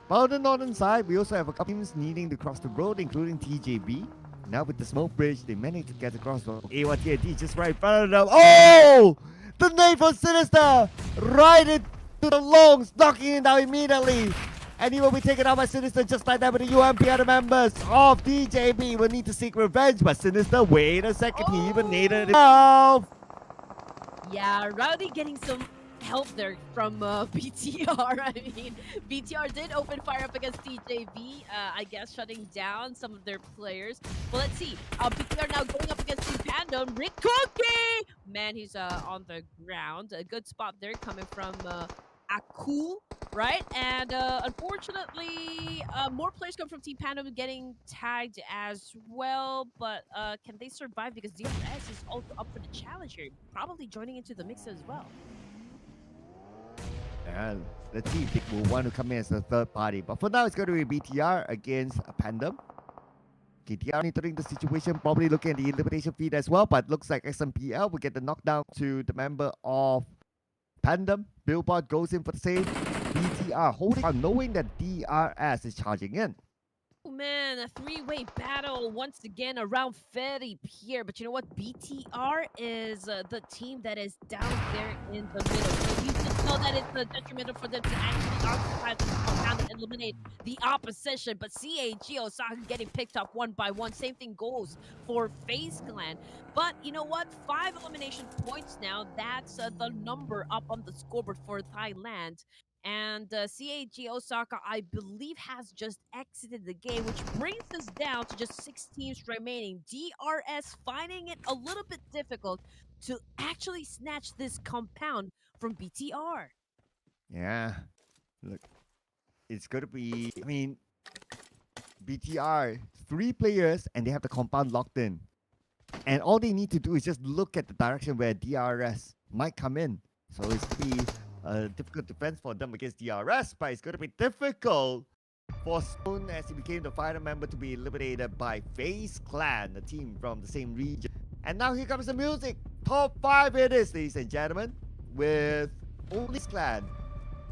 But on the northern side, we also have a couple teams needing to cross the road, including TJB. Now with the smoke bridge, they managed to get across the A1 TNT just right in front of them. Oh! The nade for Sinister! Right into the lungs, knocking it down immediately. And he will be taken out by Sinister just like that with the UMP. Other members of DJB will need to seek revenge, but Sinister, wait a second, he even needed himself. Yeah, Rowdy getting some help there from BTR. I mean, BTR did open fire up against TJB, I guess shutting down some of their players. But let's see, BTR now going up against Team Pandom. Rick Cookie! Man, he's on the ground. A good spot there coming from Aku, right? And unfortunately, more players come from Team Pandom getting tagged as well. But can they survive? Because DRS is also up for the challenge here, probably joining into the mix as well. And let's see if they will want to come in as a third party. But for now, it's going to be BTR against a Pandom. Okay, DR monitoring the situation, probably looking at the elimination feed as well. But looks like SMPL will get the knockdown to the member of Pandom. Billboard goes in for the save. BTR holding on, knowing that DRS is charging in. Oh man, a three-way battle once again around Ferry Pier. But you know what? BTR is the team that is down there in the middle. So you just know that it's detrimental for them to actually occupy the compound and eliminate the opposition. But CAG Osaka getting picked up one by one. Same thing goes for FaZe Clan. But you know what? 5 elimination points now. That's the number up on the scoreboard for Thailand. And CAG Osaka, I believe, has just exited the game, which brings us down to just 6 teams remaining. DRS finding it a little bit difficult to actually snatch this compound from BTR. Yeah, look, it's going to be, I mean, BTR, 3 players, and they have the compound locked in. And all they need to do is just look at the direction where DRS might come in. So it's going to be a difficult defense for them against DRS, but it's going to be difficult for Stone as he became the final member to be eliminated by FaZe Clan, the team from the same region. And now here comes the music. Top 5 it is, ladies and gentlemen, with only Clan,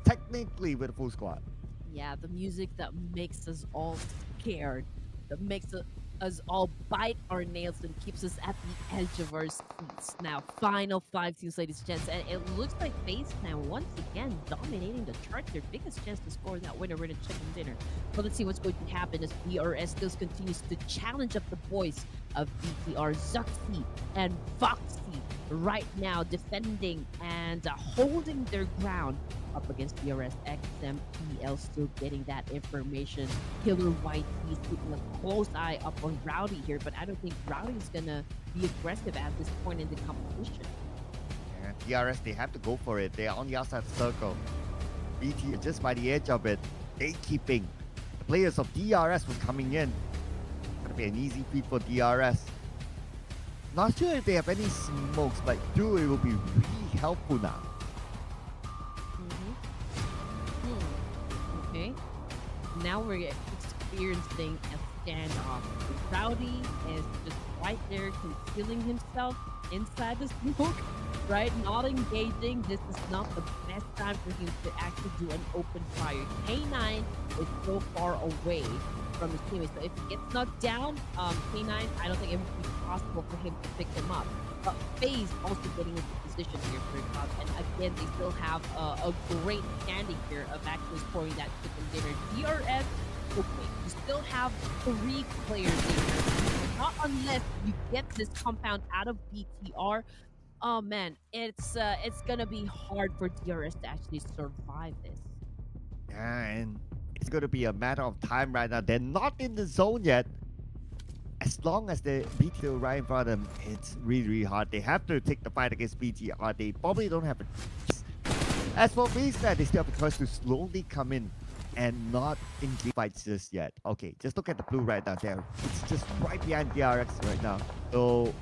technically with a full squad. Yeah, the music that makes us all scared, that makes us all bite our nails and keeps us at the edge of our seats. Now, final 5 teams, ladies and gents, and it looks like FaZe Clan once again dominating the chart. Their biggest chance to score that winner in a chicken dinner. But let's see what's going to happen as BRS still continues to challenge up the boys of BTR, Zuxi and Foxy right now defending and holding their ground up against BRS. XMPL still getting that information. Killer YT is keeping a close eye up on Rowdy here, but I don't think Rowdy is gonna be aggressive at this point in the competition. And DRS, they have to go for it. They are on the outside circle. BT just by the edge of it. Gatekeeping. The players of DRS were coming in. Gonna be an easy feat for DRS. Not sure if they have any smokes, but dude, it will be really helpful now. Okay. Now we're experiencing a standoff. Rowdy is just right there concealing himself inside the smoke, right? Not engaging. This is not the best time for him to actually do an open fire. K9 is so far away from his teammates. So if he gets knocked down, K9, I don't think it would be possible for him to pick him up. But FaZe also getting into position here for Cloud. And again, they still have a great standing here of actually scoring that chicken dinner. DRS, okay, you still have 3 players in here. Not unless you get this compound out of BTR. Oh man, it's gonna be hard for DRS to actually survive this. Yeah, and it's going to be a matter of time right now. They're not in the zone yet. As long as the BTR right in front of them, it's really, really hard. They have to take the fight against BTR. They probably don't have a choice. As for FaZe, they still have a choice to slowly come in and not engage fights just yet. Okay, just look at the blue right now there. It's just right behind DRX right now. So,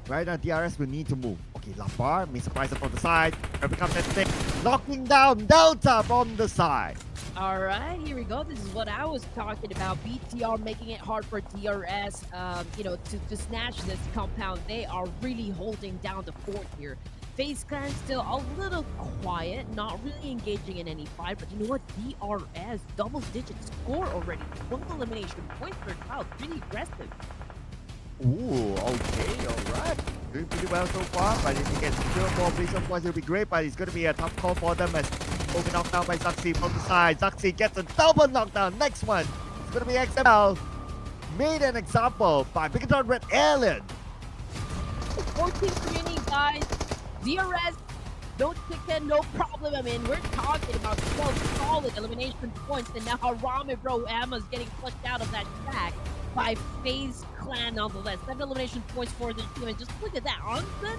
right now DRX will need to move. Okay, Lapar, may surprise up on the side. Here becomes that thing. Knocking down Delta from the side. All right, here we go. This is what I was talking about. BTR making it hard for DRS, you know, to snatch this compound. They are really holding down the fort here. FaZe Clan still a little quiet, not really engaging in any fight. But you know what? DRS, double-digit score already. 1 elimination point per Cloud. Really aggressive. Ooh, okay, alright. Doing pretty well so far, but if he gets still more precision points, it'll be great, but it's going to be a tough call for them as Open knockdown by Zuxi from the side. Zuxi gets a double knockdown. Next one, it's going to be XML. Made an example by Bigaton Red Alien. 14 remaining, guys. DRS, no chicken, no problem. I mean, we're talking about 12 solid elimination points, and now HARAME, bro, Emma's getting flushed out of that track by FaZe Clan nonetheless. 7 elimination points for the team, and just look at that. Onsen,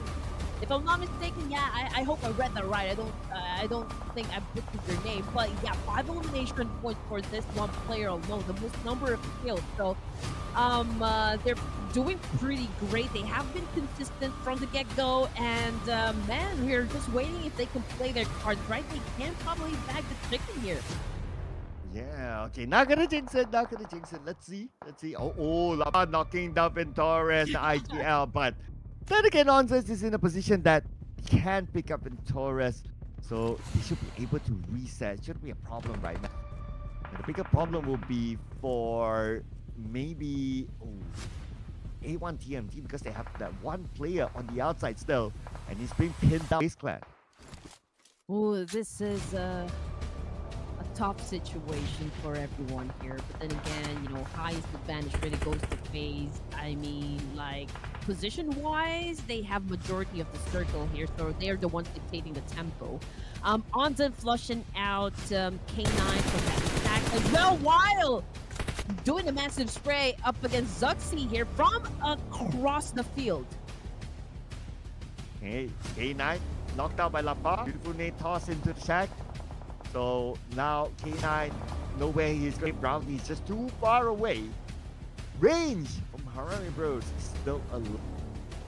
if I'm not mistaken, yeah, I hope I read that right. I don't think I butchered your name, but yeah, 5 elimination points for this one player alone, the most number of kills. So, they're doing pretty great. They have been consistent from the get-go, and man, we're just waiting if they can play their cards right. They can probably bag the chicken here. Yeah, okay, not gonna jinx it, not gonna jinx it. Let's see. Oh, Lapa knocking down Torres, the IGL, but then again, Onses is in a position that can pick up in Torres, so he should be able to reset. Shouldn't be a problem right now. And the bigger problem will be for maybe A1 TMT, because they have that one player on the outside still, and he's being pinned down FaZe Clan. Oh, this is a tough situation for everyone here. But then again, you know, highest advantage really goes to FaZe. I mean, like, position-wise, they have majority of the circle here, so they're the ones dictating the tempo. Onsen flushing out K9 from that attack as well, while doing a massive spray up against Zuxi here from across the field. Hey, K9 knocked out by Lapa. Beautiful nade toss into the shack. So now K9, no way he's going round. He's just too far away. Range from Harame Bros is still alone.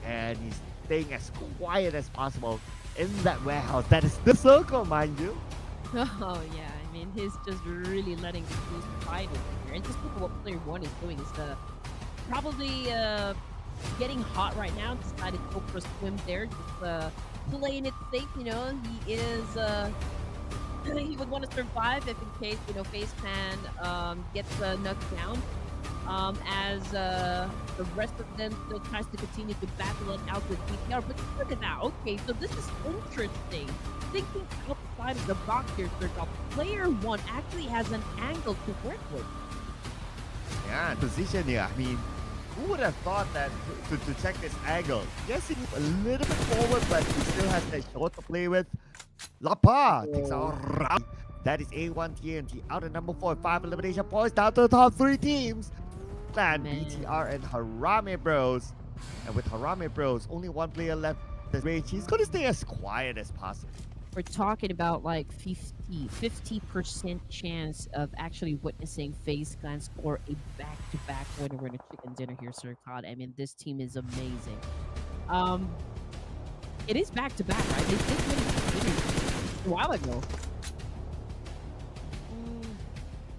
And he's staying as quiet as possible in that warehouse. That is the circle, mind you. Oh yeah, I mean, he's just really letting the crews fight over here. And just look at what player 1 is doing. Is probably getting hot right now. Decided to go for a swim there. Just playing it safe, you know. He is... he would want to survive if in case, you know, FaZe Clan gets knocked down. as the rest of them still tries to continue to battle it out with BTR. But look at that. Okay, so this is interesting. Thinking outside of the box here, Circle. Player 1 actually has an angle to work with. Yeah, position here. I mean, who would have thought that to check this angle? Yes, he moved a little bit forward, but he still has that short to play with. Lapa takes out RUTHLESS. That is A1 TNT out at number 4. 5 elimination points down to the top 3 teams. Clan, BTR, and HARAME Bros. And with HARAME Bros, only one player left this range. He's going to stay as quiet as possible. We're talking about like 50% chance of actually witnessing FaZe Clan score a back-to-back winner in a chicken dinner here, Sir Cod. I mean, this team is amazing. It is back-to-back, right? They did win a while ago.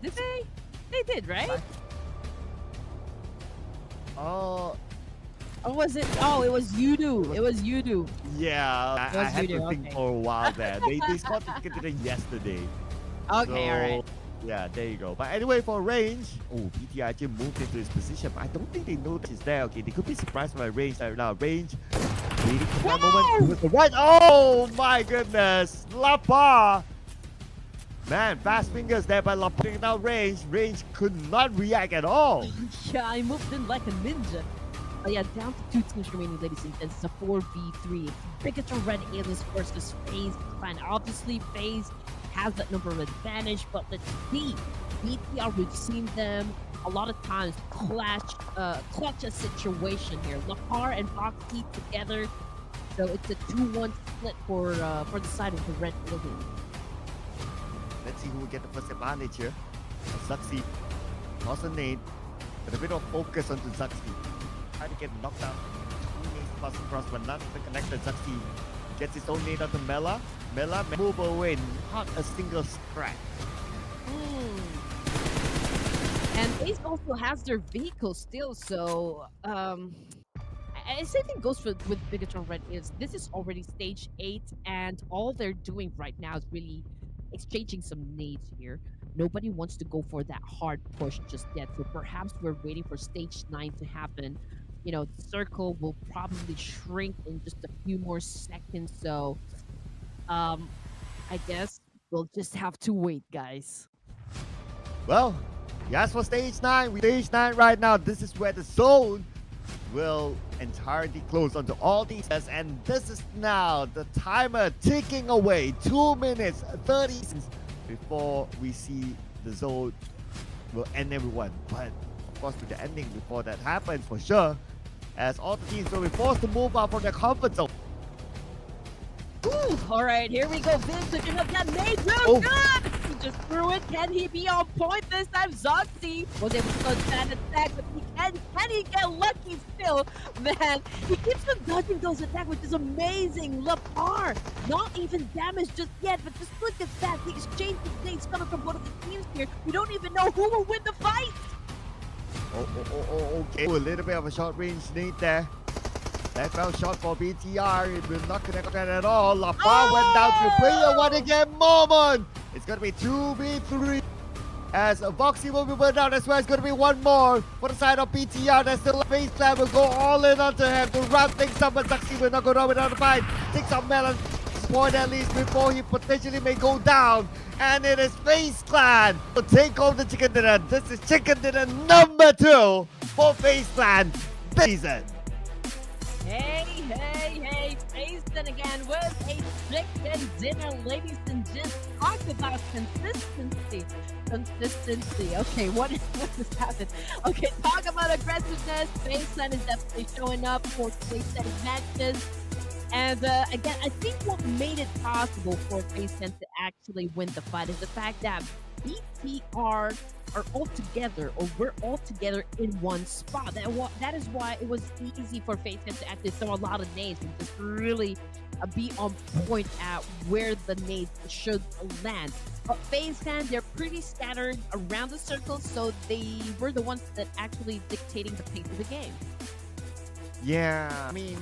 Did they? They did, right? Oh. Or was it? Oh, it was YOODO. It was YOODO. Yeah, I had YOODO, to think okay. for a while there. They scored the chicken dinner yesterday. Okay, So, alright. Yeah, there you go. But anyway, for range, BTR actually moved into his position. I don't think they noticed it's there. Okay, they could be surprised by range right now. Range, waiting for that moment. With the right. Oh my goodness, Lapa. Man, fast fingers there by Lapa. Taking out range. Range could not react at all. Yeah, I moved in like a ninja. Oh yeah, down to 2 teams remaining, ladies and gents. It's a 4v3. It's Bigoted Red Aliens versus FaZe Clan. Obviously, FaZe has that number of advantage, but let's see. BTR, we've seen them a lot of times clutch a situation here. Lapar and Foxy together, so it's a 2-1 split for the side of the Red Aliens. Let's see who will get the first advantage here. Zuxi, toss a nade, with a bit of focus onto Zuxi. Trying to get knocked out. 2 nades plus across, but not connected. Zuxi gets his own nade onto Mela. Mela move away, not a single scratch. And FaZe also has their vehicle still, so I same thing goes with Bigoted Red is this is already stage 8, and all they're doing right now is really exchanging some nades here. Nobody wants to go for that hard push just yet, so perhaps we're waiting for stage 9 to happen. You know, the circle will probably shrink in just a few more seconds, so I guess we'll just have to wait, guys. Well, yes, for stage 9. Stage 9 right now. This is where the zone will entirely close onto all these, and this is now the timer ticking away. 2 minutes 30 seconds before we see the zone will end everyone. But of course, with the ending before that happens, for sure, as all the teams will be forced to move out from their comfort zone. Ooh, all right, here we go. Vince picking up that nade. Oh. Good. He just threw it. Can he be on point this time? Zoxy was able to dodge that attack, but can he get lucky still? Man, he keeps on dodging those attacks, which is amazing. Lapar, not even damaged just yet, but just look at that. The exchange of nades coming from one of the teams here. We don't even know who will win the fight. Okay. Ooh, a little bit of a short range nade there. That fell shot for BTR. It will not connect at all. Lapa went down to player 1 again. Moment. It's going to be 2v3. As Voxy will be burned out as well. It's going to be one more for the side of BTR. That's still FaZe Clan will go all in onto him to wrap things up. But Zuxi will not go down without a fight. Takes out Melon. Point at least before he potentially may go down. And it is FaZe Clan to take home the chicken dinner. This is chicken dinner number 2 for FaZe Clan this season. Hey, FaZe Clan again with a chicken dinner, ladies and gents. Talk about consistency. Okay, what just happened? Okay, talk about aggressiveness. FaZe Clan is definitely showing up for FaZe Clan matches. And again, I think what made it possible for FaZe Clan to actually win the fight is the fact that BTR are all together, or we're all together in one spot. That is why it was easy for FaZe Clan to actually throw a lot of nades and just really be on point at where the nades should land. But FaZe Clan, they're pretty scattered around the circle, so they were the ones that actually dictating the pace of the game. Yeah, I mean,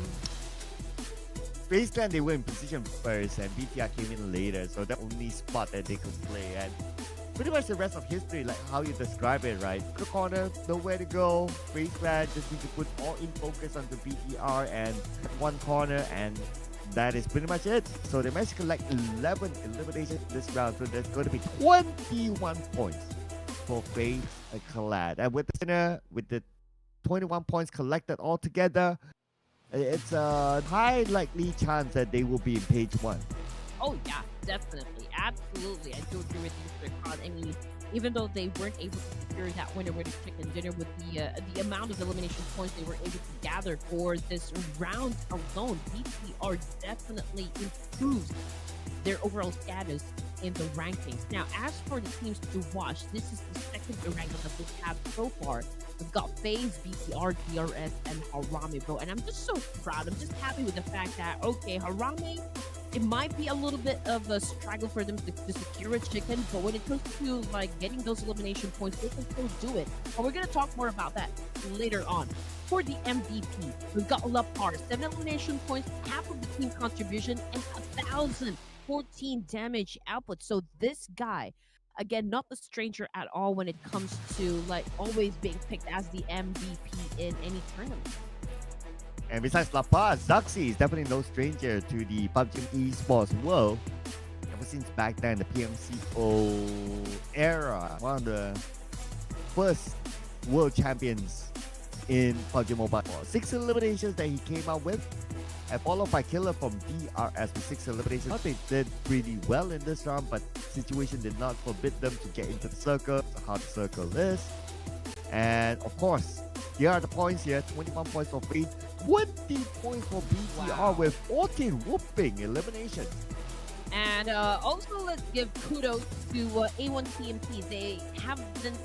FaZe Clan, they were in position first, and BTR came in later, so the only spot that they could play. And pretty much the rest of history, like how you describe it, right? The corner, nowhere to go. Face plan just need to put all in focus onto BTR and one corner, and that is pretty much it. So they managed to collect 11 eliminations this round, so there's going to be 21 points for FaZe Collab. And with the winner, with the 21 points collected all together, it's a high likely chance that they will be in page 1. Oh yeah, definitely, absolutely. I do agree with you, Sir Khan. I mean, even though they weren't able to secure that winner with a chicken dinner, with the amount of elimination points they were able to gather for this round alone, BTR definitely improves their overall status in the rankings. Now, as for the teams to watch, this is the second Erangel that we have so far. We've got FaZe, BTR, DRS, and HARAME, bro. And I'm just so proud. I'm just happy with the fact that, okay, HARAME, it might be a little bit of a struggle for them to secure a chicken, but when it comes to like getting those elimination points, they can still do it. And we're going to talk more about that later on. For the MVP, we've got Lapar, 7 elimination points, half of the team contribution, and 1,014 damage output. So this guy, again, not the stranger at all when it comes to like always being picked as the MVP in any tournament. And besides La Paz, Zuxi is definitely no stranger to the PUBG Esports world. Ever since back then, the PMCO era, one of the first world champions in PUBG Mobile. 6 eliminations that he came out with, and followed by Killer from DRS with 6 eliminations. I thought they did pretty well in this round, but situation did not forbid them to get into the circle, how the circle is. And of course, here are the points here, 21 points for FaZe, 20 points for BTR with 14 whooping eliminations. And also, let's give kudos to A1 TMT. They haven't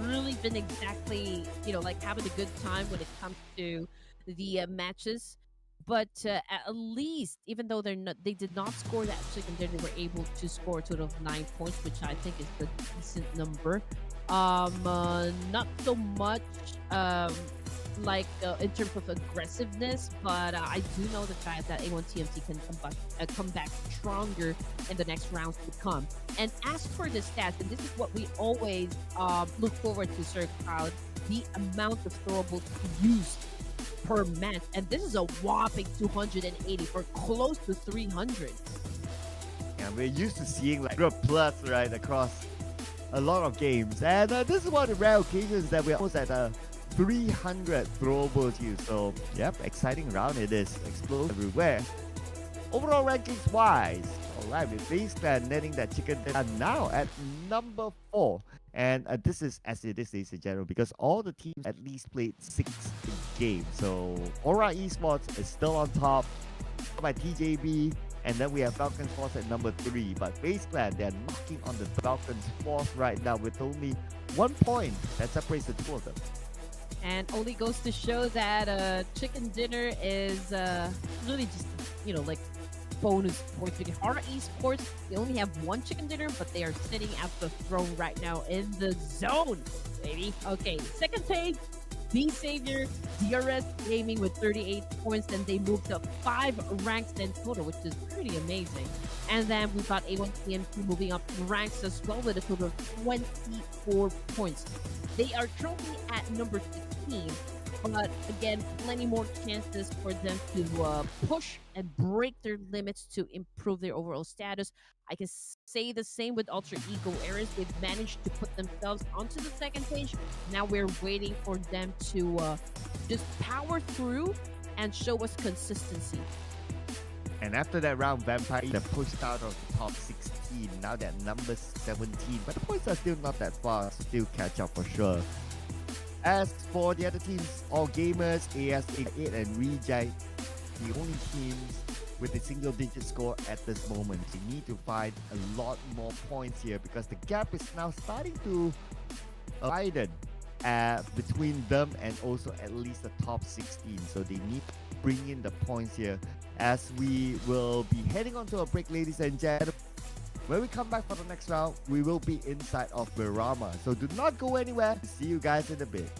really been exactly, like having a good time when it comes to the matches. But at least, even though they did not score that chicken dinner, they were able to score a total of 9 points, which I think is a decent number. Not so much in terms of aggressiveness, but I do know the fact that A1 TMT can come back stronger in the next rounds to come. And as for the stats, and this is what we always look forward to, Sir Cloud, the amount of throwables used per match, and this is a whopping 280 for close to 300. Yeah, we're used to seeing like plus right across a lot of games, and this is one of the rare occasions that we're almost at 300 throwables used. So yep, exciting round it is, explode everywhere. Overall rankings wise, alright, with FaZe Clan netting that chicken dinner now at number 4. And this is as it is, ladies and gentlemen, because all the teams at least played 6 games. So HORAA Esports is still on top by TJB, and then we have Falcons Force at number 3. But FaZe Clan, they're knocking on the Falcons Force right now with only 1 point that separates the two of them. And only goes to show that chicken dinner is really just, like bonus points. Because HORAA Esports, they only have 1 chicken dinner, but they are sitting at the throne right now in the zone, baby. Okay, second page, DXAVIER, DRS Gaming with 38 points, and they moved up 5 ranks in total, which is pretty amazing. And then we've got A1 TMT moving up ranks as well with a total of 24 points. They are currently at number 16, but again, plenty more chances for them to push and break their limits to improve their overall status. I can say the same with Alter Ego Eras. They've managed to put themselves onto the second page. Now we're waiting for them to just power through and show us consistency. And after that round, Vampire they pushed out of the top 16. Now they're number 17, but the points are still not that far. Still catch up for sure. As for the other teams, All Gamers, AS88 and Reject, the only teams with a single-digit score at this moment. They need to find a lot more points here because the gap is now starting to widen between them and also at least the top 16. So they need to bring in the points here as we will be heading on to a break, ladies and gentlemen. When we come back for the next round, we will be inside of Miramar. So do not go anywhere. See you guys in a bit.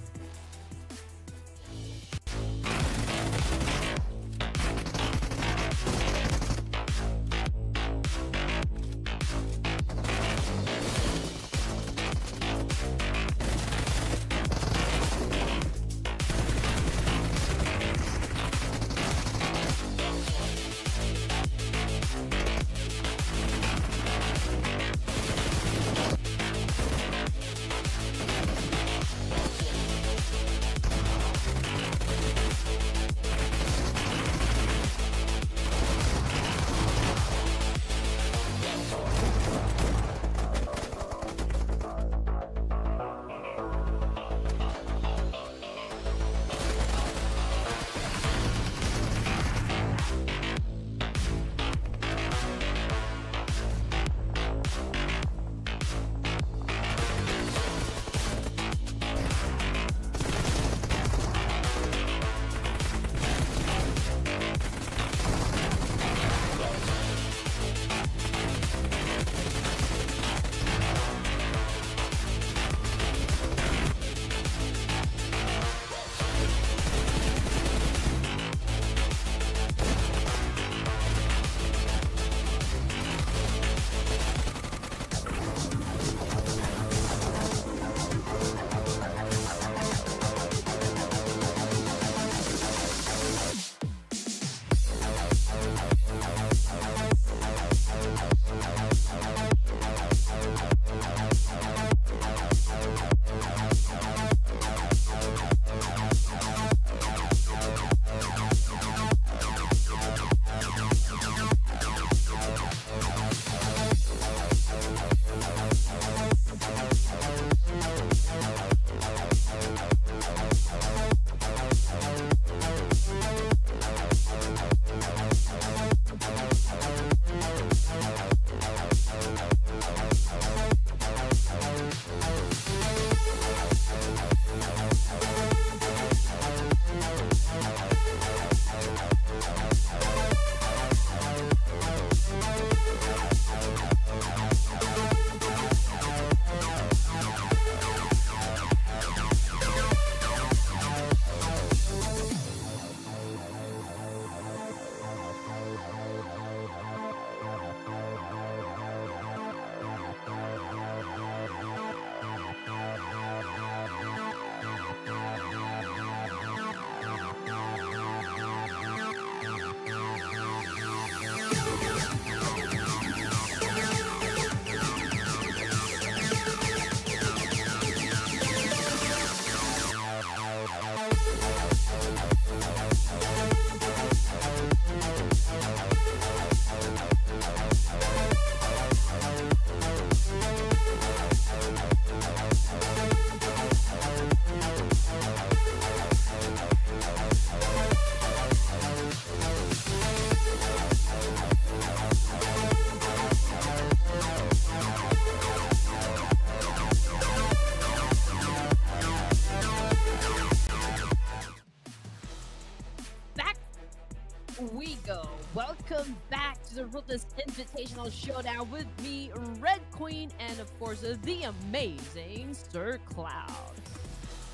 welcome back to the Ruthless Invitational Showdown with me, Red Queen, and of course, the amazing Sir Cloud.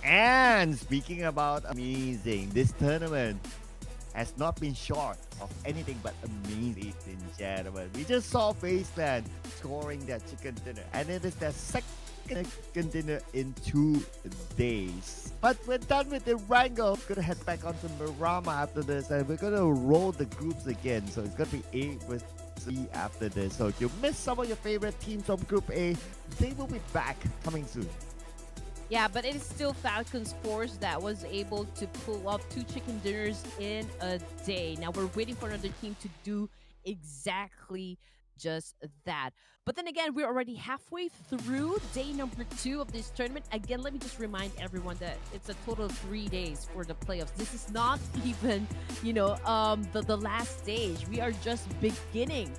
And speaking about amazing, this tournament has not been short of anything but amazing, ladies and gentlemen. We just saw Faceland scoring their chicken dinner, and it is their second chicken dinner in 2 days. But we're done with the Erangel. We're gonna head back onto Miramar after this, and we're gonna roll the groups again. So it's gonna be 8 with 3 after this. So if you missed some of your favorite teams from Group A, they will be back coming soon. Yeah, but it is still Falcons Force that was able to pull off 2 chicken dinners in a day. Now we're waiting for another team to do exactly just that. But then again, we're already halfway through day number 2 of this tournament. Again, let me just remind everyone that it's a total of 3 days for the playoffs. This is not even, the last stage. We are just beginning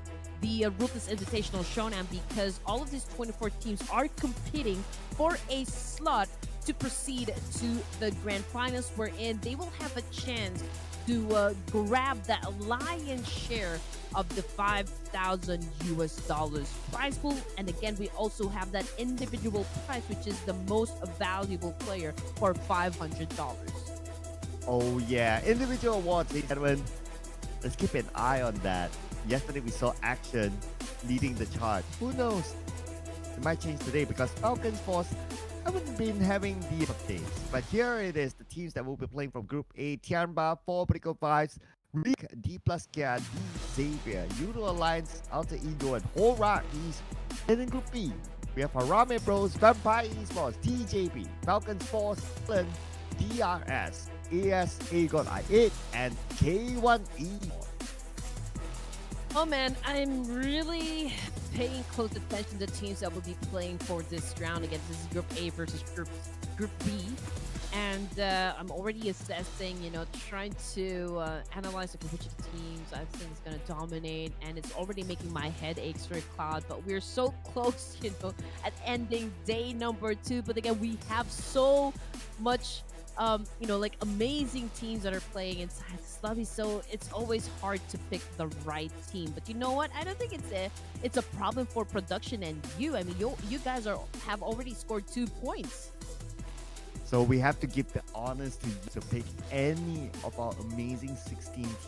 the Ruthless Invitational Showdown because all of these 24 teams are competing for a slot to proceed to the grand finals, wherein they will have a chance to grab that lion's share of the $5,000 prize pool. And again, we also have that individual prize, which is the most valuable player for $500. Oh yeah, individual awards, ladies and gentlemen. Let's keep an eye on that. Yesterday we saw Action leading the chart. Who knows? It might change today because Falcons Force haven't been having the updates. But here it is, the teams that will be playing from Group A: TIANBA, 4 Political Vibes, RIG, DPLUS, DXAVIER, YOODO Alliance, Alter Ego, and HORAA East. And in Group B, we have HARAME Bros, Vampire Esports, TJP, Falcons Force, DRS, AS, Agon I8, and K1 Esports. Oh man, I'm really paying close attention to teams that will be playing for this round. Again, this is Group A versus Group B. And I'm already assessing, trying to analyze which of the teams I think is going to dominate. And it's already making my head ache, Sir Cloud. But we're so close, at ending day number 2. But again, we have so much amazing teams that are playing inside this lobby, so it's always hard to pick the right team. But you know what? I don't think it's a problem for production and you. I mean, you guys have already scored 2 points. So we have to give the honors to you to pick any of our amazing 16 teams.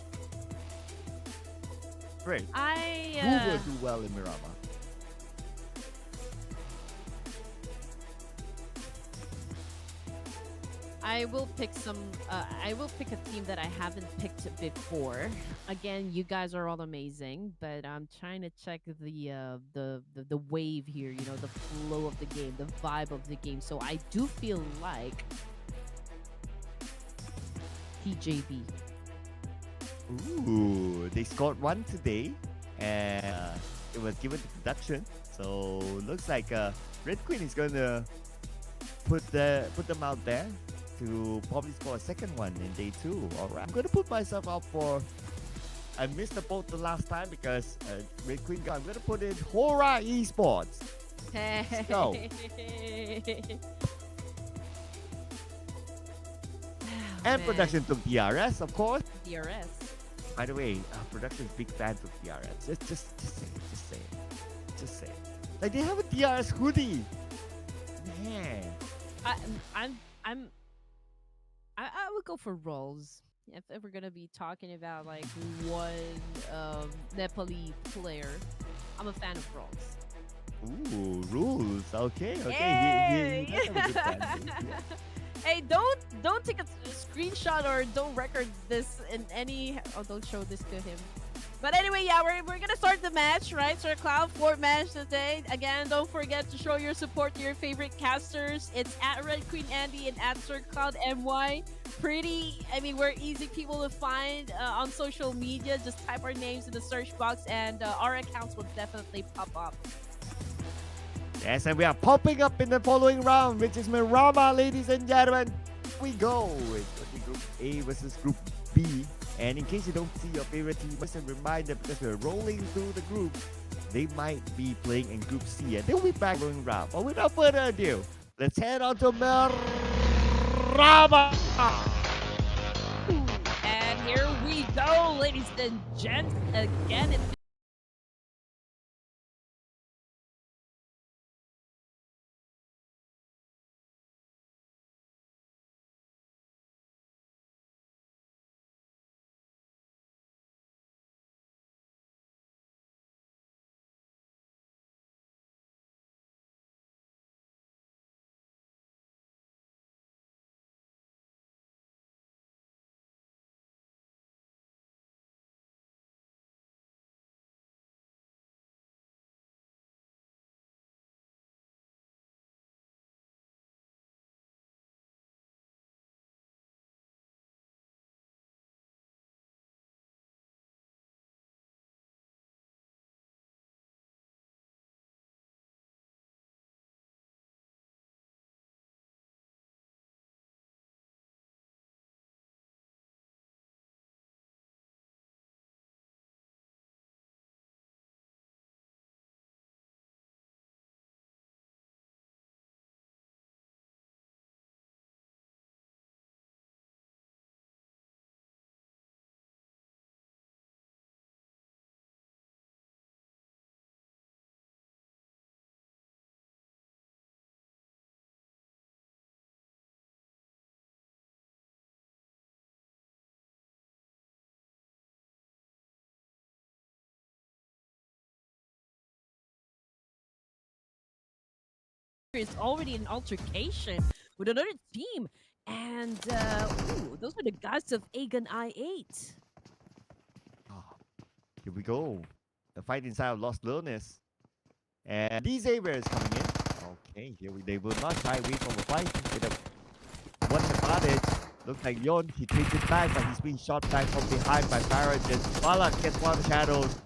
Great. Who will do well in Miramar? I will pick a team that I haven't picked before. Again, you guys are all amazing, but I'm trying to check the wave here, the flow of the game, the vibe of the game. So I do feel like TJB. Ooh, they scored 1 today, and it was given to production. So looks like Red Queen is gonna put them out there to probably score a second one in day 2. Alright, I'm gonna put myself out for. I missed the boat the last time because Red Queen got. I'm gonna put in HORAA Esports. Let's go. And man. production took DRS, of course. DRS. By the way, production's big fans of DRS. Just say it. Like they have a DRS hoodie. Man. I would go for roles if we're gonna be talking about like one Nepali player. I'm a fan of roles. Ooh, rules. Okay. Hey! He does have a good fan base, yeah. Hey, don't take a screenshot or don't record this in any. Oh, don't show this to him. But anyway, yeah, we're gonna start the match, right, Sir Cloud? 4th match today. Again, don't forget to show your support to your favorite casters. It's at Red Queen Andy and at Sir Cloud MY. We're easy people to find on social media. Just type our names in the search box, and our accounts will definitely pop up. Yes, and we are popping up in the following round, which is Miramar, ladies and gentlemen. We go with Group A versus Group B. And in case you don't see your favorite team, just a reminder, because we're rolling through the group, they might be playing in Group C, and they'll be back following round. But without further ado, let's head on to Miramar. And here we go, ladies and gents. Again, it's already an altercation with another team. And ooh, those are the guys of Aegon I8. Ah, here we go. The fight inside of Lost Wilderness. And DXAVIER is coming in. Okay, they will not shy away from the fight with a one advantage. Looks like Yon, he takes it back, but he's being shot back from behind by Paragin. Balak gets one of the shadows.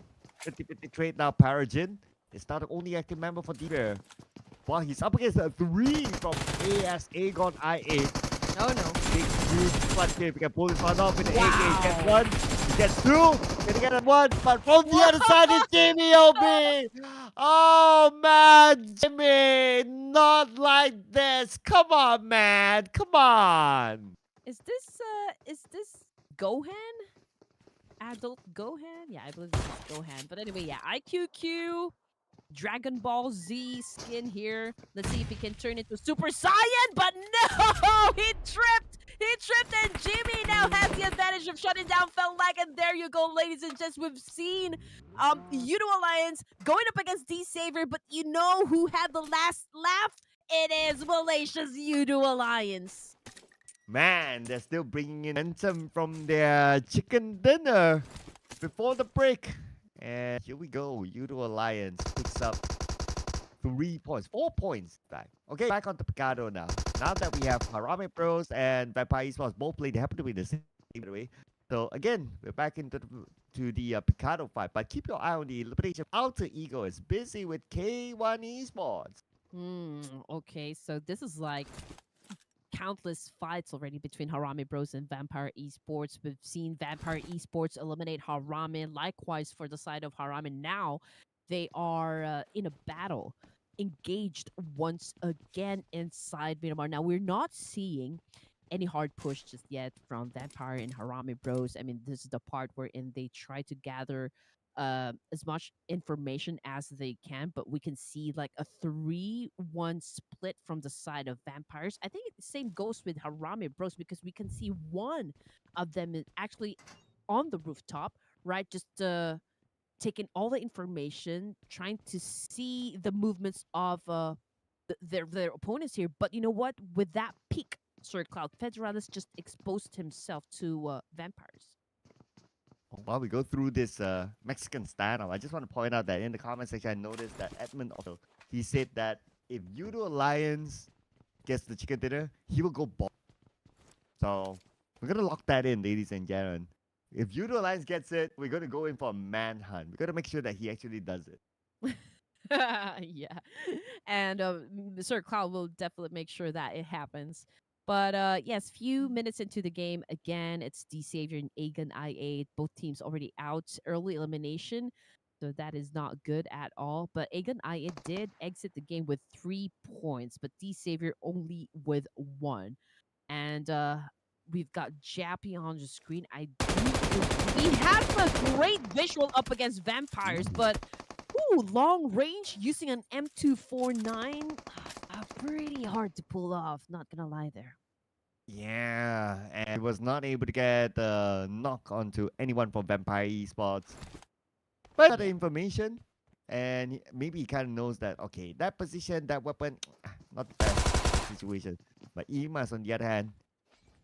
50-50 trade now. Paragin is not the only active member for DPLUS. Well, he's up against a 3 from AS Aegon I8. Oh no. Big, huge clutch here. If he can pull this one off with the AK, Wow. he gets one. He gets two. Can he get a one? But from the other side is Jimmy OB. Oh man, Jimmy, not like this. Come on, man. Come on. Is this Gohan? Adult Gohan? Yeah, I believe this is Gohan. But anyway, yeah, IQQ, Dragon Ball Z skin here. Let's see if he can turn into Super Saiyan, but no! He tripped! He tripped, and Jimmy now has the advantage of shutting down Fellag. And there you go, ladies and gents. We've seen YOODO Alliance going up against DXAVIER, but you know who had the last laugh? It is Malaysia's YOODO Alliance. Man, they're still bringing in momentum from their chicken dinner before the break. And here we go. YOODO Alliance picks up 3 points, 4 points back. Okay, back on to Picado now. Now that we have Harame Pros and Vampire Esports both played, they happen to be the same, by the way. So again, we're back into the Picado fight. But keep your eye on the elimination. Alter Ego is busy with K1 Esports. Okay, so this is like countless fights already between Harame Bros and Vampire Esports. We've seen Vampire Esports eliminate Harame. Likewise, for the side of Harame, now they are in a battle, engaged once again inside Miramar. Now, we're not seeing any hard push just yet from Vampire and Harame Bros. I mean, this is the part wherein they try to gather as much information as they can, but we can see like a 3-1 split from the side of Vampires. I think the same goes with Harame Bros because we can see one of them is actually on the rooftop, right? Just taking all the information, trying to see the movements of their opponents here. But you know what? With that peak, Sir Cloud, Federalis just exposed himself to Vampires. While we go through this Mexican standoff, I just want to point out that in the comment section, I noticed that Edmund also, he said that if YOODO Alliance gets the chicken dinner, he will go ball. So we're gonna lock that in, ladies and gentlemen. If YOODO Alliance gets it, we're gonna go in for a manhunt. We're gonna make sure that he actually does it. Yeah, and Sir Cloud will definitely make sure that it happens. But yes, few minutes into the game, again, it's DXAVIER and Aegon I8. Both teams already out, early elimination, so that is not good at all. But Aegon I8 did exit the game with 3 points, but DXAVIER only with 1. And we've got Jappy on the screen. We have a great visual up against vampires, but long range using an M249, pretty hard to pull off. Not gonna lie there. Yeah, and he was not able to get a knock onto anyone from Vampire Esports. But the information, and maybe he kind of knows that, okay, that position, that weapon, not the best situation. But Emas, on the other hand,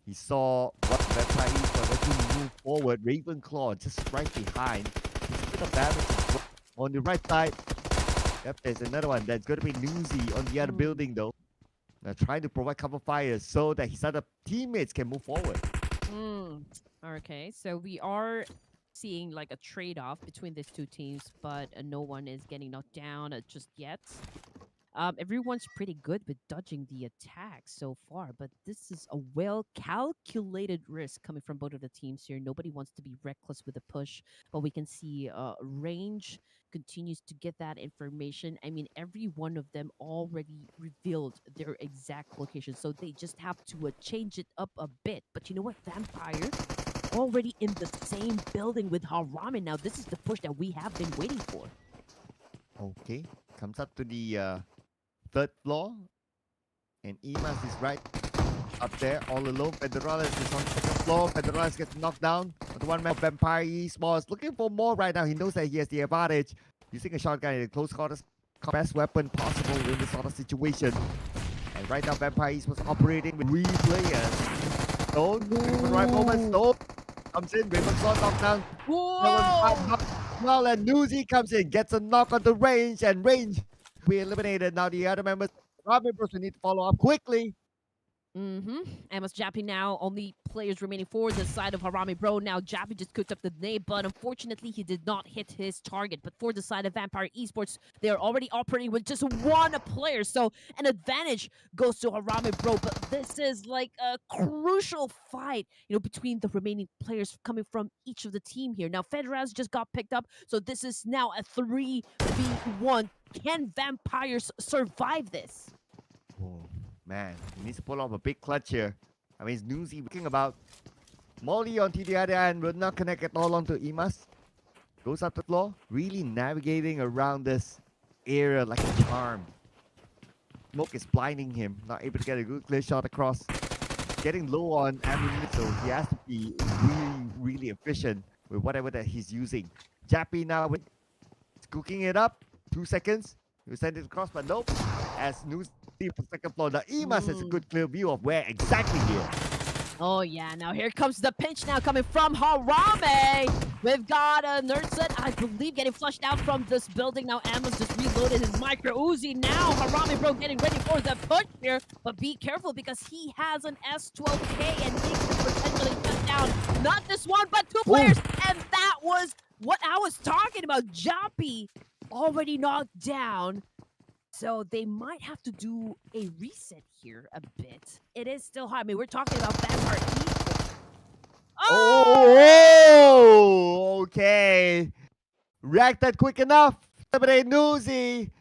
he saw what Vampire Esports actually move forward. Ravenclaw just right behind. He's a bit of damage on the right side. Yep, there's another one. That's going to be Newsy on the other building, though. Now trying to provide cover fire so that his other teammates can move forward. Okay, so we are seeing like a trade-off between these two teams, but no one is getting knocked down just yet. Everyone's pretty good with dodging the attack so far, but this is a well-calculated risk coming from both of the teams here. Nobody wants to be reckless with the push, but we can see range continues to get that information. I mean, every one of them already revealed their exact location, so they just have to change it up a bit. But you know what? Vampire already in the same building with HARAME. Now, this is the push that we have been waiting for. Okay, comes up to the third floor, and Emas is right up there all alone. Pedrolas is on the second floor. Pedrolas gets knocked down. The one man Vampire Esports looking for more right now. He knows that he has the advantage. Using a shotgun in a close quarters, best weapon possible in this sort of situation. And right now Vampire Esports operating with 3 players. Stone, looking for the right moment. Stone comes in. Ravenclaw knocked down. Well, and Newsy comes in, gets a knock on the range, and range be eliminated. Now the other members, Robin Bros, we need to follow up quickly. Amos Jappy now, only players remaining for the side of HARAME Bro. Now Jappy just cooked up the nade, but unfortunately he did not hit his target. But for the side of Vampire Esports, they are already operating with just 1 player. So an advantage goes to HARAME Bro. But this is like a crucial fight, between the remaining players coming from each of the team here. Now Federaz just got picked up, so this is now a 3v1. Can Vampires survive this? Oh, man, he needs to pull off a big clutch here. I mean, it's Newsy looking about. Molly on the other end will not connect at all onto Emas. Goes up the floor, really navigating around this area like a charm. Smoke is blinding him, not able to get a good clear shot across. Getting low on ammunition, so he has to be really, really efficient with whatever that he's using. Jappy now cooking it up. 2 seconds. You send it across, but nope. As Newsy from second floor, the Emas has a good clear view of where exactly he is. Oh yeah, now here comes the pinch now coming from HARAME. We've got a Nerdset, I believe, getting flushed out from this building. Now Amos just reloaded his micro Uzi. Now HARAME Bro getting ready for the push here. But be careful because he has an S12K and he can potentially cut down not this one, but 2 players. And that was what I was talking about. Jappy already knocked down. So they might have to do a reset here a bit. It is still hard. I mean, we're talking about Vampire Esports. Oh, okay. React that quick enough. Celebrate Newsy.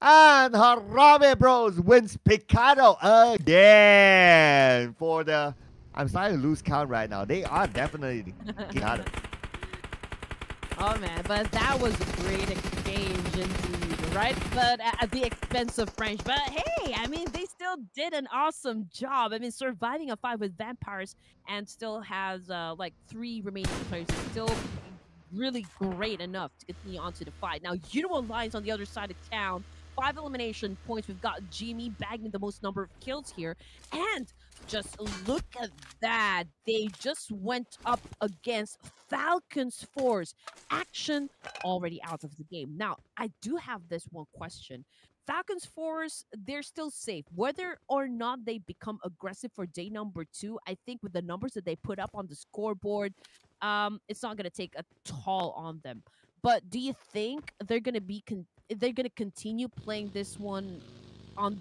And HARAME Bros wins Picado again for the... I'm starting to lose count right now. They are definitely Picado. Oh man, but that was a great exchange indeed, right? But at the expense of French. But hey, I mean, they still did an awesome job. I mean, surviving a fight with vampires and still has like 3 remaining players is still really great enough to continue on to the fight. Now, YOODO Alliance on the other side of town, 5 elimination points. We've got Jimmy bagging the most number of kills here. And just look at that. They just went up against Falcons Force. Action already out of the game. Now, I do have this one question. Falcons Force, they're still safe. Whether or not they become aggressive for day number 2, I think with the numbers that they put up on the scoreboard, it's not going to take a toll on them. But do you think they're going to continue playing this one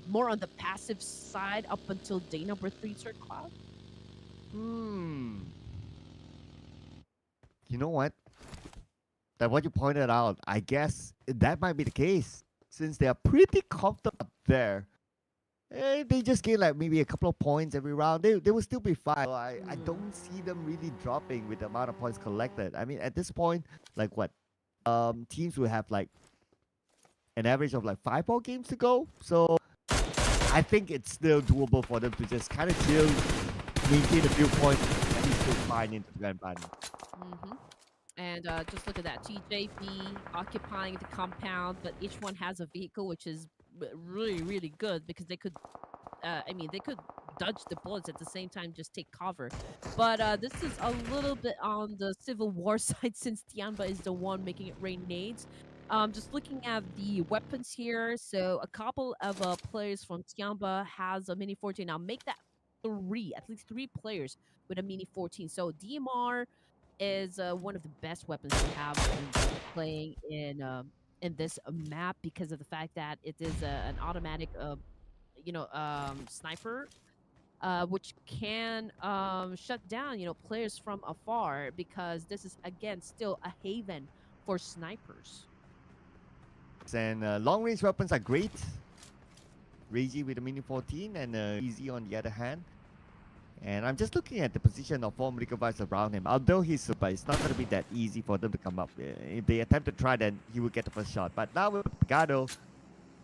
more on the passive side up until day number 3, Sir Cloud? You know what? That what you pointed out, I guess that might be the case since they are pretty comfortable up there. They just gain like maybe a couple of points every round. They will still be fine. So I Mm. don't see them really dropping with the amount of points collected. I mean, at this point, like what? Teams will have like an average of like 5 more games to go. So I think it's still doable for them to just kind of chill, maintain a few points, and be still fine into the grand final. Mm-hmm. And just look at that. TJB occupying the compound, but each one has a vehicle, which is really, really good because they could, I mean, they could dodge the bullets at the same time, just take cover. But this is a little bit on the Civil War side since Tianba is the one making it rain nades. Just looking at the weapons here, so a couple of players from Tianba has a Mini 14. Now make that three, at least three players with a Mini 14. So DMR is one of the best weapons to have when playing in this map because of the fact that it is an automatic sniper which can shut down players from afar because this is again still a haven for snipers. And long range weapons are great. Reggie with a mini 14 and Easy on the other hand. And I'm just looking at the position of 4 medical vibes around him. Although he's super, it's not going to be that easy for them to come up. If they attempt to try, then he will get the first shot. But now with Picado,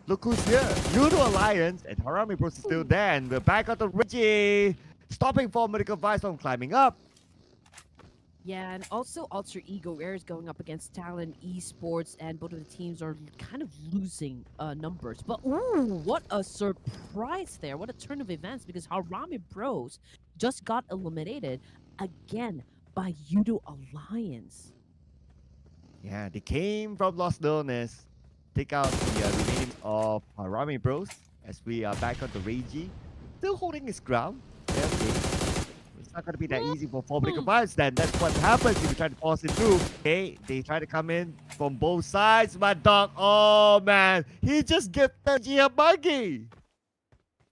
look who's here. YOODO Alliance and HARAME Bros is still there. And we're back on the Reggie. Stopping 4 medical vibes from climbing up. Yeah, and also Alter Ego Air is going up against Talon Esports, and both of the teams are kind of losing numbers. But ooh, what a surprise there! What a turn of events because Harame Bros just got eliminated again by YOODO Alliance. Yeah, they came from Lost Illness. Take out the remaining of Harame Bros as we are back on the Reggie. Still holding his ground. Yeah, okay. It's not going to be that easy for 4 medical vibes then. That's what happens if you try to force it through. Okay, they try to come in from both sides, but Dog, oh man, he just gave Pubg a buggy.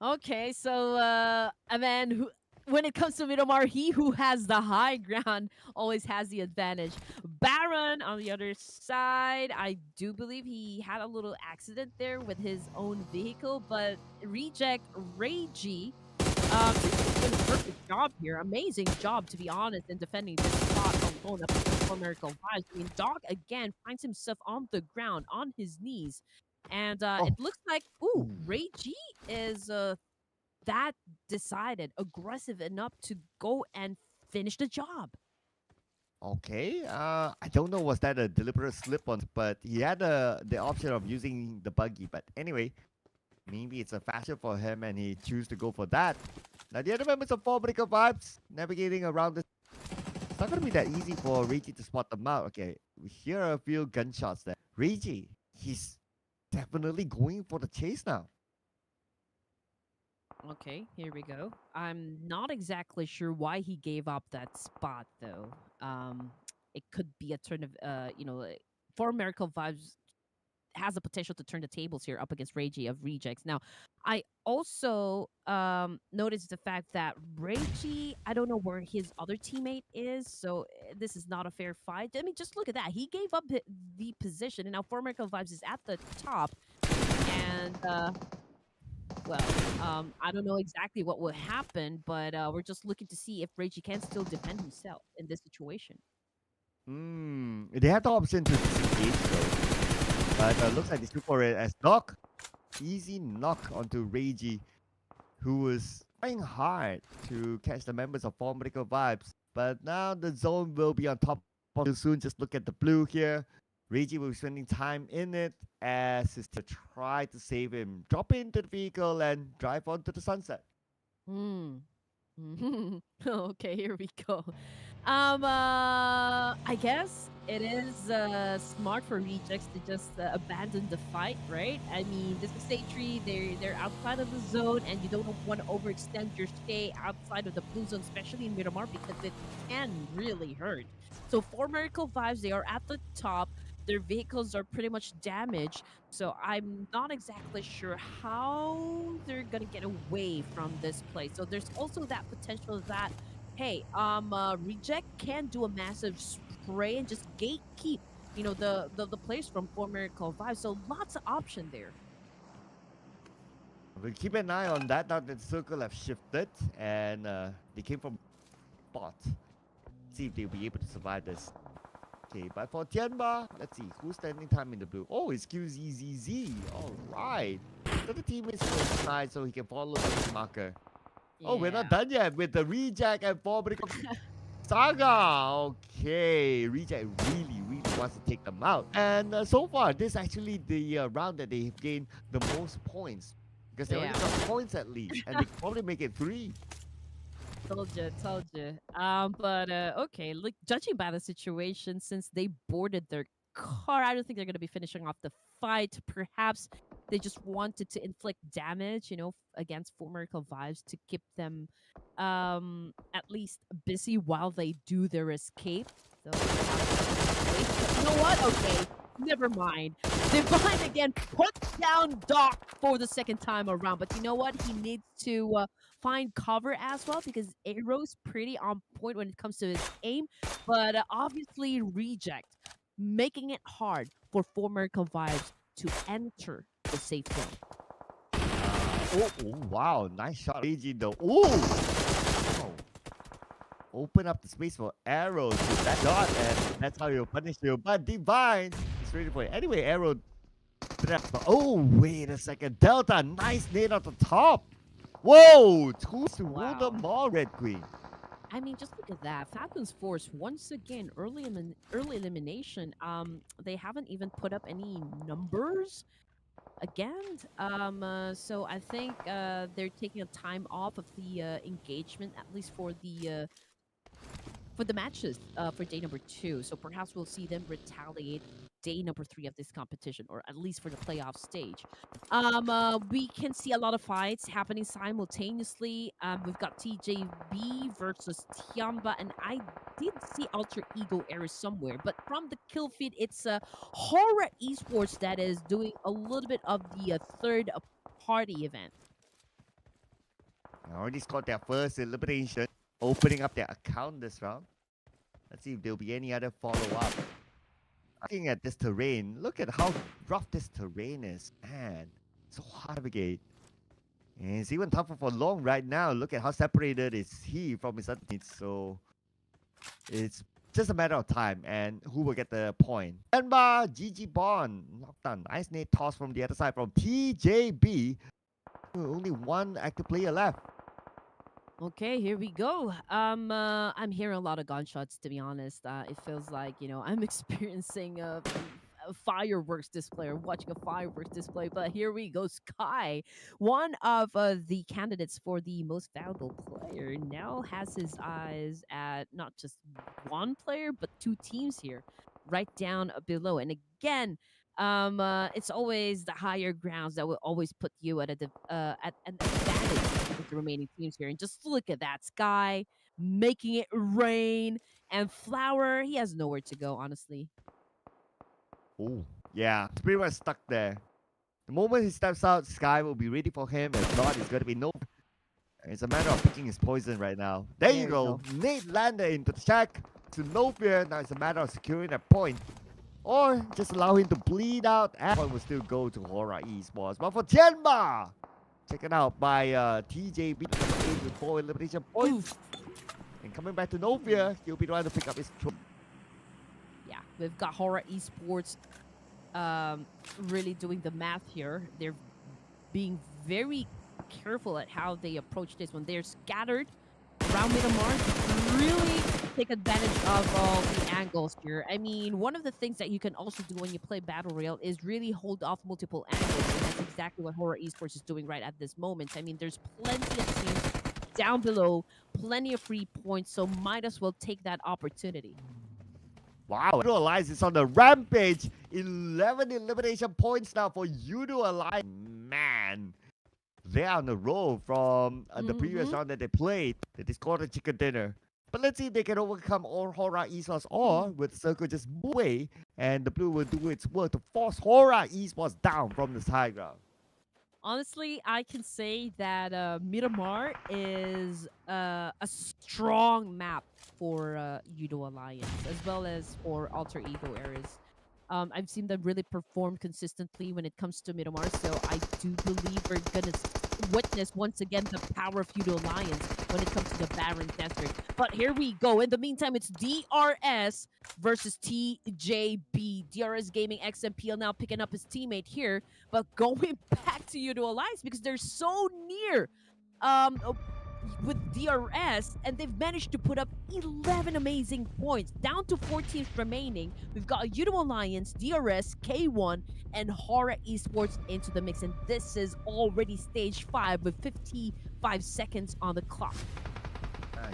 Okay, so a man who, when it comes to Miramar, he who has the high ground always has the advantage. Baron on the other side, I do believe he had a little accident there with his own vehicle, but Reject Reiji doing a perfect job here. Amazing job, to be honest, in defending this spot alone up against Miracle Vibes. I mean, Dog again finds himself on the ground, on his knees. And Oh, it looks like, ooh, Reiji is that decided, aggressive enough to go and finish the job. okay. I don't know was that a deliberate slip on, but he had the option of using the buggy. But anyway, maybe it's a fashion for him and he choose to go for that. Now the other members of 4 medical vibes navigating around this. It's not gonna be that easy for Reggie to spot them out. Okay, we hear a few gunshots there. Reggie, he's definitely going for the chase now. Okay, here we go. I'm not exactly sure why he gave up that spot though. It could be a turn of for Miracle Vibes has the potential to turn the tables here up against Reggie of Rejects. Now, I also noticed the fact that Reggie, I don't know where his other teammate is, so this is not a fair fight. I mean, just look at that. He gave up the position, and now For Miracle Vibes is at the top, and well, I don't know exactly what will happen, but we're just looking to see if Reggie can still defend himself in this situation. They have the option to disengage though. But looks like they still for it as Doc. Easy knock onto Reggie, who was trying hard to catch the members of 4 medical vibes. But now the zone will be on top of you soon. Just look at the blue here. Reggie will be spending time in it as his to try to save him. Drop into the vehicle and drive onto the sunset. Hmm. Okay, here we go. I guess it is smart for rejects to just abandon the fight, right? I mean, this is stage 3. They're outside of the zone, and you don't want to overextend your stay outside of the blue zone, especially in Miramar, because it can really hurt. So for Miracle Vibes, they are at the top. Their vehicles are pretty much damaged, so I'm not exactly sure how they're gonna get away from this place. So there's also that potential that, hey, Reject can do a massive spray and just gatekeep, the place from For Miracle Vibes. So lots of option there. We'll keep an eye on that now that the circle have shifted and they came from bot. See if they'll be able to survive this. Okay, but for Tianba, let's see who's standing time in the blue. Oh, it's QZZZ. All right. So the team is inside so he can follow the marker. Oh, we're not done yet with the reject and forward Saga. Okay, reject really wants to take them out. And so far, this is actually the round that they've gained the most points because they only got points at least, and they can probably make it 3. Told you. But okay, like judging by the situation, since they boarded their car, I don't think they're gonna be finishing off the fight. Perhaps they just wanted to inflict damage, against Full Miracle Vibes to keep them at least busy while they do their escape. So you know what? Okay, never mind. Divine again puts down Doc for the second time around, but you know what? He needs to find cover as well because Arrow's pretty on point when it comes to his aim, but obviously reject, making it hard for Full Miracle Vibes to enter the safe zone. Wow, nice shot, Reggie though. Oh, open up the space for Arrow to that shot, and that's how you punish you. But Divine is ready for it. Anyway, Arrow. Oh, wait a second. Delta, nice nade at the top. Whoa, two to hold the ball, Red Queen. I mean, just look at that. Falcons Force, once again, early elimination. They haven't even put up any numbers again. So I think they're taking a time off of the engagement, at least for the matches for day number 2. So perhaps we'll see them retaliate day number 3 of this competition, or at least for the playoff stage. We can see a lot of fights happening simultaneously. We've got TJB versus TIANBA, and I did see Alter Ego Ares somewhere, but from the kill feed, it's HORAA Esports that is doing a little bit of the third party event. They already scored their first elimination, opening up their account this round. Let's see if there'll be any other follow-up. Looking at this terrain, look at how rough this terrain is. Man, so hard to navigate. And it's even tougher for Long right now. Look at how separated is he from his other teammates. So it's just a matter of time and who will get the point. Tianba, GG Bond, knocked down. Nice nade toss from the other side from TJB. Only one active player left. Okay, here we go. I'm hearing a lot of gunshots, to be honest. It feels like, I'm experiencing a fireworks display or watching a fireworks display. But here we go. Sky, one of the candidates for the most valuable player, now has his eyes at not just one player, but 2 teams here, right down below. And again, it's always the higher grounds that will always put you at an advantage with the remaining teams here. And just look at that. Sky making it rain, and Flower, he has nowhere to go, honestly. Oh, yeah. He's pretty much stuck there. The moment he steps out, Sky will be ready for him. If not, it's going to be no. It's a matter of picking his poison right now. There you go. Nate landed into the check to no fear. Now it's a matter of securing that point. Or just allow him to bleed out. And point will still go to HORAA Esports. But for Tianba, check it out by TJB with 4 elimination points. And coming back to no fear, he'll be the one to pick up his trophy. Yeah, we've got HORAA Esports really doing the math here. They're being very careful at how they approach this when they're scattered around Miramar. Really take advantage of all the angles here. I mean, one of the things that you can also do when you play Battle Royale is really hold off multiple angles, and that's exactly what HORAA Esports is doing right at this moment. I mean, there's plenty of teams down below, plenty of free points, so might as well take that opportunity. Wow, YOODO Alliance is on the rampage. 11 elimination points now for YOODO Alliance. Man, they are on the roll from the previous round that they played. They scored a chicken dinner. But let's see if they can overcome all HORAA Esports, or with the circle just move away, and the blue will do its work to force HORAA Esports down from this high ground. Honestly, I can say that Miramar is a strong map for YOODO Alliance, as well as for Alter Ego Ares. I've seen them really perform consistently when it comes to Miramar, so I do believe we're gonna witness once again the power of YOODO Alliance when it comes to the Barren Desert. But here we go. In the meantime, it's DRS versus TJB. DRS Gaming XMPL now picking up his teammate here, but going back to YOODO Alliance because they're so near with DRS, and they've managed to put up 11 amazing points. Down to 4 teams remaining. We've got YOODO Alliance, DRS, K1, and HORAA Esports into the mix. And this is already stage 5 with 55 seconds on the clock.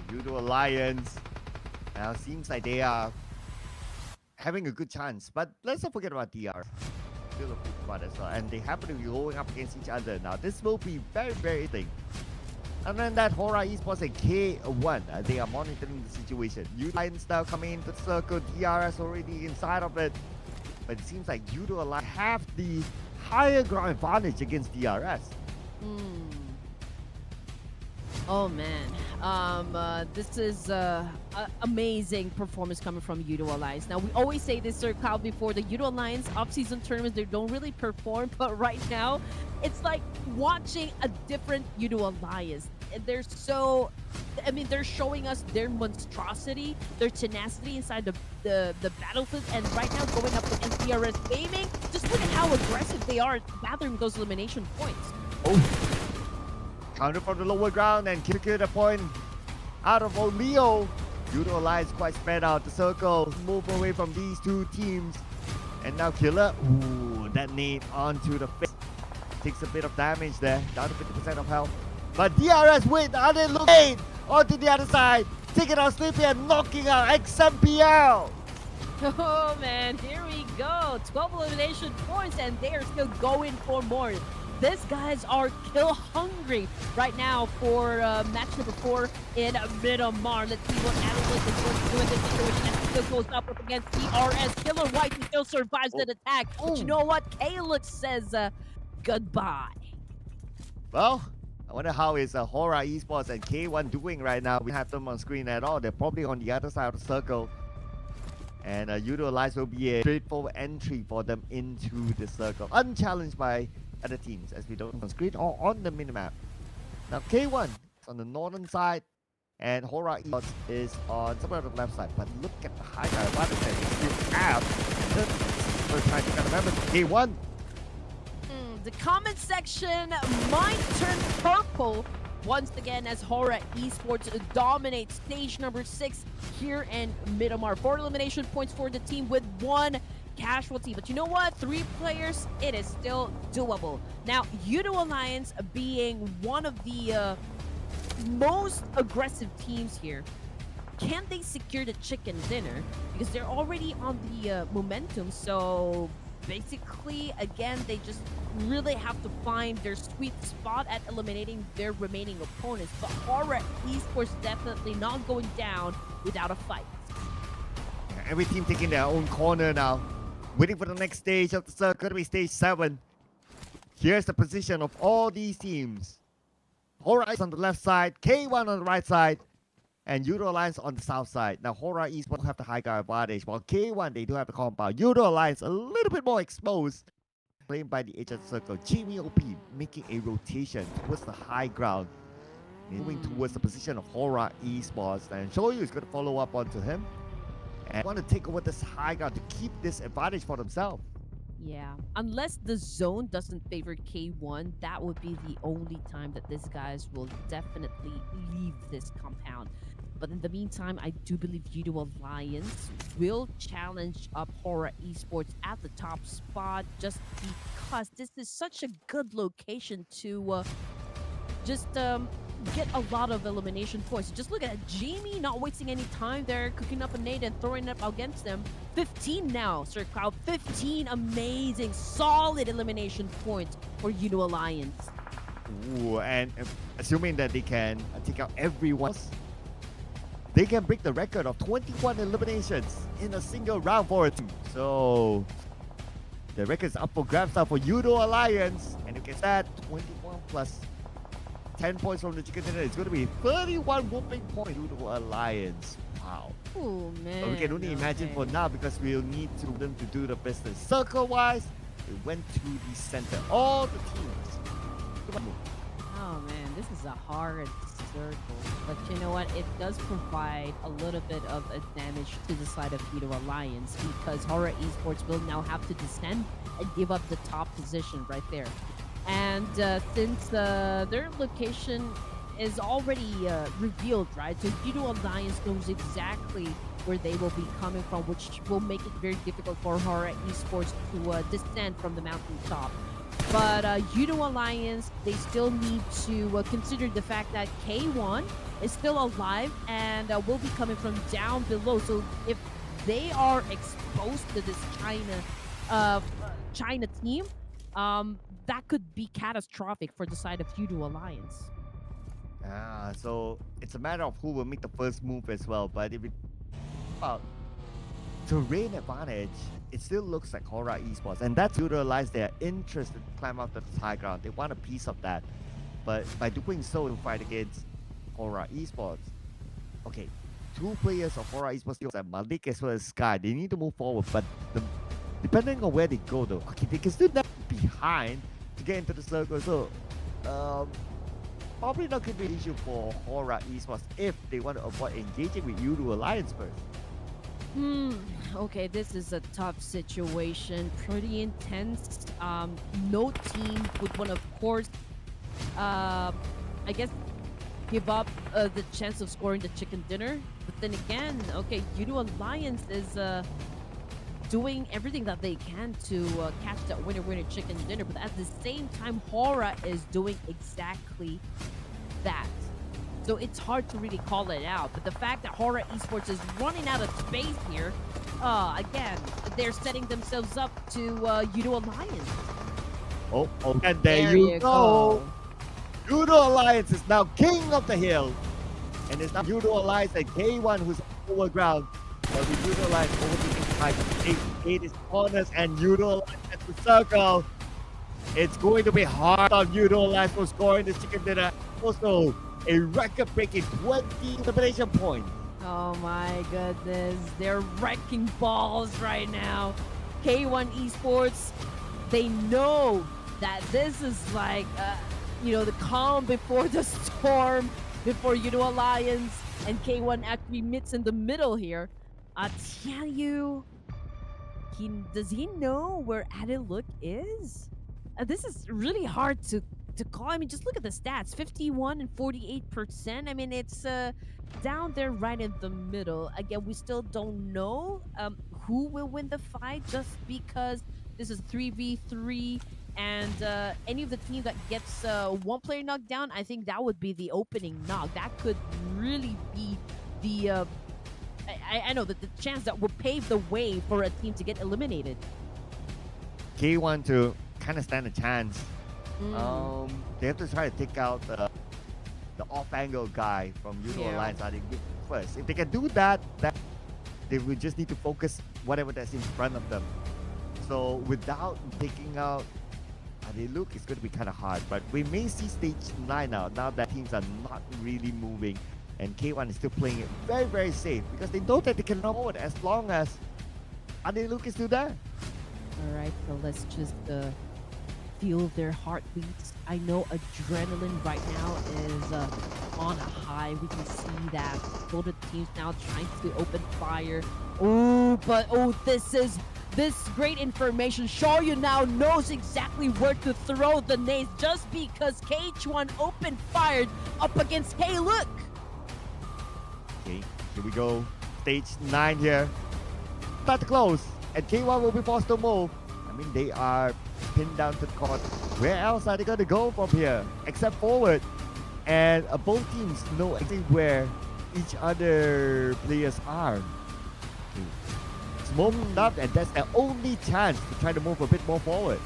YOODO Alliance. Now seems like they are having a good chance. But let's not forget about DR. Still a good spot as well. And they happen to be going up against each other now. This will be very, very interesting. And then that HORAA Esports and K1, they are monitoring the situation. YOODO Alliance now coming into the circle, DRS already inside of it. But it seems like YOODO Alliance have the higher ground advantage against DRS. Oh man, this is amazing performance coming from YOODO Alliance. Now we always say this, Sir Kyle, before the YOODO Alliance off-season tournaments, they don't really perform, but right now it's like watching a different YOODO Alliance. They're so, I mean, they're showing us their monstrosity, their tenacity inside the battlefield, and right now going up against DRS Gaming, just look at how aggressive they are gathering those elimination points. Oh. Counter from the lower ground and kick the point out of Oleo. YOODO Alliance quite spread out the circle. Move away from these two teams. And now Killer. Ooh, that nade onto the face. Takes a bit of damage there. Down to 50% of health. But DRS with other look nade onto the other side. Taking out Sleepy and knocking out XMPL. Oh man, here we go. 12 elimination points and they are still going for more. These guys are kill hungry right now for match number 4 in Miramar. Let's see what Analyst is going to do in this situation as he still goes up against DRS. Killer White still survives the attack. But you know what? Kalix says goodbye. Well, I wonder how is HORAA Esports and K1 doing right now. We don't have them on screen at all. They're probably on the other side of the circle. And YOODO Alliance will be a straightforward entry for them into the circle. Unchallenged by other teams as we don't on screen or on the minimap. Now K1 is on the northern side and HORAA Esports is on somewhere on the left side. But look at the high guy advantage that they still have. First time you gotta remember K1. The comment section might turn purple once again as HORAA Esports dominates stage number 6 here in Miramar. 4 elimination points for the team with 1 casualty. But you know what? 3 players, it is still doable. Now, YOODO Alliance being one of the most aggressive teams here, can they secure the chicken dinner? Because they're already on the momentum, so basically, again, they just really have to find their sweet spot at eliminating their remaining opponents. But HORAA Esports definitely not going down without a fight. Every team taking their own corner now. Waiting for the next stage of the circle, going to be stage 7. Here's the position of all these teams. HORAA is on the left side, K1 on the right side, and YOODO Alliance on the south side. Now, HORAA Esports have the high guard advantage, while K1, they do have the compound. YOODO Alliance a little bit more exposed. Playing by the edge of the circle. Jimmy OP making a rotation towards the high ground. Moving towards the position of HORAA Esports. And Shoyu is going to follow up onto him. And want to take over this high ground to keep this advantage for themselves. Yeah, unless the zone doesn't favor K1, that would be the only time that these guys will definitely leave this compound. But in the meantime, I do believe YOODO Alliance will challenge up HORAA Esports at the top spot just because this is such a good location to get a lot of elimination points. Just look at Jamie not wasting any time there, cooking up a nade and throwing it up against them. 15 now, Sir Cloud. 15 amazing, solid elimination points for YOODO Alliance. Ooh, and assuming that they can take out everyone else, they can break the record of 21 eliminations in a single round for a team. So the record is up for grabs now for YOODO Alliance. And you can add 21 plus 10 points from the chicken dinner. It's going to be 31 whooping points YOODO Alliance. Wow. Oh man. But we can only imagine for now because we'll need them to do the business. Circle-wise, we went to the center. All the teams. Oh Oh man, this is a hard circle. But you know what? It does provide a little bit of a damage to the side of YOODO Alliance because HORAA Esports will now have to descend and give up the top position right there. And since their location is already revealed, right? So YOODO Alliance knows exactly where they will be coming from, which will make it very difficult for HORAA Esports to descend from the mountaintop. But YOODO Alliance, they still need to consider the fact that K1 is still alive and will be coming from down below. So if they are exposed to this China team, that could be catastrophic for the side of YOODO Alliance. So it's a matter of who will make the first move as well. But if it about terrain advantage, it still looks like HORAA Esports, and that's YOODO Alliance. They are interested to climb up the high ground. They want a piece of that, but by doing so, to fight against HORAA Esports. Okay, two players of HORAA Esports, Malik as well as Sky. They need to move forward, but depending on where they go, though, okay, they can still get behind to get into the circle. So, probably not going to be an issue for HORAA Esports if they want to avoid engaging with YOODO Alliance first. Okay, this is a tough situation. Pretty intense. No team would want, of course, I guess, give up the chance of scoring the chicken dinner. But then again, okay, YOODO Alliance is doing everything that they can to catch that winner chicken dinner. But at the same time, HORAA is doing exactly that. So it's hard to really call it out. But the fact that HORAA Esports is running out of space here, again, they're setting themselves up to YOODO Alliance. Oh, and there you go. YOODO Alliance is now king of the hill. And it's now YOODO Alliance and K1 who's over ground. But with YOODO Alliance overtaking by 8 corners and YOODO Alliance at the circle. It's going to be hard on YOODO Alliance for scoring the chicken dinner. Also, a record-breaking 20 elimination points. Oh my goodness, they're wrecking balls right now. K1 Esports, they know that this is like, the calm before the storm, before YOODO Alliance and K1 actually meets in the middle here. I tell you, does he know where Adelook is? This is really hard to call. I mean, just look at the stats, 51 and 48%. I mean, it's down there right in the middle. Again, we still don't know who will win the fight just because this is 3v3 and any of the team that gets one player knocked down, I think that would be the opening knock. That could really be the I know that the chance that would pave the way for a team to get eliminated. K1 to kind of stand a chance. They have to try to take out the off-angle guy from YOODO Alliance. I think first, if they can do that, they will just need to focus whatever that's in front of them. So without taking out Adelook, it's going to be kind of hard. But we may see stage 9 now that teams are not really moving, and K1 is still playing it very, very safe because they know that they can knock forward as long as Adelook is still there. All right, so let's just feel their heartbeats. I know adrenaline right now is on a high. We can see that both the teams now trying to open fire. This great information. Shoryu now knows exactly where to throw the nades just because KH1 opened fired up against Look. Okay, here we go. Stage 9 here. Start to close, and K1 will be forced to move. I mean, they are pinned down to the court. Where else are they going to go from here except forward? And both teams know exactly where each other players are. Okay. It's moved up, and that's their only chance to try to move a bit more forward.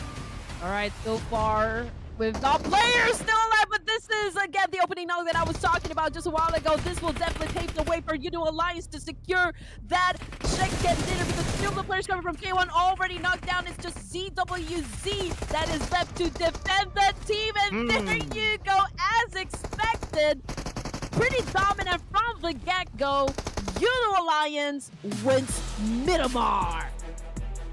All right, so far we've got players still alive, but this is again the opening knock that I was talking about just a while ago. This will definitely pave the way for YOODO Alliance to secure that chicken dinner because still the players coming from K1 already knocked down. It's just ZWZ that is left to defend the team, and there you go, as expected. Pretty dominant from the get-go. YOODO Alliance wins Miramar.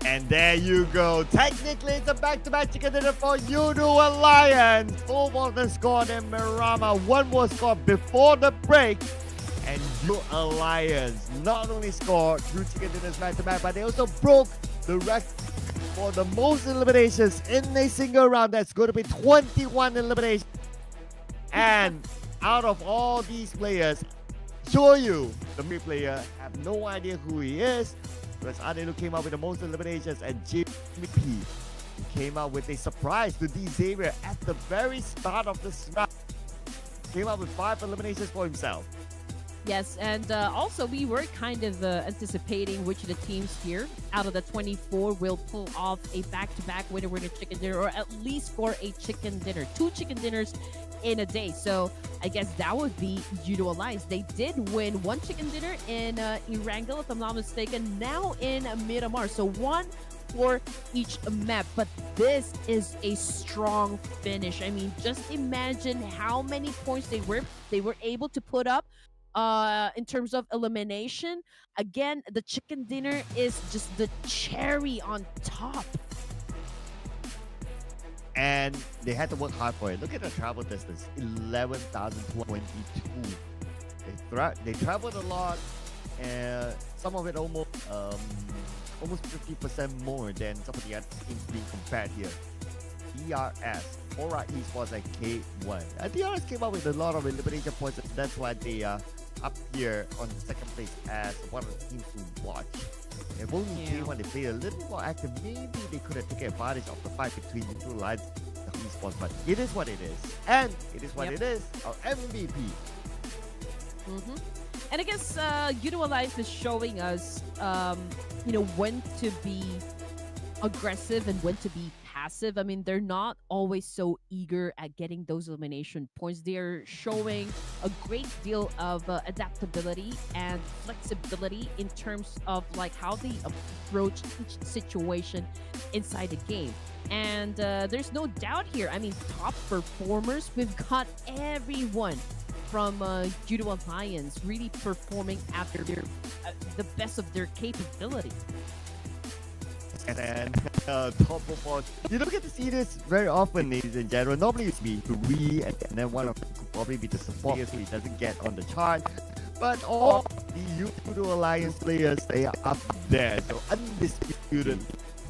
And there you go. Technically, it's a back-to-back chicken dinner for YOODO Alliance. 4 more than scored and Miramar. 1 more scored before the break. And YOODO Alliance not only scored 2 chicken dinners back-to-back, but they also broke the record for the most eliminations in a single round. That's going to be 21 eliminations. And out of all these players, show you the mid player have no idea who he is. Whereas Adelu came out with the most eliminations, and JP came out with a surprise to DXAVIER at the very start of this round. Came out with 5 eliminations for himself. Yes, and also we were kind of anticipating which of the teams here out of the 24 will pull off a back-to-back winner-winner chicken dinner, or at least for a chicken dinner. 2 chicken dinners in a day. So I guess that would be YOODO Alliance. They did win 1 chicken dinner in Erangel, if I'm not mistaken, now in Miramar. So 1 for each map, but this is a strong finish. I mean, just imagine how many points they were able to put up in terms of elimination. Again, the chicken dinner is just the cherry on top. And they had to work hard for it. Look at the travel distance, 11,222. They traveled a lot, and some of it almost 50% more than some of the other teams being compared here. DRS, HORAA Esports, and K1. DRS came up with a lot of elimination points. That's why they are up here on the 2nd place as one of the teams to watch. If only K1 they played a little more active, maybe they could have taken advantage of the fight between the 2 lines of Esports. But it is what it is, and it is what it is. Our MVP. And I guess YOODO Alliance is showing us, when to be aggressive and when to be passive. I mean, they're not always so eager at getting those elimination points. They're showing a great deal of adaptability and flexibility in terms of like how they approach each situation inside the game. And there's no doubt here. I mean, top performers, we've got everyone from YOODO Alliance really performing after their the best of their capability. And then top performance. You don't get to see this very often, ladies and gentlemen. Normally it's me to read, and then one of them could probably be the support so he doesn't get on the chart. But all the YOODO Alliance players, they are up there. So undisputed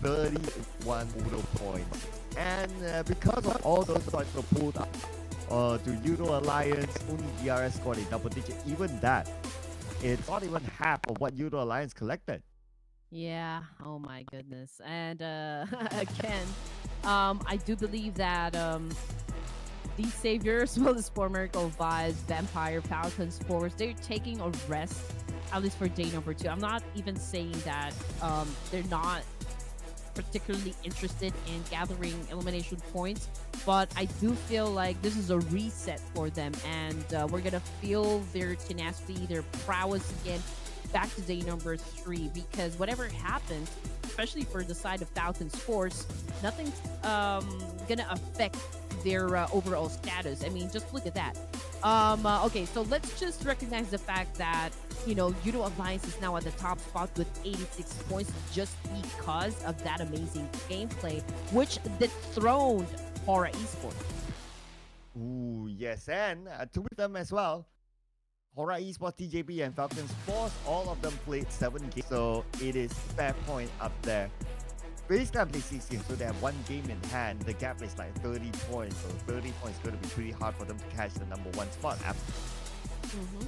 31 YOODO points. And because of all those points were pulled up to YOODO Alliance, only DRS scored a double digit. Even that, it's not even half of what YOODO Alliance collected. Yeah, oh my goodness. And again, I do believe that DXAVIER, as well as former Vibes, Vampire, Falcons, Force, they're taking a rest, at least for day number 2. I'm not even saying that they're not particularly interested in gathering elimination points, but I do feel like this is a reset for them, and we're gonna feel their tenacity, their prowess again back to day number 3, because whatever happens, especially for the side of Falcons Force, nothing's gonna affect their overall status. I mean, just look at that. Okay, so let's just recognize the fact that, YOODO Alliance is now at the top spot with 86 points just because of that amazing gameplay, which dethroned HORAA Esports. Ooh, yes, and two of them as well. HORAA Esports, TJP, and Falcons Force, all of them played 7 games, so it is fair point up there. Base can play 6 games, so they have 1 game in hand. The gap is like 30 points, so 30 points is going to be pretty hard for them to catch the number 1 spot.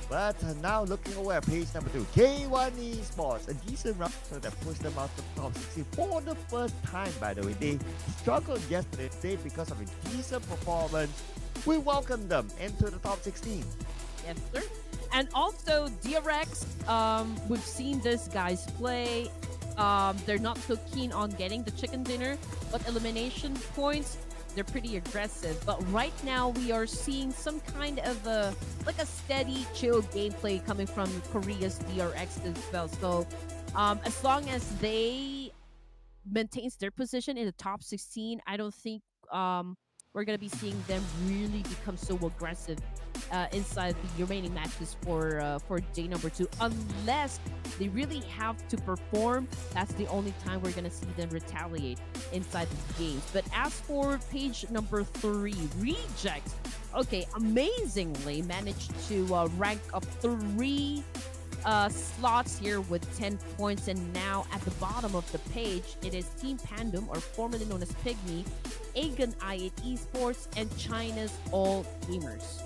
But now looking over at page number 2, K1 Esports, a decent round, so that pushed them out to top 60 for the first time, by the way. They struggled yesterday because of a decent performance. We welcome them into the top 16. Yes, sir. And also DRX, we've seen this guys play. They're not so keen on getting the chicken dinner, but elimination points, they're pretty aggressive. But right now we are seeing some kind of a steady, chill gameplay coming from Korea's DRX as well. So as long as they maintains their position in the top 16, I don't think we're gonna be seeing them really become so aggressive inside the remaining matches for day number 2, unless they really have to perform. That's the only time we're gonna see them retaliate inside the games. But as for page number 3, Reject, okay, amazingly managed to rank up 3 slots here with 10 points, and now at the bottom of the page it is Team Pandum, or formerly known as Pygmy, Aegon I8 Esports, and China's All Gamers.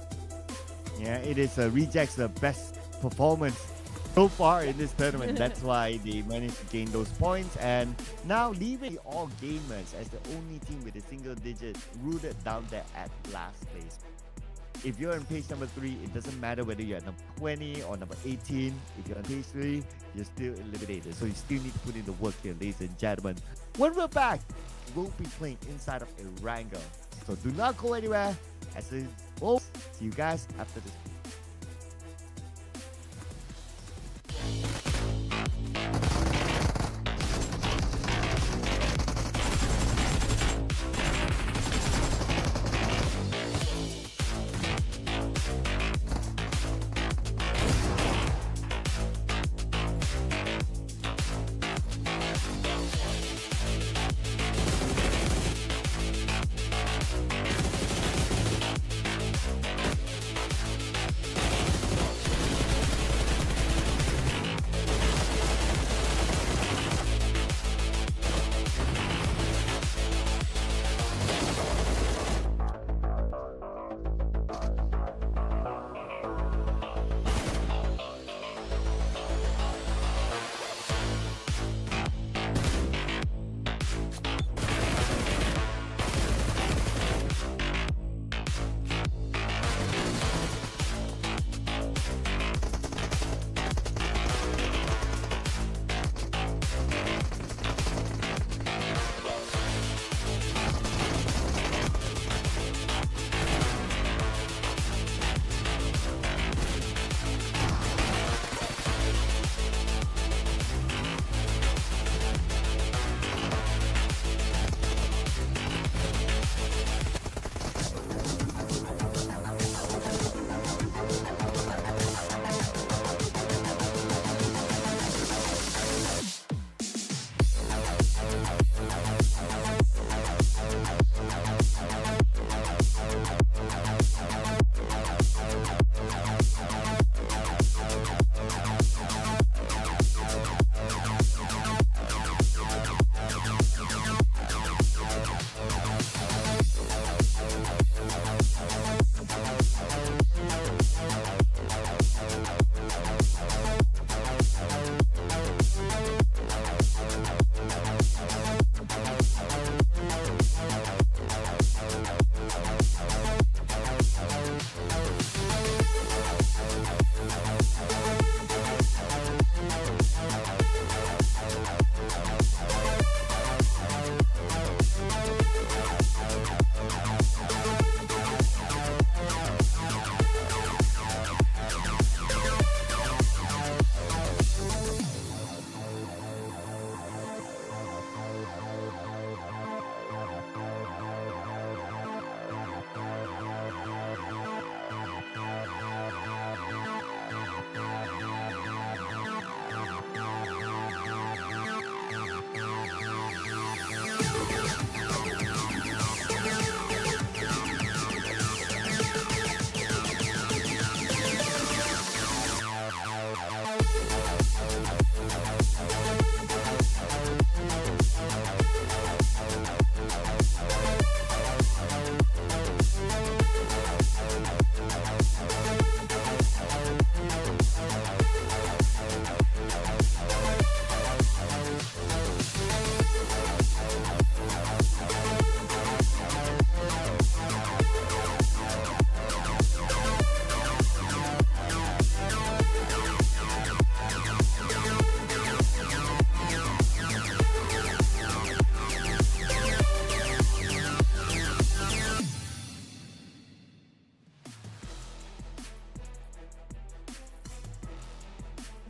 Yeah, it is Reject's the best performance so far in this tournament. That's why they managed to gain those points, and now leaving All Gamers as the only team with a single digit rooted down there at last place. If you're on page number 3, it doesn't matter whether you're at number 20 or number 18. If you're on page 3, you're still eliminated. So you still need to put in the work here, ladies and gentlemen. When we're back, we'll be playing inside of Erangel. So do not go anywhere. As in, we'll see you guys after this.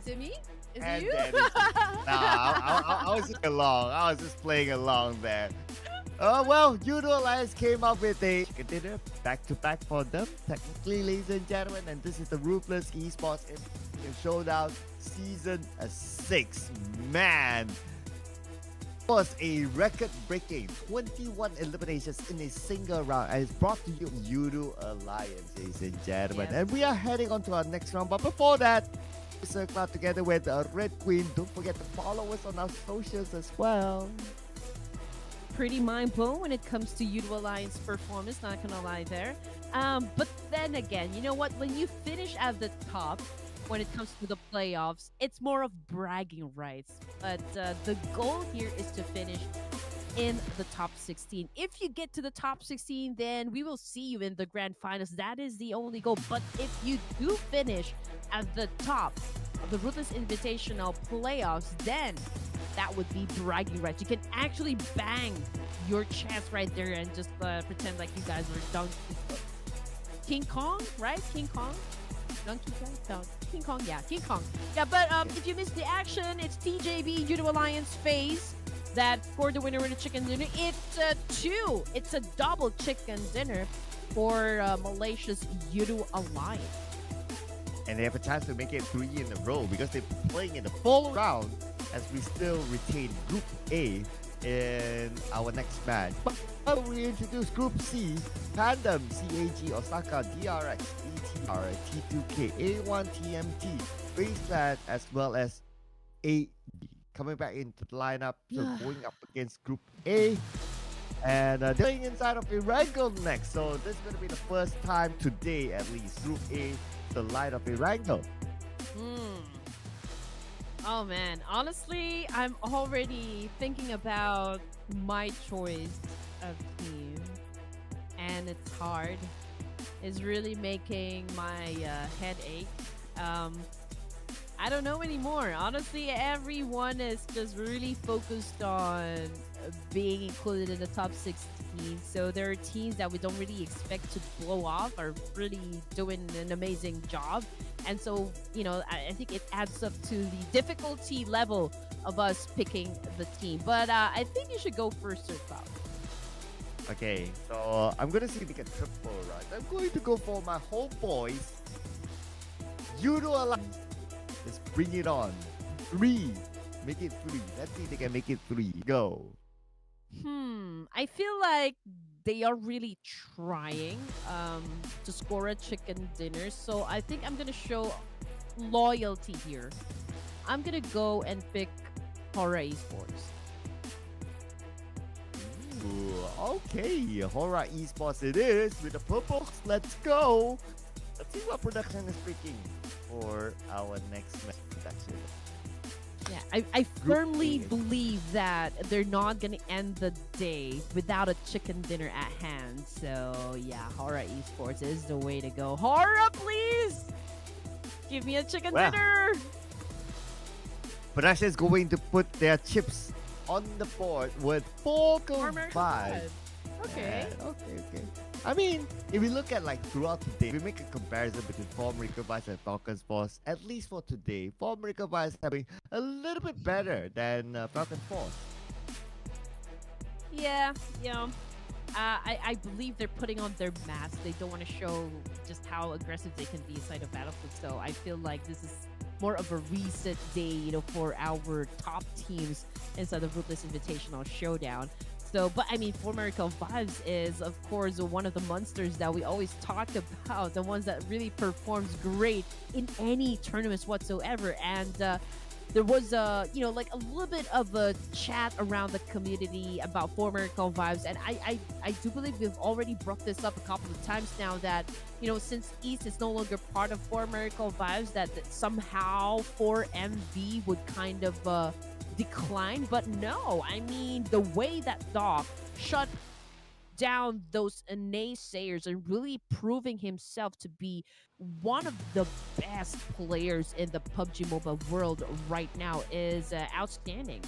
Is it me? Is And it you? then it's, nah, I was just along. I was just playing along there. Well, YOODO Alliance came up with a chicken dinner back-to-back for them, technically, ladies and gentlemen, and this is the Ruthless Esports Showdown Season 6. Man, was a record-breaking 21 eliminations in a single round, and it's brought to you YOODO Alliance, ladies and gentlemen. Yes. And we are heading on to our next round, but before that, circle out together with Red Queen. Don't forget to follow us on our socials as well. Pretty mind blown when it comes to YOODO Alliance performance, not gonna lie there. But then again, you know what? When you finish at the top, when it comes to the playoffs, it's more of bragging rights. But the goal here is to finish in the top 16. If you get to the top 16, then we will see you in the grand finals. That is the only goal. But if you do finish at the top of the Ruthless Invitational playoffs, then that would be bragging rights. You can actually bang your chest right there and just pretend like you guys are Donkey King Kong, right? King Kong? Donkey Kong? No, King Kong, yeah, King Kong. Yeah, but if you missed the action, it's TJB YOODO Alliance phase that scored the winner in a chicken dinner. It's a double chicken dinner for Malaysia's YOODO Alliance. And they have a chance to make it 3 in a row because they're playing in the full round as we still retain Group A in our next match. But we introduce Group C, Tandem, CAG, Osaka, DRX, ETR, T2K, A1, TMT, Wasteland, as well as AD. Coming back into the lineup, so going up against Group A. And they're playing inside of Erangel next. So this is going to be the first time today, at least, Group A, the line of Erangel. Oh man, honestly, I'm already thinking about my choice of team, and it's hard. It's really making my head ache. I don't know anymore. Honestly, everyone is just really focused on being included in the top 16. So there are teams that we don't really expect to blow off are really doing an amazing job. And so, you know, I think it adds up to the difficulty level of us picking the team. But I think you should go first, Sir Cloud. Okay, so I'm going to see if we can triple, right? I'm going to go for my homeboys. YOODO Alliance. Let's bring it on. 3. Make it 3. Let's see if they can make it 3. Go. I feel like they are really trying to score a chicken dinner. So I think I'm going to show loyalty here. I'm going to go and pick HORAA Esports. Ooh, okay, HORAA Esports it is with the purple. Let's go. Let's see what production is picking for our next match production. Yeah, I firmly believe that they're not going to end the day without a chicken dinner at hand. So, yeah, HORAA Esports is the way to go. HORAA, please! Give me a chicken dinner! Production is going to put their chips on the board with Falcon 5. Okay. Yeah, okay. I mean, if we look at like throughout the day, we make a comparison between Formerica Vice and Falcon's Force. At least for today, Formerica Vice having a little bit better than Falcon Force. Yeah, you know, I believe they're putting on their mask. They don't want to show just how aggressive they can be inside of Battlefield. So I feel like this is more of a reset day, you know, for our top teams inside the Ruthless Invitational Showdown. So, but I mean, Formerica Vibes is, of course, one of the monsters that we always talk about, the ones that really performs great in any tournaments whatsoever. And there was, you know, like a little bit of a chat around the community about Formerica Vibes. And I do believe we've already brought this up a couple of times now that, you know, since East is no longer part of Formerica Vibes, that somehow 4MV would kind of decline. But no, I mean, the way that Doc shut down those naysayers and really proving himself to be one of the best players in the PUBG Mobile world right now is outstanding.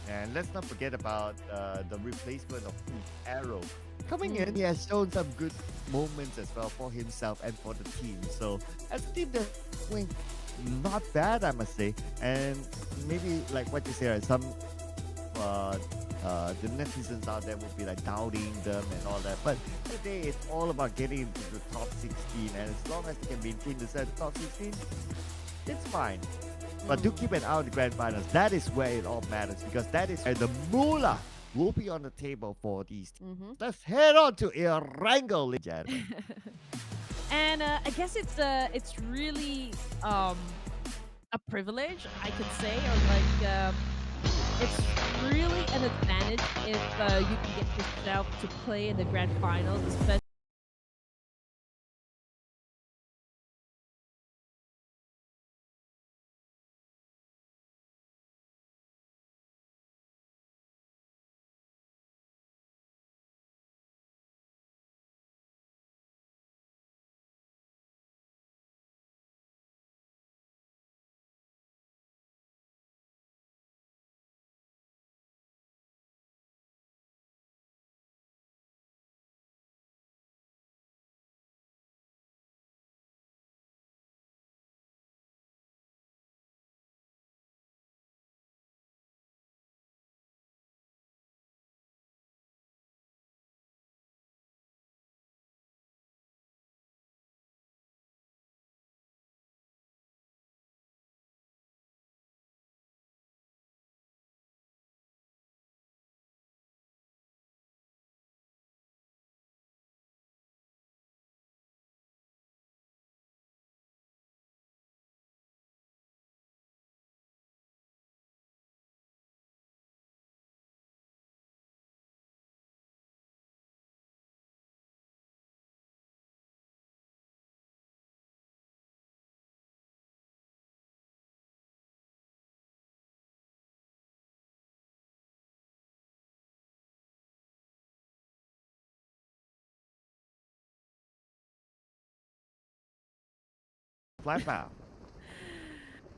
And let's not forget about the replacement of Arrow. Coming in, he has shown some good moments as well for himself and for the team. So as a team, they're doing not bad, I must say. And maybe like what you say, some the netizens out there will be like doubting them and all that. But today it's all about getting into the top 16, and as long as they can maintain the top 16, it's fine. But do keep an eye on the grand finals. That is where it all matters, because that is where the moolah will be on the table for these teams. Let's head on to Erangel, ladies and gentlemen. And I guess it's really a privilege, I could say, or like it's really an advantage if you can get yourself to play in the grand finals, especially. Flat out.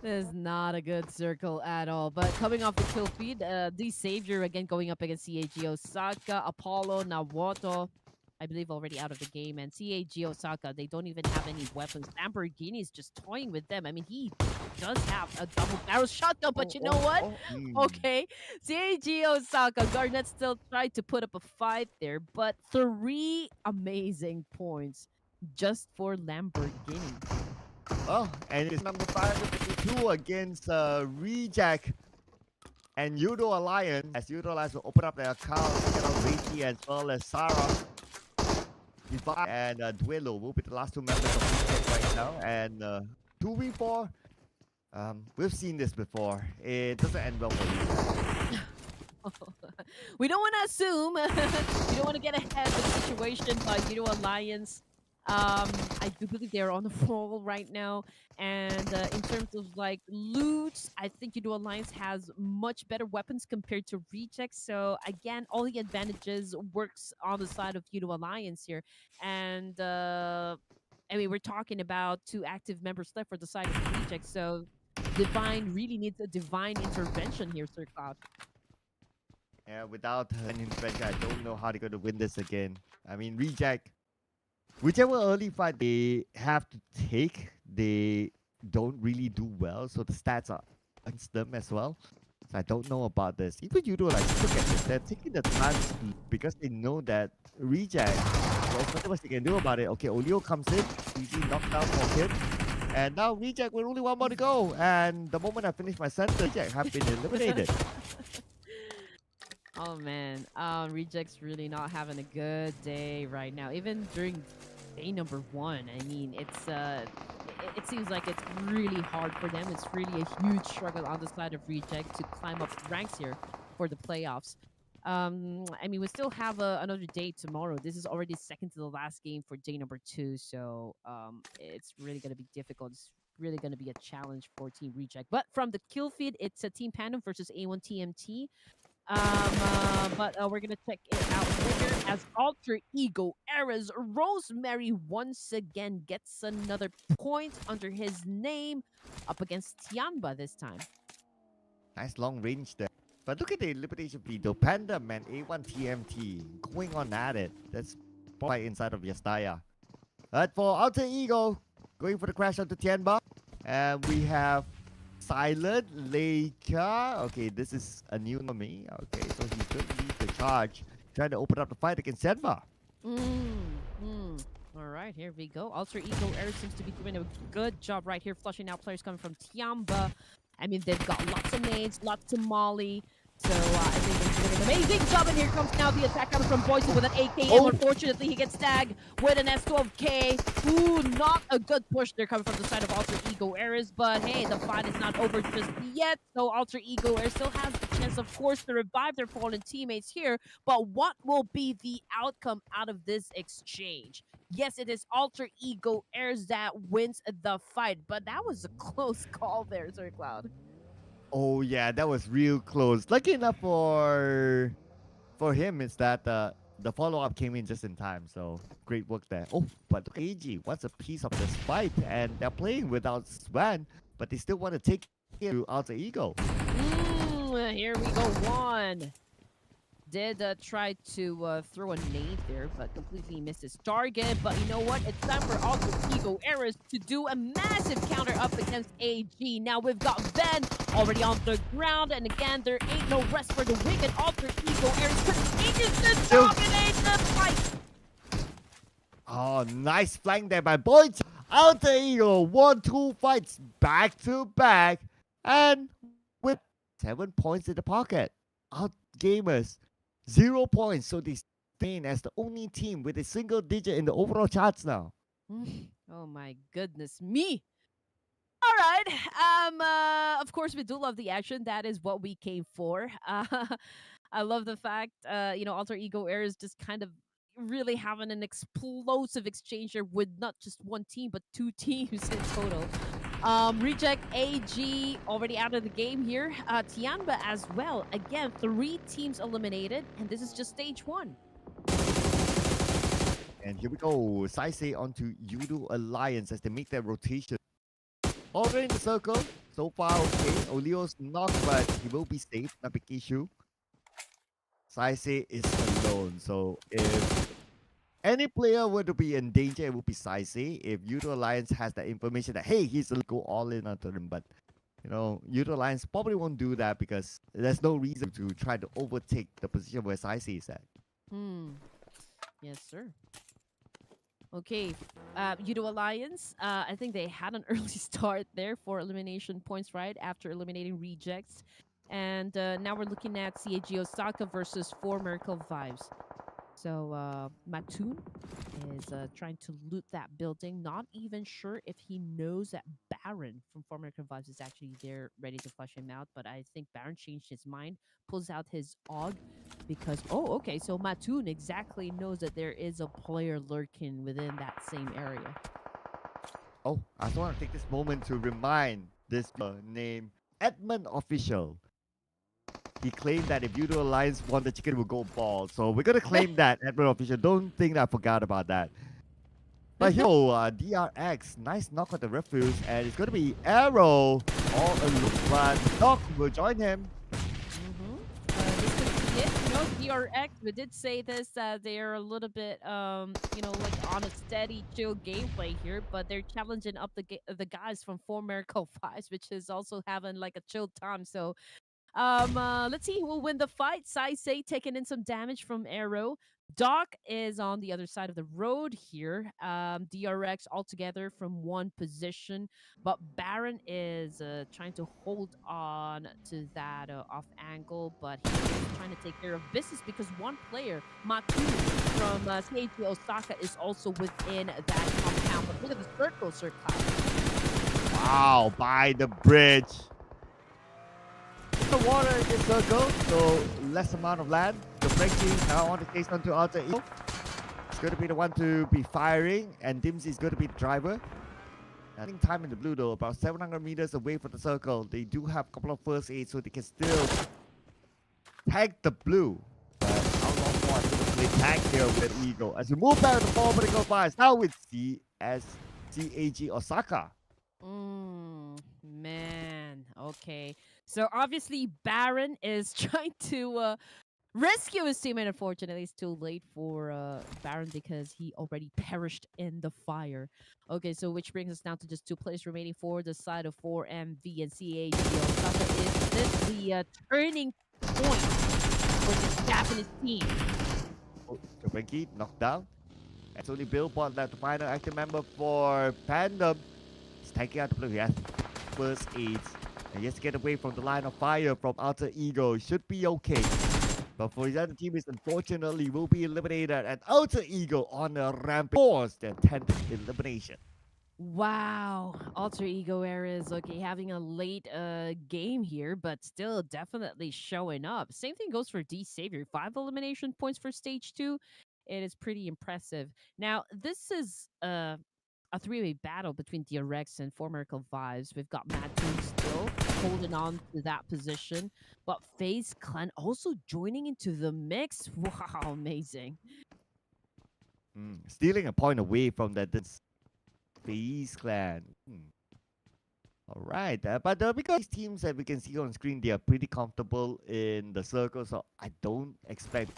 This is not a good circle at all. But coming off the kill feed, DXAVIER again going up against CAG Osaka, Apollo, Nawoto, I believe already out of the game, and CAG Osaka, they don't even have any weapons. Lamborghini is just toying with them. I mean, he does have a double barrel shotgun, but you know what? Okay, CAG Osaka, Garnett still tried to put up a fight there, but 3 amazing points just for Lamborghini. Oh, and it's number 552 against Reject and YOODO Alliance. As YOODO Alliance will open up their account, get out Reiki as well as Sarah. Divine and Duelo will be the last 2 members of Reject right now. And 2v4, we've seen this before. It doesn't end well for Reject. We don't want to assume. We don't want to get ahead of the situation, but YOODO Alliance, I do believe they're on the roll right now. And in terms of like loot, I think YOODO Alliance has much better weapons compared to Reject. So again, all the advantages works on the side of YOODO Alliance here. And I mean, we're talking about 2 active members left for the side of Reject. So Divine really needs a divine intervention here, Sir Cloud. Yeah, without an intervention, I don't know how they're going to win this again. I mean, Reject, whichever early fight they have to take, they don't really do well. So the stats are against them as well. So I don't know about this. Even YOODO, like, look at this. They're taking the time because they know that Reject, there's nothing much they can do about it. Okay, Olio comes in, easy knockdown for him. And now Reject with only 1 more to go. And the moment I finish my sentence, Reject have been eliminated. Oh man, Reject's really not having a good day right now. Even during day number 1, I mean, it's it seems like it's really hard for them. It's really a huge struggle on the side of Reject to climb up ranks here for the playoffs. I mean, we still have another day tomorrow. This is already second to the last game for day number 2, so it's really gonna be difficult. It's really gonna be a challenge for Team Reject. But from the kill feed, it's a Team Pandem versus A1 TMT. But we're gonna check it out later as Alter Ego Era's Rosemary once again gets another point under his name up against TIANBA this time. Nice long range there. But look at the elimination video. Pandem and A1 TMT going on at it. That's right inside of Yastaya. But for Alter Ego, going for the crash onto TIANBA. And we have Silent Leica. Okay, this is a new for me. Okay, so he's going to lead the charge, trying to open up the fight against Senva. All right, here we go. Alter Ego Air seems to be doing a good job right here, flushing out players coming from TIANBA. I mean, they've got lots of nades, lots of Molly. So I think they're doing an amazing job. And here comes now the attack coming from Boyce with an AKM. Oh. Unfortunately, he gets tagged with an S12K. Ooh, not a good push there coming from the side of Alter Ego Ares. But hey, the fight is not over just yet. So Alter Ego Ares still has the chance, of course, to revive their fallen teammates here. But what will be the outcome out of this exchange? Yes, it is Alter Ego Ares that wins the fight. But that was a close call there, Sir Cloud. Oh yeah, that was real close. Lucky enough for him is that the follow up came in just in time. So great work there. Oh, but AG wants a piece of this fight, and they're playing without Swan, but they still want to take it to Alter Ego. Here we go. One did try to throw a nade there, but completely missed his target. But you know what? It's time for Alter Ego Ares to do a massive counter up against AG. Now we've got Ben already on the ground, and again, there ain't no rest for the wicked. Alter Ego Ares continues to dominate the fight. Oh, nice flank there by Boyd. Alter Ego 1-2 fights back to back, and with 7 points in the pocket. Out gamers 0 points, so they remain as the only team with a single digit in the overall charts now. Oh my goodness me. All right. Of course, we do love the action. That is what we came for. I love the fact, Alter Ego Air is just kind of really having an explosive exchange here with not just one team, but 2 teams in total. Reject AG already out of the game here. TIANBA as well. Again, 3 teams eliminated, and this is just stage 1. And here we go. Saisei onto YOODO Alliance as they make their rotation. Already in the circle. So far, okay. Oleo's knocked, but he will be safe. Not a big issue. Saisei is alone. So if any player were to be in danger, it would be Saisei. If YOODO Alliance has that information that, hey, he's going to go all in onto him. But, YOODO Alliance probably won't do that because there's no reason to try to overtake the position where Saisei is at. Yes, sir. Okay, YOODO Alliance, I think they had an early start there for elimination points, right? After eliminating rejects. And now we're looking at CAG Osaka versus 4 Miracle Vibes. So Mattoon is trying to loot that building. Not even sure if he knows that Baron from 4 Miracle Vibes is actually there ready to flush him out. But I think Baron changed his mind, pulls out his AUG because, okay, so Mattoon exactly knows that there is a player lurking within that same area. Oh, I just want to take this moment to remind this name Edmund Official. He claimed that if YOODO Alliance won, the chicken will go bald. So we're going to claim that, Edmund Official. Don't think that I forgot about that. But here, DRX, nice knock on the refuse. And it's going to be Arrow all alone. But Doc will join him. This could be it. DRX, we did say this, that they're a little bit, like on a steady, chill gameplay here, but they're challenging up the guys from 4 Miracle Vibes, which is also having like a chill time. So, let's see who will win the fight. Saisei taking in some damage from Arrow. Doc is on the other side of the road here. DRX altogether from 1 position, but Baron is trying to hold on to that off angle, but he's trying to take care of business because 1 player, Matu from CAG Osaka, is also within that compound. But look at the circle, Sir Cloud. Wow, by the bridge. The water in this circle, so less amount of land. The Frankie now on the case onto Alter Ego. It's going to be the one to be firing, and Dimsy is going to be the driver. I think time in the blue though, about 700 meters away from the circle. They do have a couple of first aids, so they can still tag the blue. But how long more until they tag here with Ego? As we move back to the 4 Miracle Vibes, now with CAG Osaka. Man, okay. So obviously Baron is trying to rescue his teammate. Unfortunately, it's too late for Baron because he already perished in the fire. Okay, so which brings us down to just two players remaining for the side of 4MV and CHGO. Sasha, is this the turning point for this Japanese team? Oh, Frankie knocked down. It's only Billboard left, the final active member for Pandem. He's taking out the blue. He has first aids. And he has to get away from the line of fire from Alter Ego. Should be okay. But for the other team, is unfortunately will be eliminated. And Alter Ego on a rampage force their 10th elimination. Wow, alter ego era is okay, having a late game here, but still definitely showing up. Same thing goes for DXAVIER. 5 elimination points for stage 2. It is pretty impressive. Now, this is a three-way battle between DRX and former Vibes. We've got Mattoon still holding on to that position, but FaZe Clan also joining into the mix. Wow, amazing. Stealing a point away from that FaZe Clan. All right, but because these teams that we can see on screen, they are pretty comfortable in the circle, so I don't expect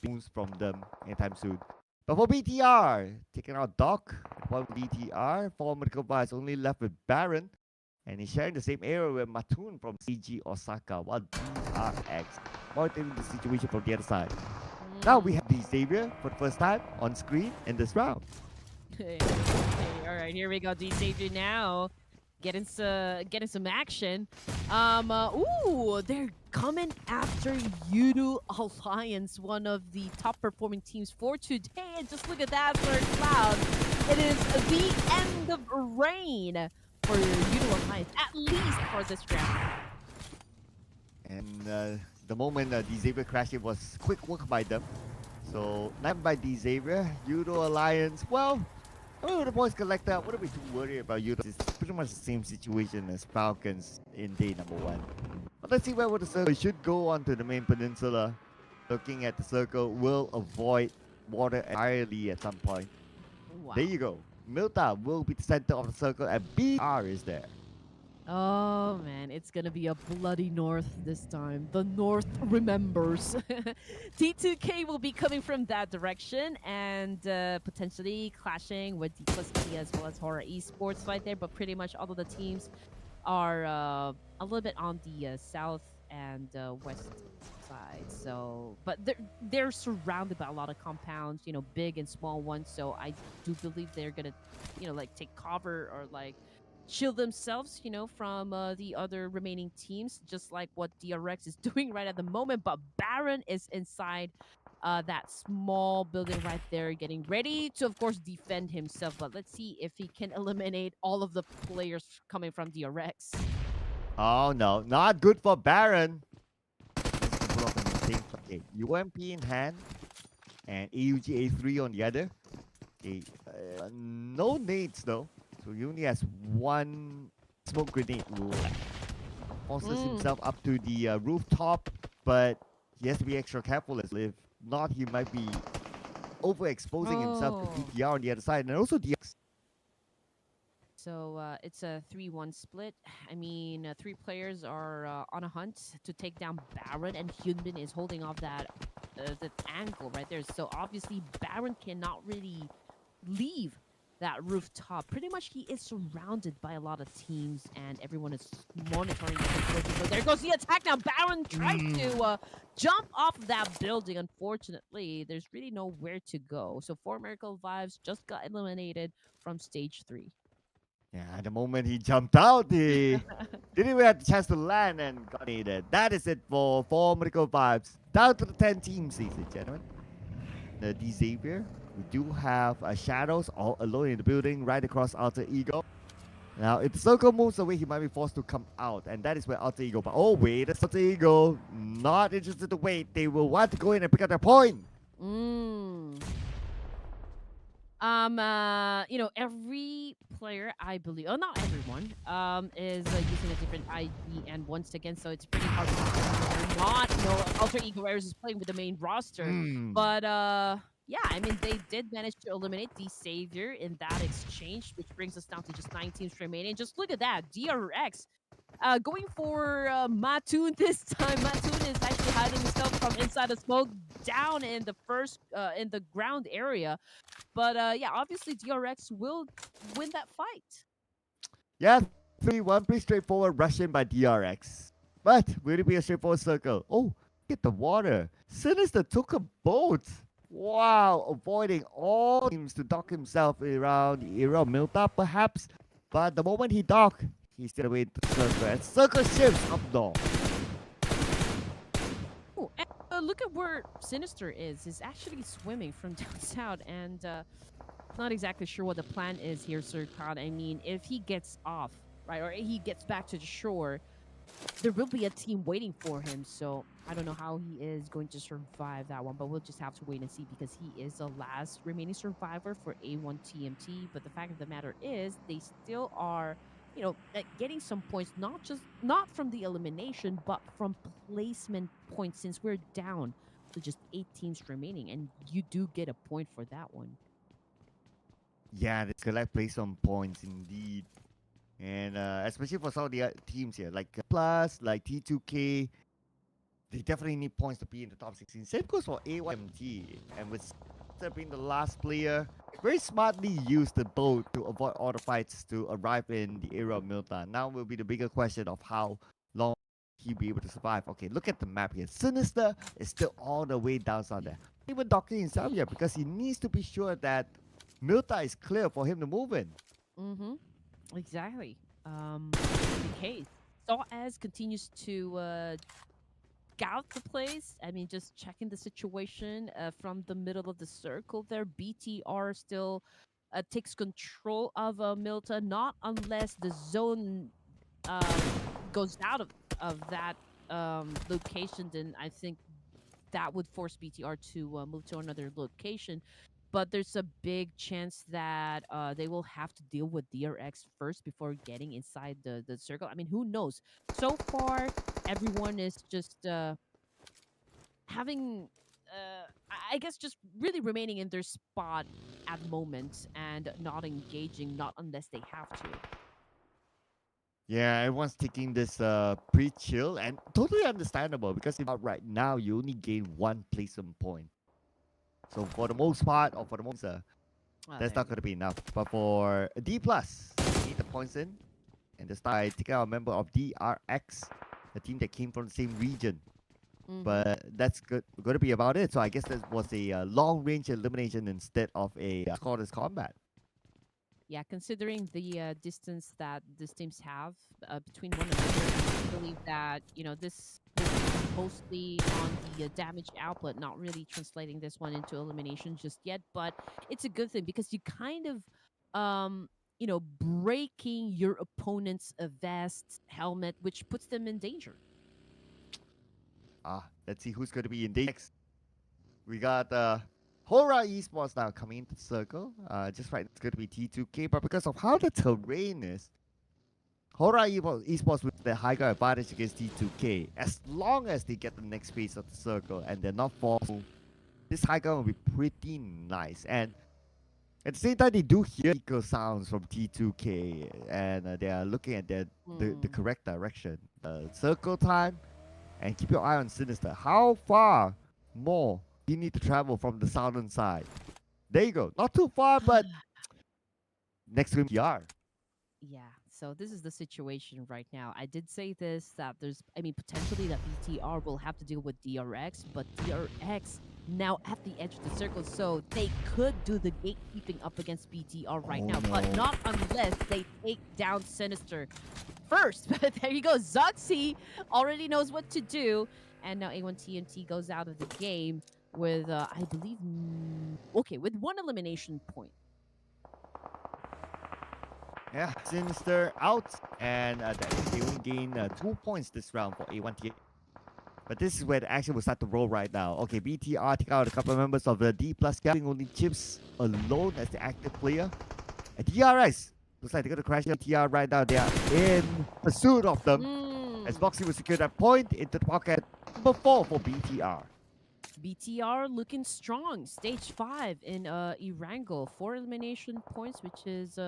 moves from them anytime soon. But for BTR, taking out Doc, one BTR, for Medical Vice only left with Baron, and he's sharing the same area with Mattoon from CG Osaka, while DRX monitoring the situation from the other side. Now we have DXAVIER for the first time on screen in this round. Okay, all right, here we go. DXAVIER now getting some action. Ooh, they're coming after YOODO Alliance, one of the top performing teams for today. And just look at that for Cloud. It is the end of rain for YOODO Alliance, at least for this round. And the moment DXAVIER crashed, it was quick work by them. So, not by DXAVIER, YOODO Alliance, well, the boys collector, I wouldn't be too worried about YOODO. It's pretty much the same situation as Falcons in day number 1. But let's see where the circle should go onto the main peninsula. Looking at the circle, will avoid water entirely at some point. Wow. There you go. Milta will be the center of the circle, and BR is there. Oh man, it's gonna be a bloody north this time. The north remembers. T2K will be coming from that direction and potentially clashing with DPLUS as well as HORAA Esports right there. But pretty much all of the teams are a little bit on the south and west side. So, but they're surrounded by a lot of compounds, you know, big and small ones. So I do believe they're gonna, you know, like take cover or like shield themselves, you know, from the other remaining teams, just like what DRX is doing right at the moment. But Baron is inside that small building right there, getting ready to, of course, defend himself. But let's see if he can eliminate all of the players coming from DRX. Oh no, not good for Baron. Okay, UMP in hand and AUG A3 on the other. Okay, no nades though. So he only has one smoke grenade left. Forces himself up to the rooftop, but he has to be extra careful as if not, he might be overexposing himself to PTR on the other side, and also DX. So it's a 3-1 split. I mean, 3 players are on a hunt to take down Baron, and Hyunbin is holding off that angle right there. So obviously, Baron cannot really leave that rooftop. Pretty much he is surrounded by a lot of teams and everyone is monitoring the situation. So there goes the attack now. Baron tried to jump off of that building. Unfortunately, there's really nowhere to go. So 4 Miracle Vibes just got eliminated from stage 3. Yeah, at the moment he jumped out, he didn't even have the chance to land and got needed. That is it for 4 Miracle Vibes. Down to the 10 teams, ladies and gentlemen. The DXAVIER. We do have Shadows all alone in the building right across Alter Ego. Now, if the circle moves away, he might be forced to come out. And that is where Alter Ego... But oh, wait, that's Alter Ego. Not interested to wait. They will want to go in and pick up their point. You know, every player, I believe... Oh, not everyone. Is using a different ID. And once again, so it's pretty hard to not know. Alter Ego Ares is playing with the main roster. But, yeah, I mean, they did manage to eliminate DXAVIER in that exchange, which brings us down to just 9 teams remaining. Just look at that. DRX Going for Mattoon this time. Mattoon is actually hiding himself from inside the smoke down in the first in the ground area. But yeah, obviously DRX will win that fight. Yeah, 3-1, pretty straightforward Russian by DRX. But will it be a straightforward circle? Oh, get the water. Sinister took a boat. Wow, avoiding all teams to dock himself around the area of Milta, perhaps. But the moment he docked, he's still away to the circle. And circle shifts up north. Oh, and look at where Sinister is. He's actually swimming from down south, and not exactly sure what the plan is here, Sir Khan. I mean, if he gets off, right, or he gets back to the shore, there will be a team waiting for him. So I don't know how he is going to survive that one, but we'll just have to wait and see because he is the last remaining survivor for A1 TMT. But the fact of the matter is, they still are, getting some points, not from the elimination, but from placement points since we're down to just 8 teams remaining, and you do get a point for that one. Yeah, they collect place on points indeed. And especially for some of the teams here, like Plus, like T2K, they definitely need points to be in the top 16. Same goes for A1MT. And with Sinister being the last player, very smartly used the boat to avoid all the fights to arrive in the area of Milta. Now will be the bigger question of how long he'll be able to survive. Okay, look at the map here. Sinister is still all the way down south there. Even docking himself here because he needs to be sure that Milta is clear for him to move in. Mm-hmm. Exactly. The case. Saw as continues to scout the place. I mean, just checking the situation from the middle of the circle there. BTR still takes control of Milta, not unless the zone um, goes out of that location. Then I think that would force BTR to move to another location. But there's a big chance that they will have to deal with DRX first before getting inside the circle. I mean, who knows? So far, everyone is just having, I guess, just really remaining in their spot at the moment and not engaging, not unless they have to. Yeah, everyone's taking this pretty chill and totally understandable because if right now you only gain one placement point. So for the most part, or for the most, that's There not you going to be enough. But for D plus, you need the points in, and this time I take out a member of DRX, a team that came from the same region. go. But that's going to be about it. So I guess that was a long range elimination instead of a scoreless combat. Yeah, considering the distance that these teams have between one another, I believe that this will be mostly on the damage output, not really translating this one into elimination just yet. But it's a good thing because you kind of, breaking your opponent's vest helmet, which puts them in danger. Let's see who's going to be in next. We got HORAA Esports now coming into the circle. Just right, it's going to be T2K, but because of how the terrain is, HORAA Esports with the high ground advantage against T2K. As long as they get the next phase of the circle and they're not forceful, this high ground will be pretty nice. And at the same time, they do hear echo sounds from T2K, and they are looking at the correct direction. Circle time, and keep your eye on Sinister. How far more do you need to travel from the southern side? There you go. Not too far, but next to him, PR. Yeah, so this is the situation right now. I did say this that potentially that BTR will have to deal with DRX, but DRX now at the edge of the circle, so they could do the gatekeeping up against BTR right now, but not unless they take down Sinister first. But there you go. Zuxi already knows what to do, and now A1 TMT goes out of the game with, I believe, with one elimination point. Yeah, Sinister out, and they only gain 2 points this round for A1T. But this is where the action will start to roll right now. Okay, BTR take out a couple of members of the DPLUS, getting only Chips alone as the active player. And DRS looks like they're going to crash BTR right now. They are in pursuit of them. As Boxy will secure that point into the pocket. Number 4 for BTR. BTR looking strong. Stage 5 in Erangel. 4 elimination points, which is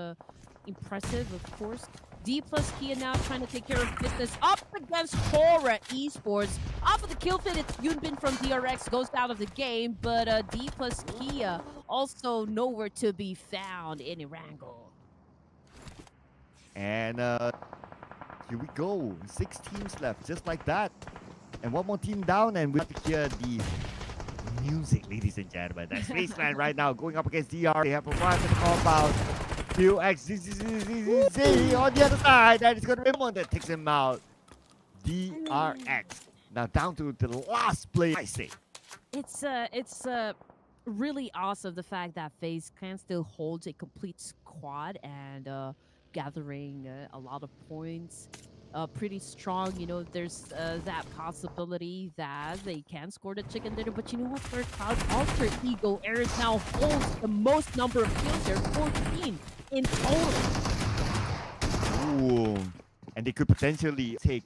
impressive, of course. DPLUS Kia now trying to take care of business up against HORAA Esports. Off of the kill feed, it's Yoonbin from DRX goes out of the game, but DPLUS Kia also nowhere to be found in Erangel. And here we go. 6 teams left, just like that. And one more team down, and we have to hear the music, ladies and gentlemen. That's Spaceland right now going up against DR. They have arrived at the compound. DXAVIER on the other side, and it's going to be one that takes him out. DRX. Now down to the last play, I say. It's really awesome the fact that FaZe Clan still holds a complete squad and gathering a lot of points. Pretty strong, you know, there's that possibility that they can score the chicken dinner, but you know what, for Cloud, Alter Ego Ares now holds the most number of kills here, 14 in total. Ooh. And they could potentially take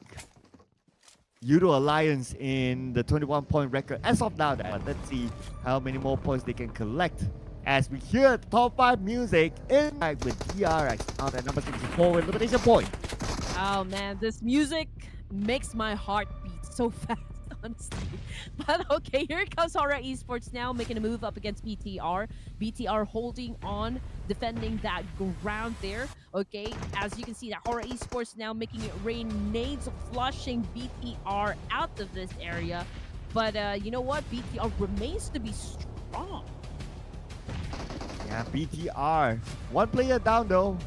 YOODO Alliance in the 21-point record as of now. But let's see how many more points they can collect as we hear top 5 music in with DRX out at number 64 with elimination point. Oh man, this music makes my heart beat so fast, honestly. But okay, here comes HORAA Esports now making a move up against BTR. BTR holding on, defending that ground there. Okay, as you can see that HORAA Esports now making it rain nades, flushing BTR out of this area. But you know what? BTR remains to be strong. Yeah, BTR. One player down though,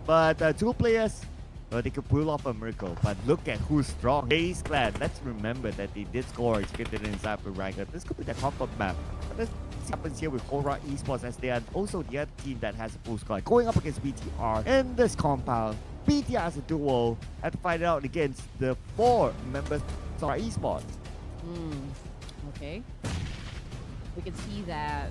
but 2 players. They could pull off a miracle, but look at who's strong. FaZe Clan. Let's remember that they did score scripted inside for Erangel. This could be the comfort map. But let's see what happens here with HORAA Esports, as they are also the other team that has a full squad going up against BTR in this compound. BTR as a duo had to fight it out against the 4 members of HORAA Esports. Okay. We can see that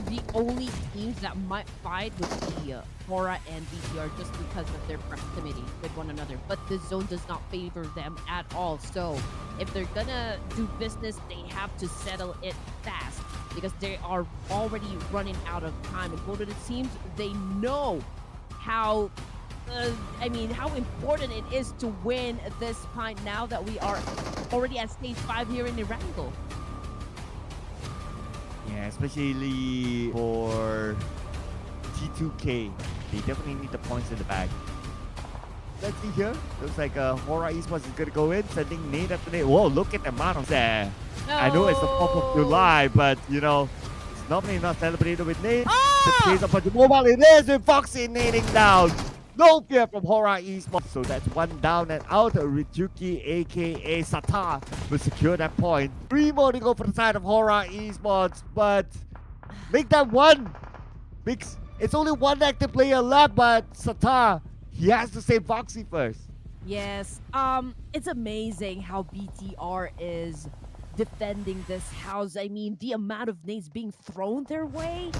the only teams that might fight would be HORAA and BTR just because of their proximity with one another. But the zone does not favor them at all. So if they're gonna do business, they have to settle it fast because they are already running out of time. And both of the teams, they know how how important it is to win this fight now that we are already at stage 5 here in Erangel. Yeah, especially for T2K. They definitely need the points in the bag. Let's see here. Looks like HORAA Esports is going to go in, sending nade after nade. Whoa, look at the amount of there. No. I know it's the 4th of July, but, you know, it's normally not celebrated with nade. The case of PUBGMOBILE, it is with Foxy nading down. No fear from HORAA Esports. So that's one down and out. Rijuki, aka Sata, will secure that point. 3 more to go for the side of HORAA Esports, but make that one. Because it's only 1 active player left, but Sata, he has to save Foxy first. Yes, it's amazing how BTR is defending this house. I mean, the amount of nades being thrown their way,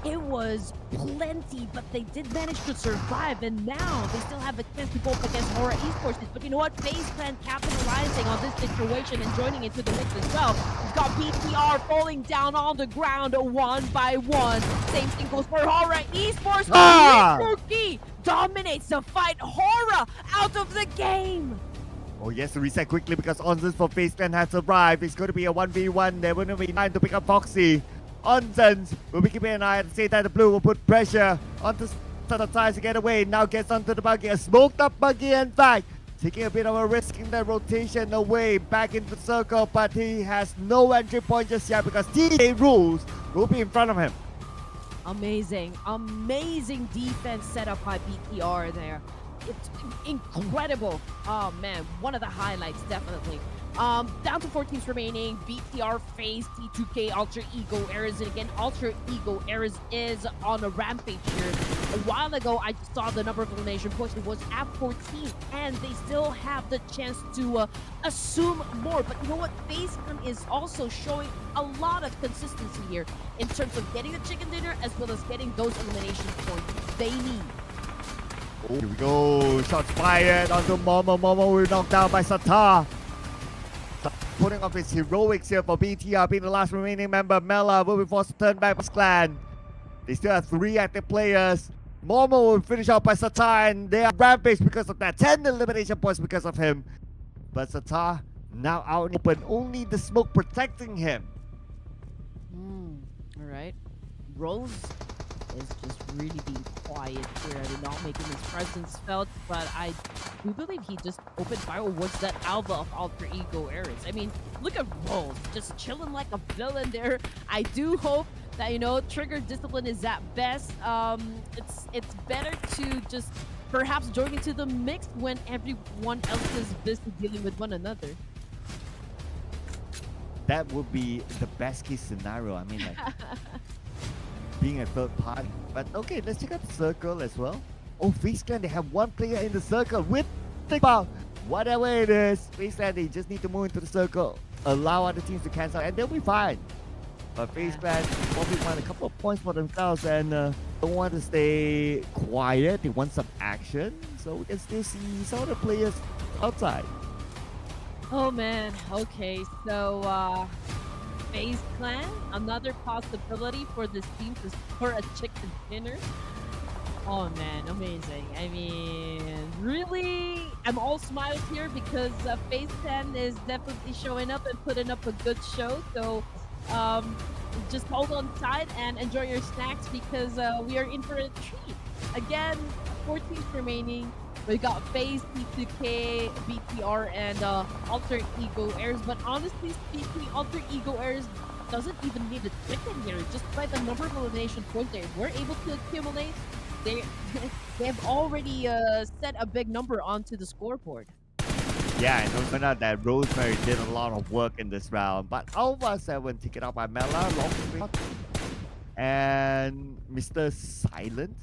it was plenty, but they did manage to survive, and now they still have a chance to go up against HORAA Esports. But you know what? FaZe Clan capitalizing on this situation and joining into the mix as well. We've got BTR falling down on the ground 1 by 1. Same thing goes for HORAA Esports. Rijuki dominates the fight. HORAA out of the game. Oh yes, to reset quickly because Onsens for FaZe Clan has arrived. It's going to be a 1v1. There will be time to pick up Foxy. Onsens will be keeping an eye at the same time. The blue will put pressure onto Sata, tries to get away. Now gets onto the buggy. A smoked up buggy, in fact. Taking a bit of a risk in the rotation away back into the circle, but he has no entry point just yet because TA rules will be in front of him. Amazing defense set up by BTR there. It's incredible. Oh man, one of the highlights, definitely. Down to 4 teams remaining. BTR, FaZe, T2K, Alter Ego Ares, and again, Alter Ego Ares is on a rampage here. A while ago, I just saw the number of elimination points. It was at 14, and they still have the chance to assume more. But you know what? FaZe Clan is also showing a lot of consistency here in terms of getting the chicken dinner as well as getting those elimination points they need. Oh, here we go. Shots fired onto Momo. Momo will knocked down by Sata. Putting off his heroics here for BTR, being the last remaining member. Mela will be forced to turn back his clan. They still have 3 active players. Momo will finish out by Satar, and they are rampage because of that. 10 elimination points because of him. But Satar now out in the open, only the smoke protecting him. All right. Rose is just really being quiet here and not making his presence felt, but I do believe he just opened fire was that alpha of alter ego Ares. I mean, look at Rose just chilling like a villain there. I do hope that, you know, trigger discipline is at best. It's better to just perhaps join into the mix when everyone else is busy dealing with one another. That would be the best case scenario. I mean, like, being a third party. But okay, let's check out the circle as well. Oh, FaZe Clan, they have one player in the circle with the ball. Whatever it is, FaZe Clan, they just need to move into the circle, allow other teams to cancel, and they'll be fine. But FaZe Clan probably want a couple of points for themselves and don't want to stay quiet. They want some action, so we can still see some of the players outside. Oh man, okay, so FaZe Clan, another possibility for this team to score a chicken dinner. Oh man, amazing. I mean, really, I'm all smiles here because FaZe Clan is definitely showing up and putting up a good show. So just hold on tight and enjoy your snacks because we are in for a treat. Again, 4 teams remaining. We got FaZe, P2K, BTR, and Alter Ego Airs. But honestly speaking, Alter Ego Airs doesn't even need a chicken here. Just by the number of elimination points they were able to accumulate, they have already set a big number onto the scoreboard. Yeah, and don't find out that Rosemary did a lot of work in this round. But Alpha 7 taken out by Mela, long range, and Mr. Silent.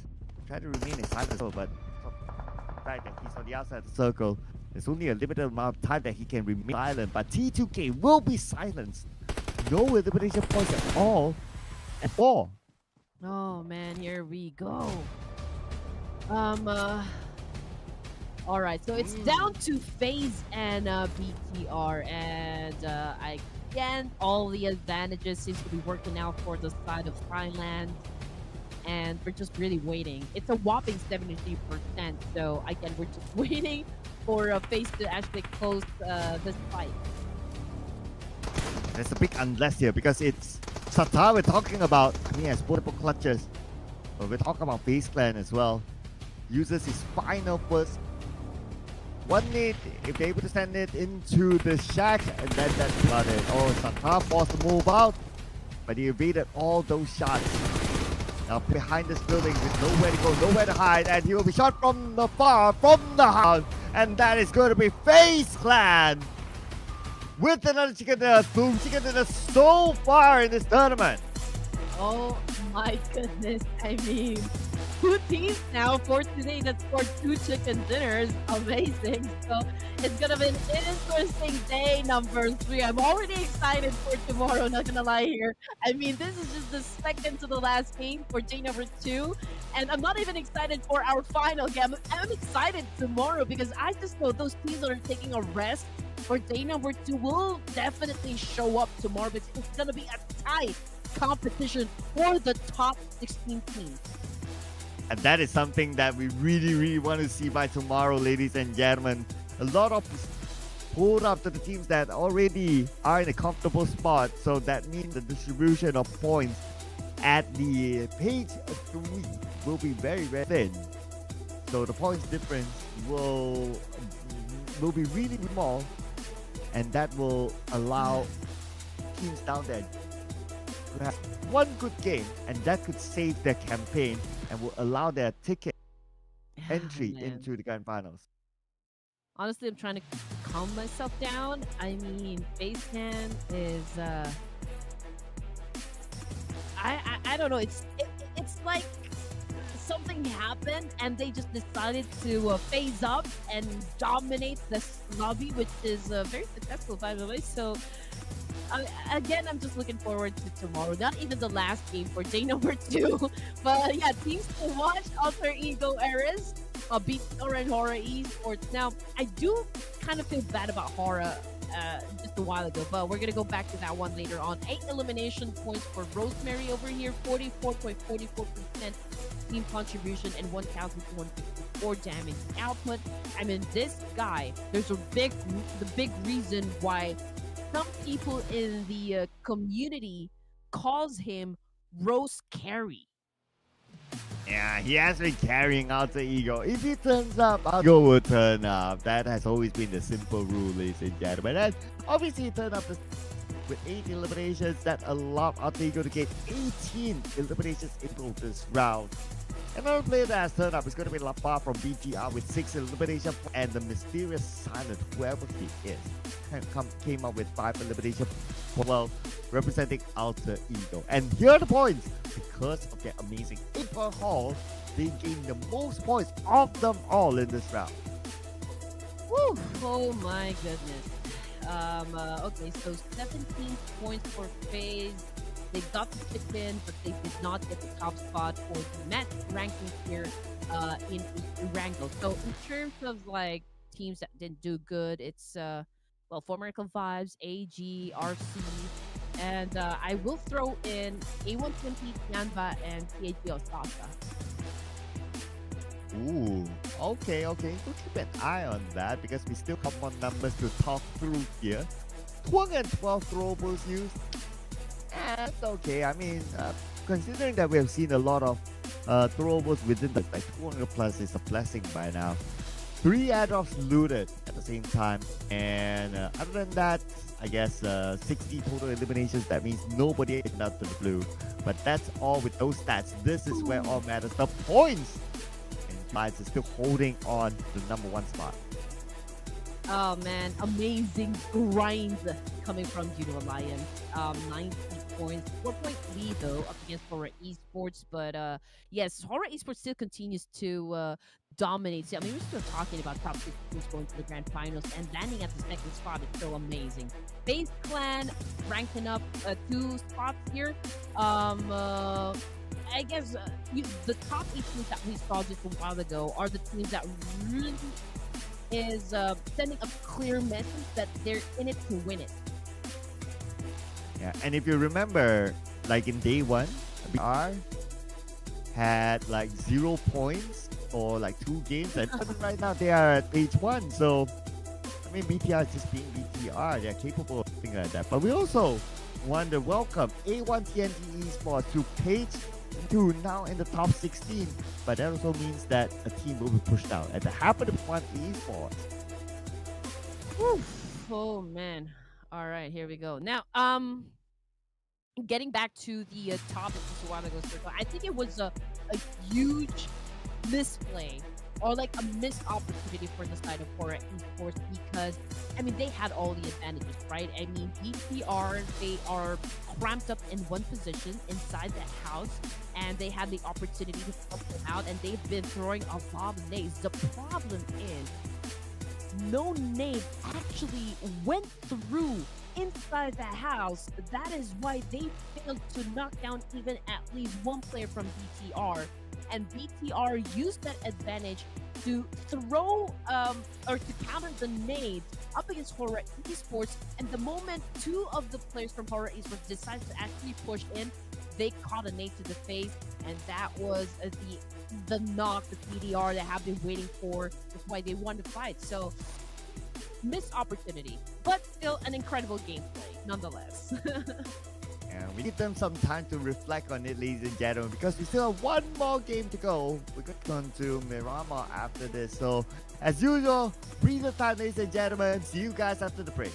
Try to remain a silent, but the fact that he's on the outside of the circle, there's only a limited amount of time that he can remain silent. But T2K will be silenced. No elimination points at all. At 4. Oh man, here we go. All right, so it's down to FaZe and BTR, and again, all the advantages seems to be working out for the side of Thailand, and we're just really waiting. It's a whopping 73%, so again, we're just waiting for FaZe to actually close this fight. There's a big unless here because it's Satar we're talking about. He has multiple clutches, but we're talking about FaZe Clan as well. Uses his final first. One need, if they're able to send it into the shack, and then that's flooded. Oh, Satar forced to move out, but he evaded all those shots. Now behind this building with nowhere to go, nowhere to hide, and he will be shot from the far, from the house, and that is going to be FaZe Clan with another chicken dinner, boom, chicken dinner so far in this tournament. Oh my goodness, I mean, 2 teams now for today that scored 2 chicken dinners. Amazing. So it's gonna be an interesting day number 3. I'm already excited for tomorrow, not gonna lie here. I mean, this is just the second to the last game for day number 2. And I'm not even excited for our final game. I'm excited tomorrow because I just know those teams that are taking a rest for day number 2 will definitely show up tomorrow because it's gonna be a tight competition for the top 16 teams. And that is something that we really want to see by tomorrow, ladies and gentlemen. A lot of pulled up to the teams that already are in a comfortable spot. So that means the distribution of points at the page 3 will be very thin. So the points difference will be really small, and that will allow teams down there to have one good game, and that could save their campaign and will allow their ticket entry into the grand finals. Honestly, I'm trying to calm myself down. I mean, FaZe Clan is I don't know. It's like something happened and they just decided to phase up and dominate this lobby, which is very successful, by the way. So again, I'm just looking forward to tomorrow. Not even the last game for day number 2, but yeah, teams to watch: Alter Ego Ares, BTR and HORAA Esports. Now, I do kind of feel bad about HORAA. just a while ago, but we're gonna go back to that one later on. 8 elimination points for Rosemary over here, 44.44% team contribution and 1,254 damage output. I mean, this guy, there's the big reason why some people in the community calls him Rose Carry. Yeah, he has been carrying Alter Ego. If he turns up, Alter Ego will turn up. That has always been the simple rule, ladies and gentlemen. And obviously, he turned up with 8 eliminations. That allowed Alter Ego to get 18 eliminations in this round. Another player that has turned up is going to be Lapa from BTR with 6 eliminations. And the mysterious silent, whoever he is, came up with 5 eliminations. Well, representing Alter Ego. And here are the points. Because of their amazing 8 per haul, they gained the most points of them all in this round. Woo! Oh my goodness. Okay, so 17 points for FaZe. They got the pick in, but they did not get the top spot for the match ranking here in Erangel. So in terms of like teams that didn't do good, it's well, Formerical Vibes, AG, RC, and I will throw in A120, TIANBA, and PHB Osaka. Ooh, okay. We'll keep an eye on that because we still have more numbers to talk through here. 12 throwables used. That's okay. I mean, considering that we have seen a lot of throwables within the like 200 plus is a blessing by now. 3 airdrops looted at the same time, and other than that, I guess 60 total eliminations. That means nobody ended up to the blue. But that's all with those stats. This is where all matters. The points, and Vibes is still holding on to the number 1 spot. Oh man, amazing grind coming from YOODO Alliance. 90 points, 4-point lead though up against HORAA Esports. But yes, HORAA Esports still continues to dominate. I mean, we're still talking about top 6 teams going to the grand finals, and landing at the 2nd spot is still amazing. FaZe Clan ranking up 2 spots here. I guess the top 8 teams that we saw just a while ago are the teams that really is sending a clear message that they're in it to win it. Yeah, and if you remember, like in day 1, BR had like 0 points for like 2 games, and right now they are at page 1. So, I mean, BTR is just being BTR. They're capable of things like that. But we also want to welcome A1 TNT Esports to page 2, now in the top 16. But that also means that a team will be pushed out. And the happen to be one Esports. Whew. Oh man. All right, here we go. Now, getting back to the topic just a while ago, Circle, I think it was a huge misplay or like a missed opportunity for the side of HORAA Esports because, I mean, they had all the advantages, right? I mean, DPR, they are cramped up in one position inside that house, and they had the opportunity to help them out, and they've been throwing a lot of nades. The problem is, no nade actually went through inside the house. That is why they failed to knock down even at least one player from BTR. And BTR used that advantage to throw or to counter the nades up against HORAA Esports. And the moment 2 of the players from HORAA Esports decided to actually push in, they caught a nade to the face, and that was the knock, the PDR they have been waiting for. That's why they won the fight. So, missed opportunity, but still an incredible gameplay nonetheless. And we give them some time to reflect on it, ladies and gentlemen, because we still have 1 more game to go. We're going to Miramar after this. So, as usual, breathe the time, ladies and gentlemen. See you guys after the break.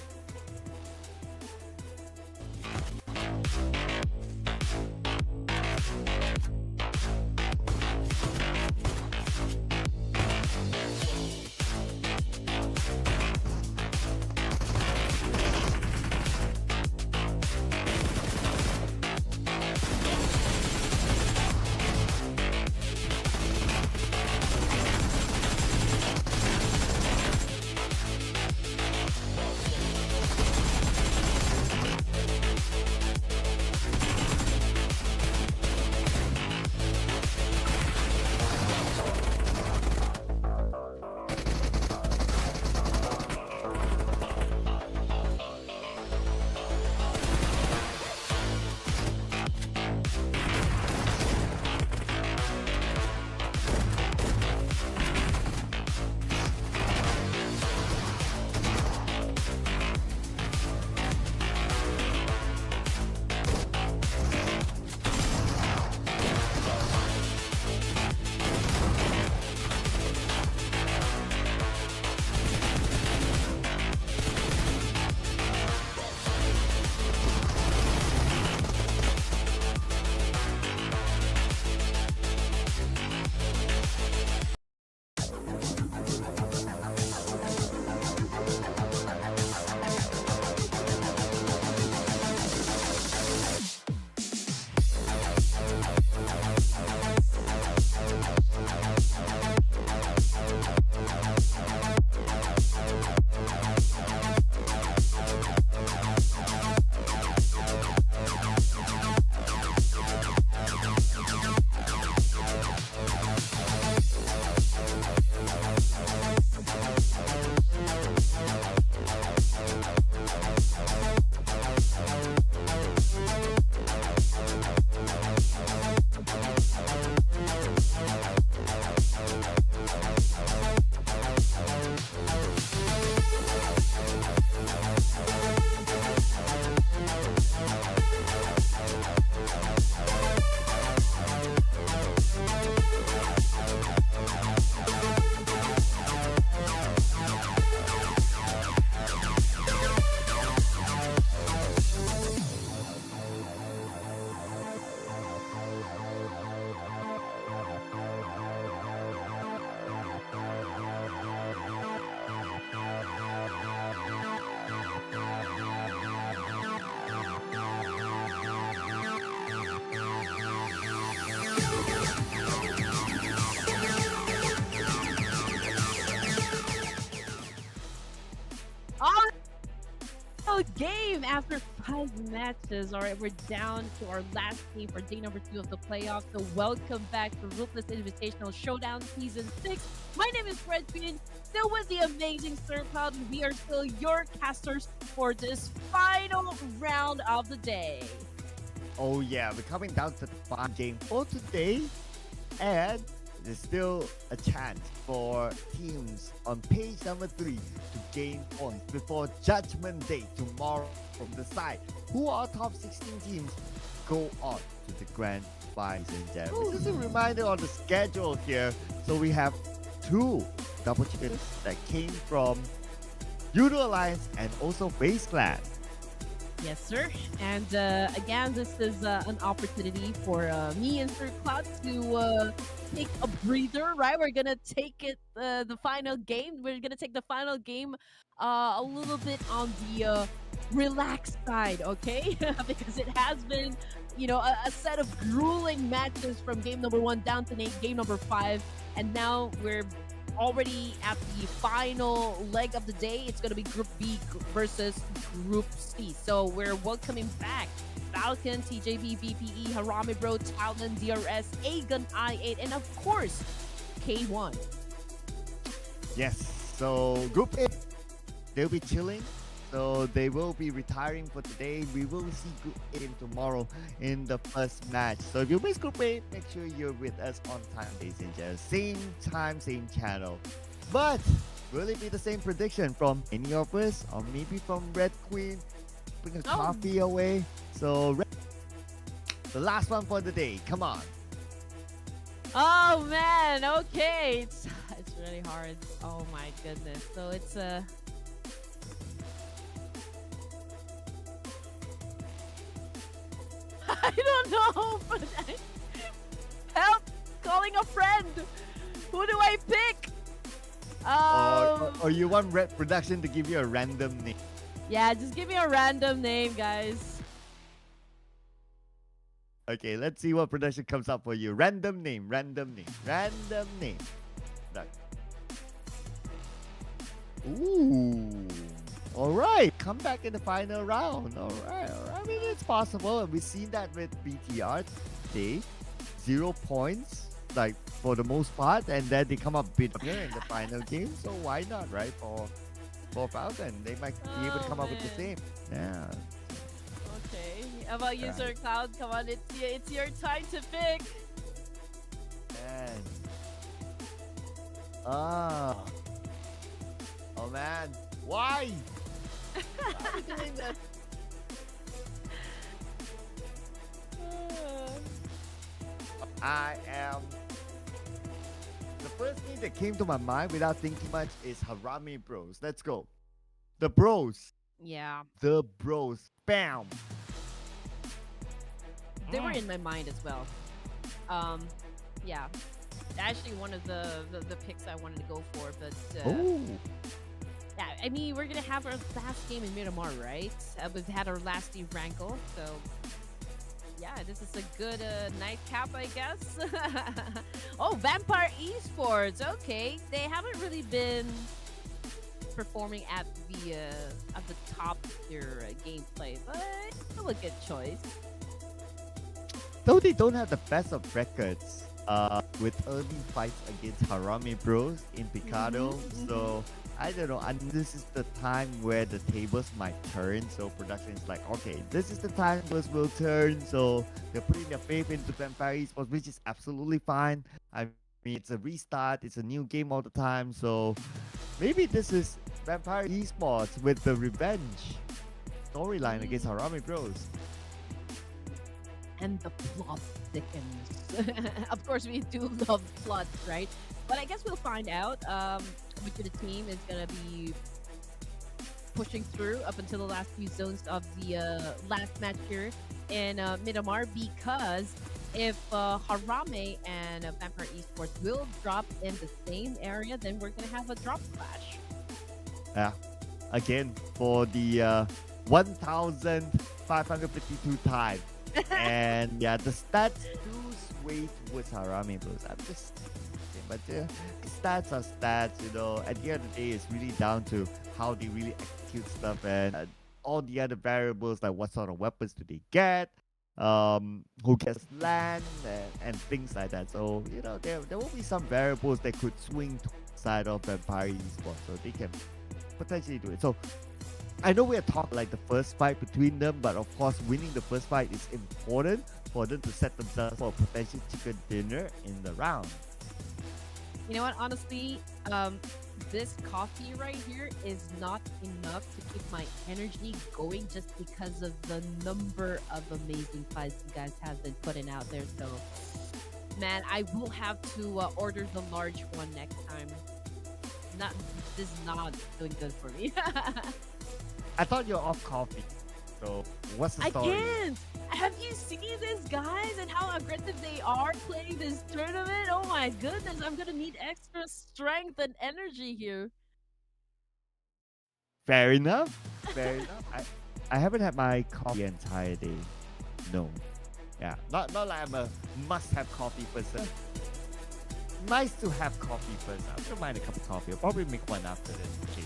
Oh, game after 5 matches. All right, we're down to our last game for day number 2 of the playoffs. So welcome back to Ruthless Invitational Showdown Season 6. My name is Fred Queen, still with the amazing Sir Cloud, and we are still your casters for this final round of the day. Oh yeah, we're coming down to the final game for today, and there's still a chance for teams on page number 3 to gain points before Judgment Day tomorrow from the side. Who are top 16 teams go on to the grand finals in January. This is a reminder on the schedule here. So we have 2 double champions that came from YOODO Alliance and also FaZe Clan. Yes, sir. And again, this is an opportunity for me and Sir Cloud to take a breather, right? We're gonna take it the final game. We're gonna take the final game a little bit on the relaxed side, okay? Because it has been, you know, a set of grueling matches from game number 1 down to game number 5, and now we're already at the final leg of the day. It's going to be Group B versus Group C. So we're welcoming back Falcon, TJB, BPE, HARAME Bro, Talon, DRS, Aegon, I8, and of course, K1. Yes, so Group A, they'll be chilling. So they will be retiring for today. We will see Group A tomorrow in the first match. So if you miss Group A, make sure you're with us on time, ladies and gentlemen. Same time, same channel. But will it be the same prediction from any of us, or maybe from Red Queen? Bring a coffee away. So the last one for the day. Come on. Oh man, okay. It's really hard. Oh my goodness. So it's I don't know, but help! Calling a friend. Who do I pick? Or you want Red Production to give you a random name? Yeah, just give me a random name, guys. Okay, let's see what production comes up for you. Random name, random name, random name. Done. Ooh. All right, come back in the final round. All right. I mean, it's possible. We've seen that with BTR today. 0 points, like for the most part, and then they come up bigger in the final game. So why not, right? For Falcon, they might be able to come up with the same. Yeah. Okay. How about you, Right. Sir Cloud? Come on, it's your time to pick. Man. Ah. Oh man. Why? Why are you doing that? I am. The first thing that came to my mind without thinking much is HARAME Bros. Let's go. The Bros. Yeah. The Bros. Bam. They were in my mind as well. Yeah. Actually, one of the picks I wanted to go for, but Oh. yeah, I mean, we're gonna have our last game in Miramar, right? We've had our last Erangel, so yeah, this is a good nightcap, I guess. Oh, Vampire Esports. Okay, they haven't really been performing at the top of their gameplay, but still a good choice. Though they don't have the best of records with early fights against HARAME Bros in Picado, so I don't know. And this is the time where the tables might turn. So production is like, okay, this is the time tables will turn. So they're putting their faith into Vampire Esports, which is absolutely fine. I mean, it's a restart. It's a new game all the time. So maybe this is Vampire Esports with the revenge storyline against HARAME Bros. And the plot thickens. Of course, we do love plots, right? But I guess we'll find out which of the team is going to be pushing through up until the last few zones of the last match here in Miramar, because if HARAME and Vampire Esports will drop in the same area, then we're going to have a drop clash. Yeah. Again, for the 1,552 time. And yeah, the stats do sway towards HARAME Bros. I'm just saying. But stats are stats, you know. At the end of the day, it's really down to how they really execute stuff and all the other variables like what sort of weapons do they get, who gets land and things like that. So you know there will be some variables that could swing to the side of Vampire Esports, so they can potentially do it. So I know we're talking like the first fight between them, but of course, winning the first fight is important for them to set themselves for a potential chicken dinner in the round. You know what? Honestly, this coffee right here is not enough to keep my energy going just because of the number of amazing fights you guys have been putting out there. So, man, I will have to order the large one next time. Not This is not doing good for me. I thought you're off coffee. So what's the I story? can't. Have you seen these guys and how aggressive they are playing this tournament? Oh my goodness, I'm gonna need extra strength and energy here. Fair enough. Fair enough. I haven't had my coffee the entire day. No. Yeah. Not like I'm a must have coffee person. Nice to have coffee first. I don't mind a cup of coffee. I'll probably make one after this. Okay.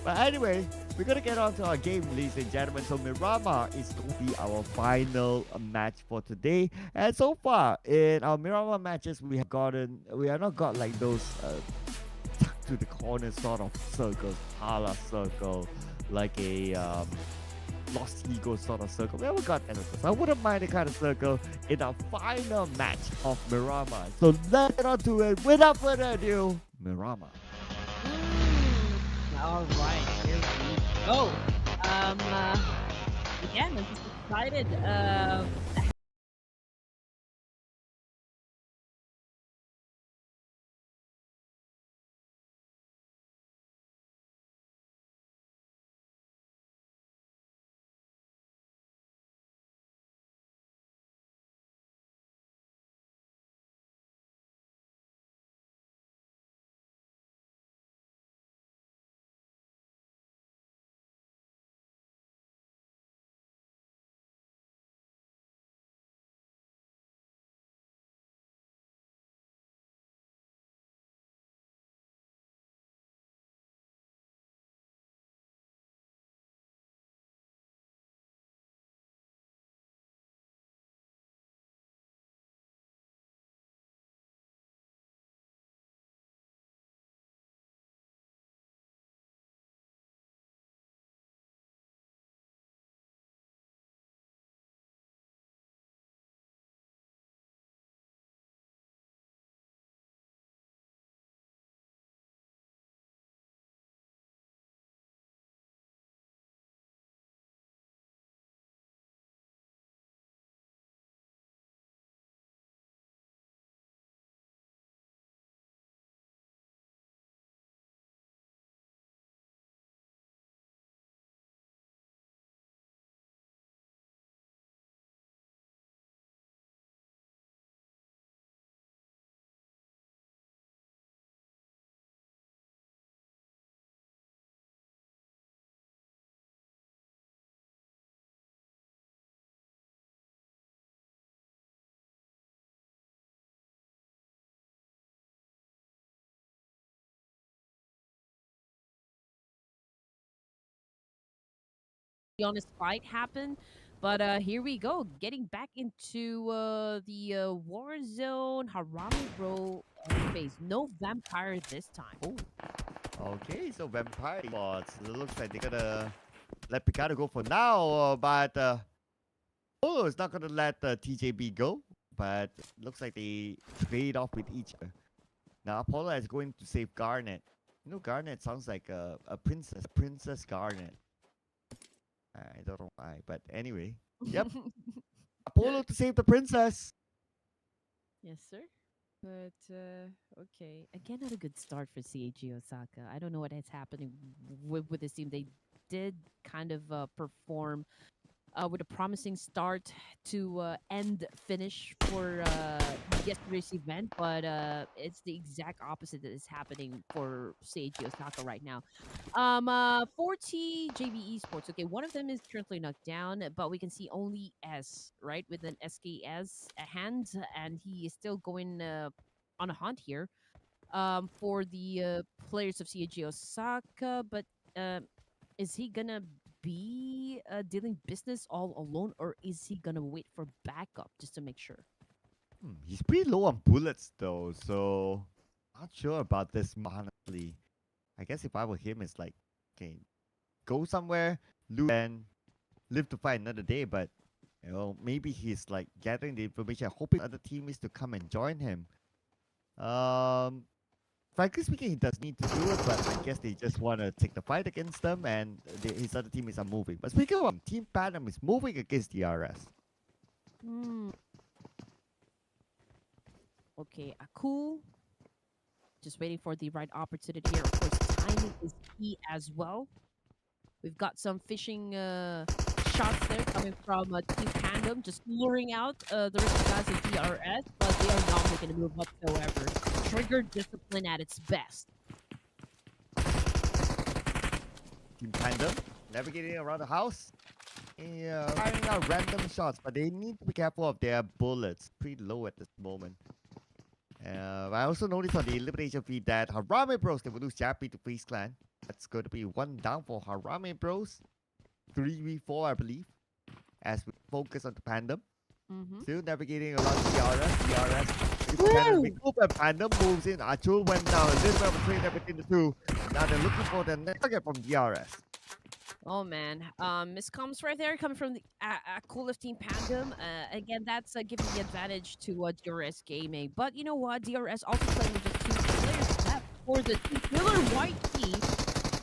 But anyway, we're gonna get on to our game, ladies and gentlemen. So Miramar is going to be our final match for today. And so far in our Miramar matches, we have not got like those tucked to the corner sort of circles, Hala circle, like a Lost Ego sort of circle. We haven't got any of those. I wouldn't mind the kind of circle in our final match of Miramar. So let's get on to it. Without further ado, Miramar. All right, here we go. Again, I'm just excited. The honest fight happen. But here we go, getting back into the war zone Harame role phase. No vampire this time. Oh, okay. So Vampire Bots. It looks like they're gonna let Picado go for now, but Polo is not gonna let TJB go. But it looks like they trade off with each other. Now Apollo is going to save Garnet. You know, Garnet sounds like a princess, Princess Garnet. I don't know why, but anyway. Yep, Apollo to save the princess. Yes, sir. But okay, again, not a good start for CAG Osaka. I don't know what is happening with this team. They did kind of perform with a promising start to end finish for yesterday's event, but it's the exact opposite that is happening for Seiji Osaka right now. 40 JB Esports. Okay, one of them is currently knocked down, but we can see only S, right, with an SKS hand, and he is still going on a hunt here. for the players of CAG Osaka, but is he gonna be dealing business all alone, or is he gonna wait for backup just to make sure? He's pretty low on bullets though, so not sure about this honestly. I guess if I were him, it's like, okay, go somewhere, lose, and live to fight another day. But maybe he's like gathering the information, hoping other teammates to come and join him. Frankly speaking, he does need to do it, but I guess they just want to take the fight against them, and his other teammates are moving. But speaking of Team Panem is moving against DRS. Hmm. Okay, Aku. Just waiting for the right opportunity here. Of course, timing is key as well. We've got some fishing shots there coming from Team Tandem, just luring out the rest of the guys in DRS, but they are not making a move whatsoever. Trigger discipline at its best. Team Tandem navigating around the house, firing out random shots, but they need to be careful of their bullets. Pretty low at this moment. I also noticed on the elimination feed that HARAME Bros, they will lose Jappy to Freeze Clan. That's going to be one down for HARAME Bros. 3v4, I believe, as we focus on the Pandem. Still navigating around DRS. Pandem moves in. Achul went down. A little bit of a trade between the two. Now they're looking for the next target from DRS. Oh man, miscoms right there coming from the Cool Team Pandem. Again, that's giving the advantage to DRS Gaming. But you know what? DRS also playing with just two players. That for the killer white team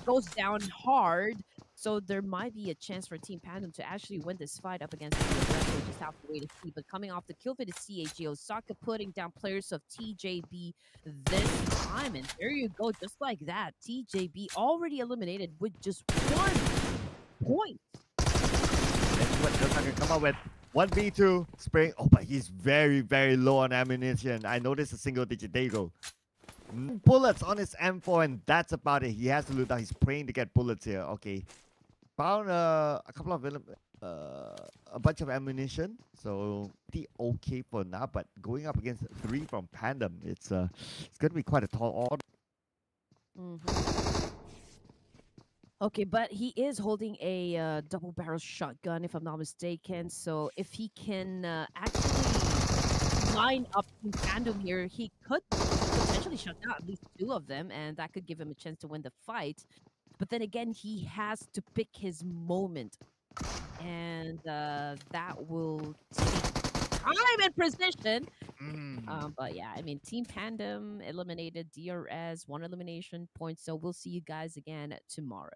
goes down hard. So there might be a chance for Team Pandem to actually win this fight up against DRS. We'll just have to wait and see. But coming off the kill feed is CAG Osaka putting down players of TJB this time. And there you go, just like that. TJB already eliminated with just 1 point. Let's see what Osaka come up with. 1v2 spraying. Oh, but he's very, very low on ammunition. I noticed a single digit. There you go. Bullets on his M4, and that's about it. He has to loot out. He's praying to get bullets here. Okay. Found a couple of a bunch of ammunition, so pretty okay for now. But going up against 3 from Pandem, it's gonna be quite a tall order. Okay, but he is holding a double barrel shotgun, if I'm not mistaken. So if he can actually line up in tandem here, he could potentially shut down at least 2 of them, and that could give him a chance to win the fight. But then again, he has to pick his moment, and that will take time and precision. But yeah, I mean, Team Pandem eliminated DRS, 1 elimination point, so we'll see you guys again tomorrow.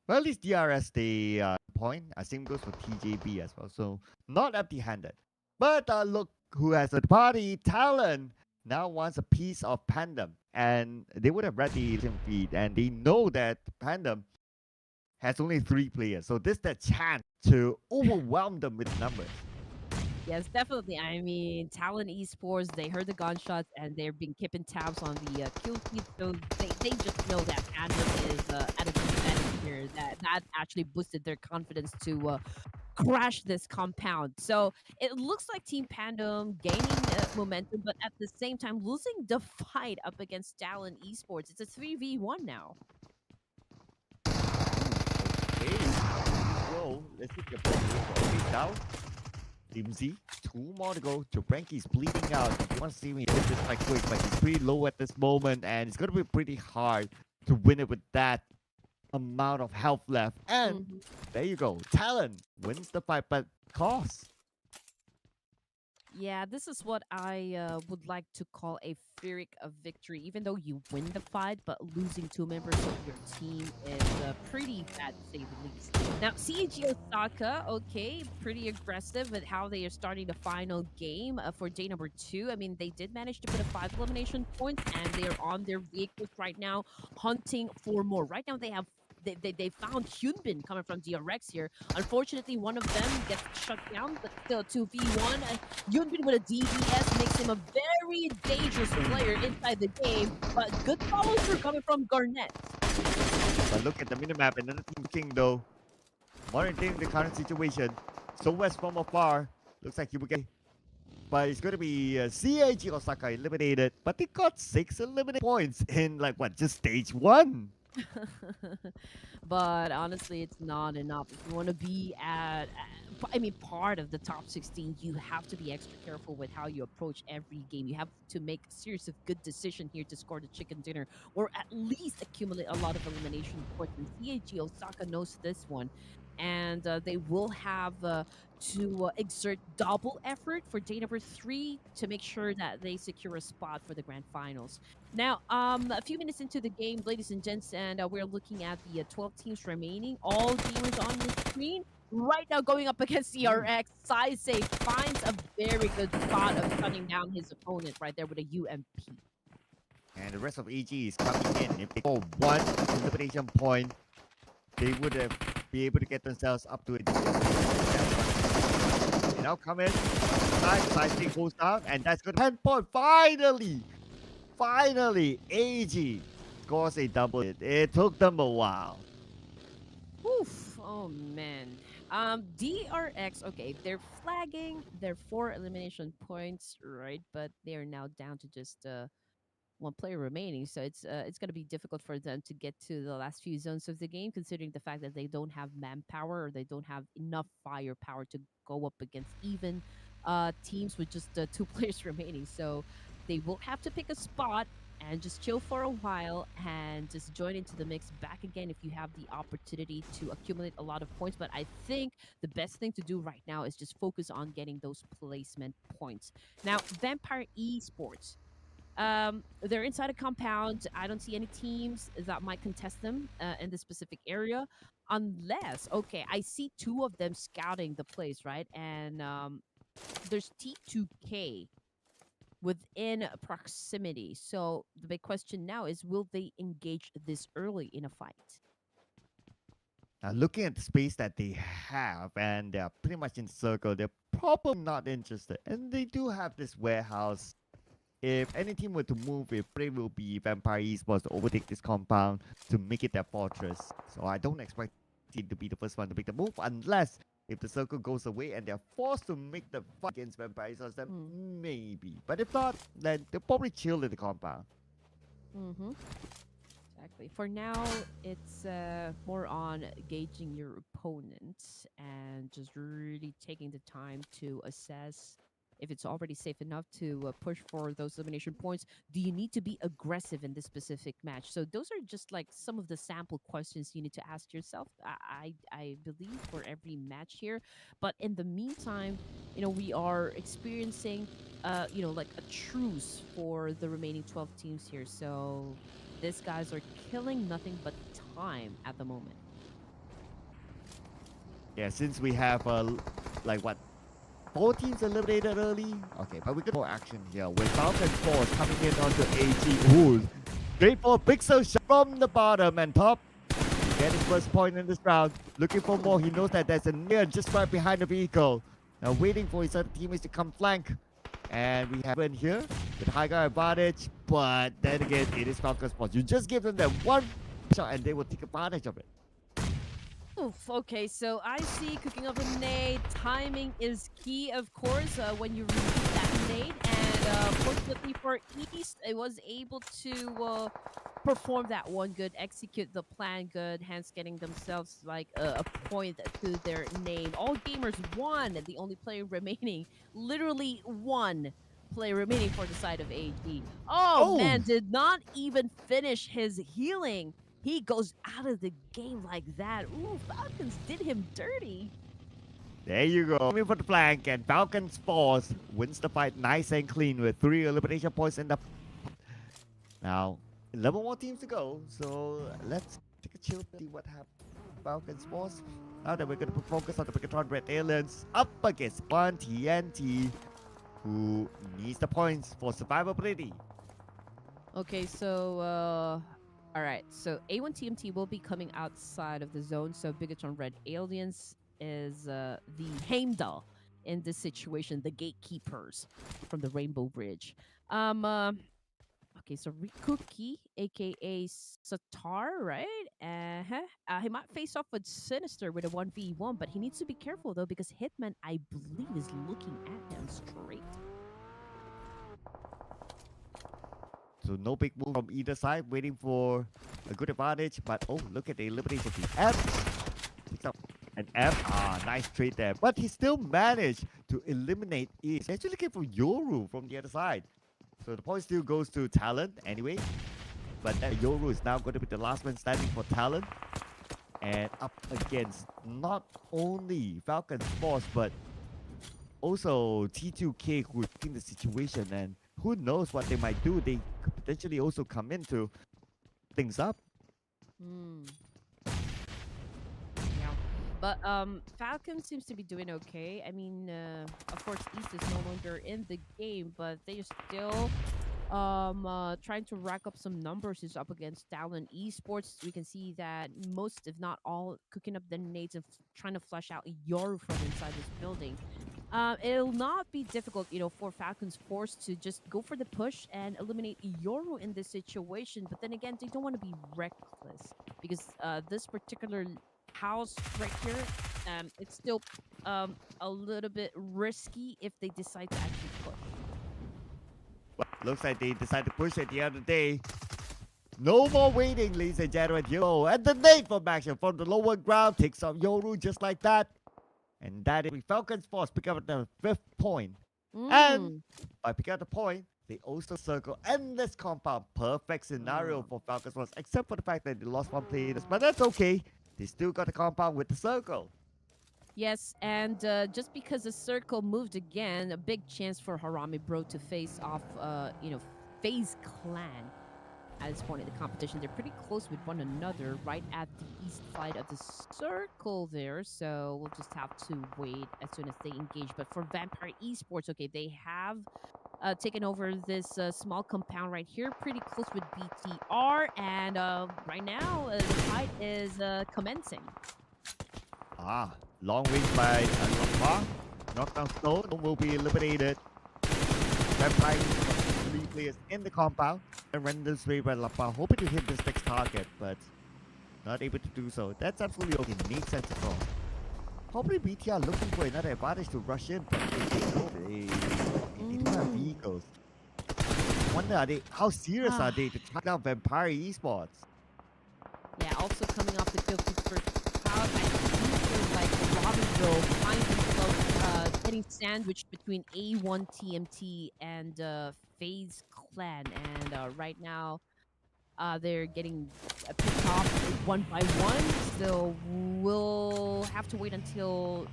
Well, at least DRS the point. I think goes for TJB as well, so not empty-handed. But look who has a party talent now wants a piece of Pandem, and they would have read the feed, and they know that Pandem has only 3 players, so this is the chance to overwhelm them with numbers. Yes, definitely. I mean, Talon Esports, they heard the gunshots and they've been keeping tabs on the kill feed, so they just know that Pandem is at a disadvantage here. That actually boosted their confidence to crash this compound. So it looks like Team Pandem gaining momentum, but at the same time losing the fight up against Talon Esports. It's a 3v1 now. Okay, so let's see the down. Team Z, 2 more to go. Jabranki's bleeding out. If you want to see me hit this quite quick, but he's pretty low at this moment, and it's going to be pretty hard to win it with that amount of health left. And there you go. Talon wins the fight, but cost. Yeah, this is what I would like to call a Pyrrhic victory. Even though you win the fight, but losing 2 members of your team is pretty bad to say the least. Now, CAG Osaka, okay, pretty aggressive with how they are starting the final game for day number 2. I mean, they did manage to put a 5 elimination points, and they are on their vehicles right now, hunting for more. Right now, they have they found Hyunbin coming from DRX here. Unfortunately, one of them gets shut down, but still 2v1. Hyunbin with a DBS makes him a very dangerous player inside the game, but good follow-through coming from Garnett. But look at the minimap, another Team King though. Monitoring the current situation. So West from afar. Looks like he will get but it's going to be CAG Osaka eliminated, but they got 6 eliminated points in like what, just stage 1. But honestly, it's not enough. If you want to be I mean, part of the top 16, you have to be extra careful with how you approach every game. You have to make a series of good decisions here to score the chicken dinner, or at least accumulate a lot of elimination points. And CAG Osaka knows this one, and they will have to exert double effort for day number 3 to make sure that they secure a spot for the grand finals. Now, a few minutes into the game, ladies and gents, and we're looking at the 12 teams remaining. All gamers on your screen right now going up against CRX. Saisei finds a very good spot of shutting down his opponent right there with a UMP. And the rest of EG is coming in. If they go 1 elimination point, they would have be able to get themselves up to it. They now come in. Saisei goes down, and that's good. 10 point. Finally, AG scores a double hit. It took them a while. Oof. Oh man. DRX. Okay, they're flagging their 4 elimination points, right? But they are now down to just 1 player remaining, so it's going to be difficult for them to get to the last few zones of the game, considering the fact that they don't have manpower or they don't have enough firepower to go up against even teams with just 2 players remaining. So they will have to pick a spot and just chill for a while and just join into the mix back again if you have the opportunity to accumulate a lot of points. But I think the best thing to do right now is just focus on getting those placement points. Now, Vampire Esports, they're inside a compound. I don't see any teams that might contest them in this specific area, unless, okay, I see 2 of them scouting the place, right? And there's T2K within proximity. So the big question now is, will they engage this early in a fight? Now, looking at the space that they have, and they're pretty much in circle, they're probably not interested. And they do have this warehouse. If any team were to move, it probably will be Vampire Esports to overtake this compound to make it their fortress. So I don't expect it to be the first one to make the move, unless if the circle goes away and they're forced to make the fight against Vampire Esports, then maybe. But if not, then they'll probably chill in the compound. Mm-hmm. Exactly. For now, it's more on gauging your opponent and just really taking the time to assess if it's already safe enough to push for those elimination points. Do you need to be aggressive in this specific match? So those are just like some of the sample questions you need to ask yourself. I believe for every match here. But in the meantime, we are experiencing, like a truce for the remaining 12 teams here. So these guys are killing nothing but time at the moment. Yeah, since we have like what, 4 teams eliminated early. Okay, but we get more action here with Falcon Force coming in onto AG. Ooh, great for a pixel shot from the bottom and top. He get his first point in this round. Looking for more. He knows that there's a near just right behind the vehicle. Now waiting for his other teammates to come flank. And we have in here with high guy advantage. But then again, it is Falcon Force. You just give them that one shot and they will take advantage of it. Oof, okay, so I see cooking of a nade. Timing is key, of course, when you release that nade. And fortunately for East, it was able to perform that one good, execute the plan good, hence getting themselves like a point to their name. All gamers won. The only player remaining, literally one player remaining for the side of AG. Oh man, did not even finish his healing. He goes out of the game like that. Ooh, Falcons did him dirty. There you go. Coming for the flank, and Falcons Force wins the fight nice and clean with 3 elimination points in the. Now, 11 more teams to go, so let's take a chill to see what happens. Falcons Force. Now that we're going to focus on the Megatron Red Aliens up against one TNT, who needs the points for survivability. Okay, so all right, so A1 TMT will be coming outside of the zone. So Bigatron Red Aliens is the Heimdall in this situation, the gatekeepers from the Rainbow Bridge. Okay, so Rikuki, aka Satar, right? He might face off with Sinister with a 1v1, but he needs to be careful though because Hitman, I believe, is looking at him straight. So no big move from either side, waiting for a good advantage. But oh, look at the elimination of the F. Picks up an F. Nice trade there. But he still managed to eliminate E. He actually came from Yoru from the other side. So the point still goes to Talon anyway. But that Yoru is now going to be the last man standing for Talon. And up against not only Falcon's Force, but also T2K, who's in the situation. And who knows what they might do. They could potentially also come in to things up. Yeah. But Falcon seems to be doing okay. I mean, of course, East is no longer in the game, but they are still trying to rack up some numbers. Is up against Talon Esports. We can see that most, if not all, cooking up the nades and trying to flush out Yoru from inside this building. It'll not be difficult, for Falcon's Force to just go for the push and eliminate Yoru in this situation. But then again, they don't want to be reckless because this particular house right here, it's still a little bit risky if they decide to actually push. Well, looks like they decided to push at the end of the day. No more waiting, ladies and gentlemen. Yo, and the nade from action from the lower ground takes out Yoru just like that. And that is Falcon's Force pick up the 5th point. And by picking up the point, they also circle endless compound. Perfect scenario for Falcon's Force, except for the fact that they lost one player. But that's okay. They still got the compound with the circle. Yes, and just because the circle moved again, a big chance for HARAME Bro to face off, FaZe Clan at this point in the competition. They're pretty close with one another right at the east side of the circle there, so we'll just have to wait as soon as they engage. But for Vampire Esports, okay, they have taken over this small compound right here, pretty close with BTR, and right now the fight is commencing. Long reach by Lapa. Knockdown Stone will be eliminated. Vampire 3 players in the compound. And renders way by Lapa, hoping to hit this next target, but not able to do so. That's absolutely okay. Makes sense at all. Probably BTR looking for another advantage to rush in, but they don't have vehicles. Wonder how serious are they to track down Vampire Esports? Yeah, also coming off the kill feed for Cloud, I feel like Robinville finds himself getting sandwiched between A1 TMT and FaZe Clan, and right now they're getting picked off one by one. So we'll have to wait until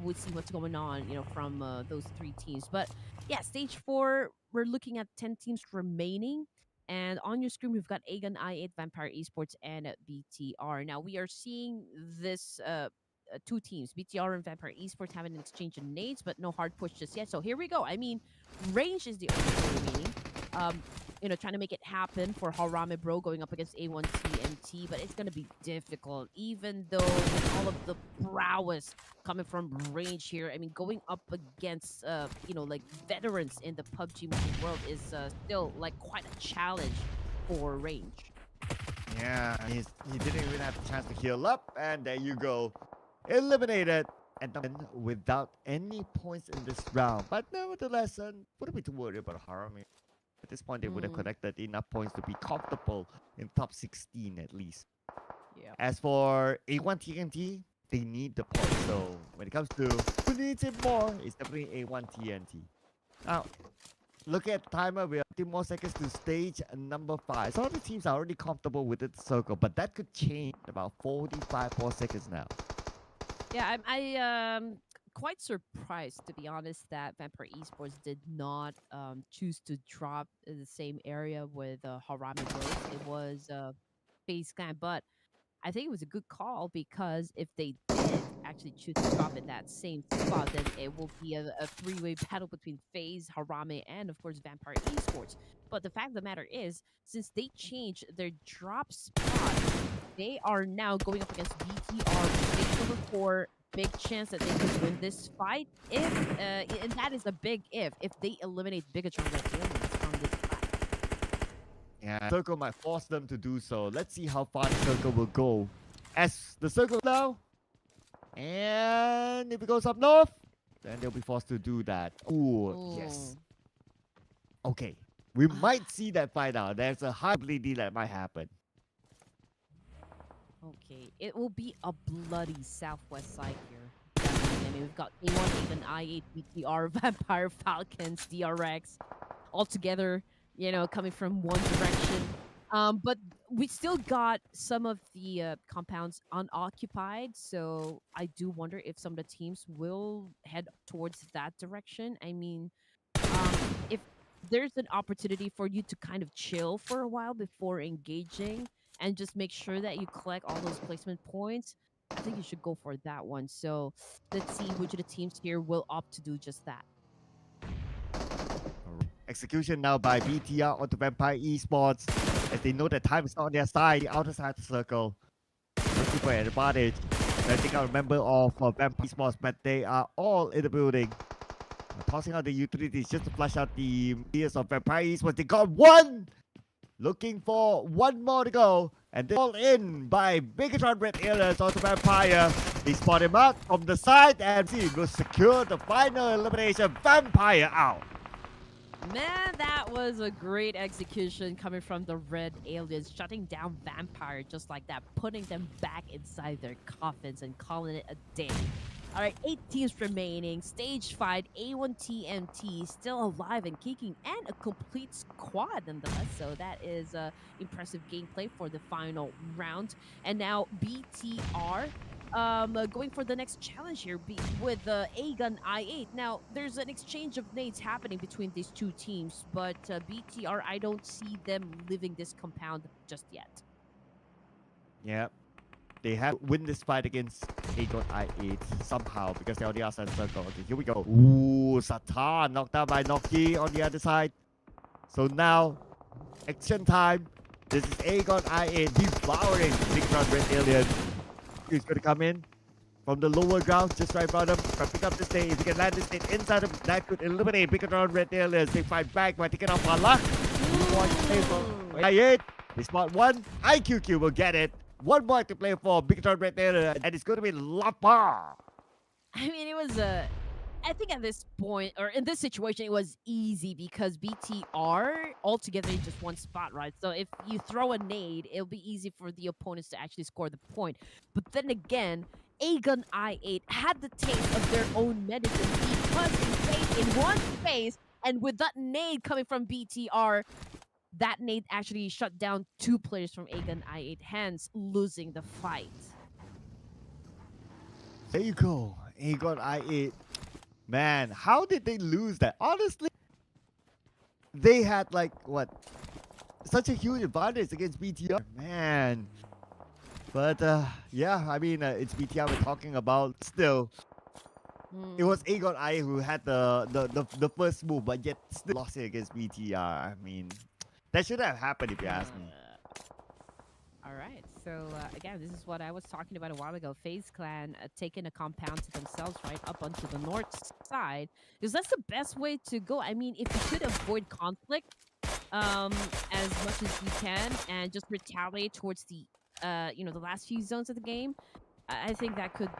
we see what's going on, from those 3 teams. But yeah, stage 4, we're looking at 10 teams remaining. And on your screen, we've got Aegon, I8, Vampire Esports, and BTR. Now, we are seeing this 2 teams, BTR and Vampire Esports, having an exchange of nades, but no hard push just yet. So here we go. I mean, range is the only thing remaining. Trying to make it happen for HARAME Bro going up against A1 TMT, but it's going to be difficult, even though with all of the prowess coming from range here. I mean, going up against, like veterans in the PUBG Mobile world is still like quite a challenge for range. Yeah, he didn't even have the chance to heal up, and there you go. Eliminated, and without any points in this round. But nevertheless, wouldn't be too worried about HARAME. At this point, they would have collected enough points to be comfortable in top 16 at least. Yeah. As for A1 TNT, they need the points. So when it comes to who needs it more, it's definitely A1 TNT. Now, look at the timer. We have 15 more seconds to stage number 5. Some of the teams are already comfortable with the circle, but that could change in about 45 more seconds now. Yeah, I quite surprised, to be honest, that Vampire Esports did not choose to drop in the same area with HARAME Bros. It was FaZe Clan, but I think it was a good call, because if they did actually choose to drop in that same spot, then it will be a 3-way battle between FaZe, HARAME, and of course Vampire Esports. But the fact of the matter is, since they changed their drop spot, they are now going up against BTR, stage number 4. Big chance that they could win this fight if, and that is a big if they eliminate Bigatron from this fight. Yeah, circle might force them to do so. Let's see how far the circle will go. As the circle now, and if it goes up north, then they'll be forced to do that. Ooh, yes. Okay, We might see that fight out. There's a high probability that might happen. Okay, it will be a bloody southwest side here. Definitely. I mean, we've got A1, even I8, BTR, Vampire, Falcons, DRX, all together, coming from one direction. But we still got some of the compounds unoccupied, so I do wonder if some of the teams will head towards that direction. I mean, if there's an opportunity for you to kind of chill for a while before engaging and just make sure that you collect all those placement points, I think you should go for that one. So let's see which of the teams here will opt to do just that. Execution now by BTR onto Vampire Esports, as they know that time is on their side, the outer side of the circle. Looking for an advantage. I think I remember of Vampire Esports, but they are all in the building. Tossing out the utilities just to flush out the gears of Vampire Esports. They got one! Looking for one more to go. And they're all in by Bigatron Red Aliens onto Vampire. They spot him out from the side and he will secure the final elimination. Vampire out. Man, that was a great execution coming from the Red Aliens, shutting down Vampire just like that, putting them back inside their coffins and calling it a day. All right, 8 teams remaining. Stage 5, A1 TMT still alive and kicking, and a complete squad nonetheless. So that is impressive gameplay for the final round. And now BTR going for the next challenge here with A-Gun I8. Now, there's an exchange of nades happening between these two teams, but BTR, I don't see them leaving this compound just yet. Yeah. They have to win this fight against A-Gun I8 somehow because they're on the outside circle. Okay, here we go. Ooh, Satan knocked out by Noki on the other side. So now, action time. This is A-Gun I8 devouring Bigatron Red Alien. He's going to come in from the lower ground, just right in front of him. Try to pick up this nade. If he can land this nade inside of him, that could eliminate Bigatron Red Aliens. They fight back by taking off one luck. I8. They spot one. IQQ will get it. One more to play for Bigatron Red Alien, and it's going to be Lapa. I mean, it was I think at this point, or in this situation, it was easy because BTR altogether in just one spot, right? So if you throw a nade, it'll be easy for the opponents to actually score the point. But then again, A-Gun I8 had the taste of their own medicine because they stayed in one space, and with that nade coming from BTR, that nade actually shut down 2 players from A-Gun I8, hence losing the fight. There you go. A-Gun I8. Man, how did they lose that? Honestly, they had like, what? Such a huge advantage against BTR. Man. But, yeah, I mean, it's BTR we're talking about still. It was A-Gun I8 who had the first move, but yet still lost it against BTR. I mean, that should have happened if you ask me. All right, so again, this is what I was talking about a while ago. FaZe Clan taking a compound to themselves, right, up onto the north side, because that's the best way to go. I mean, if you could avoid conflict as much as you can and just retaliate towards the the last few zones of the game, I think that could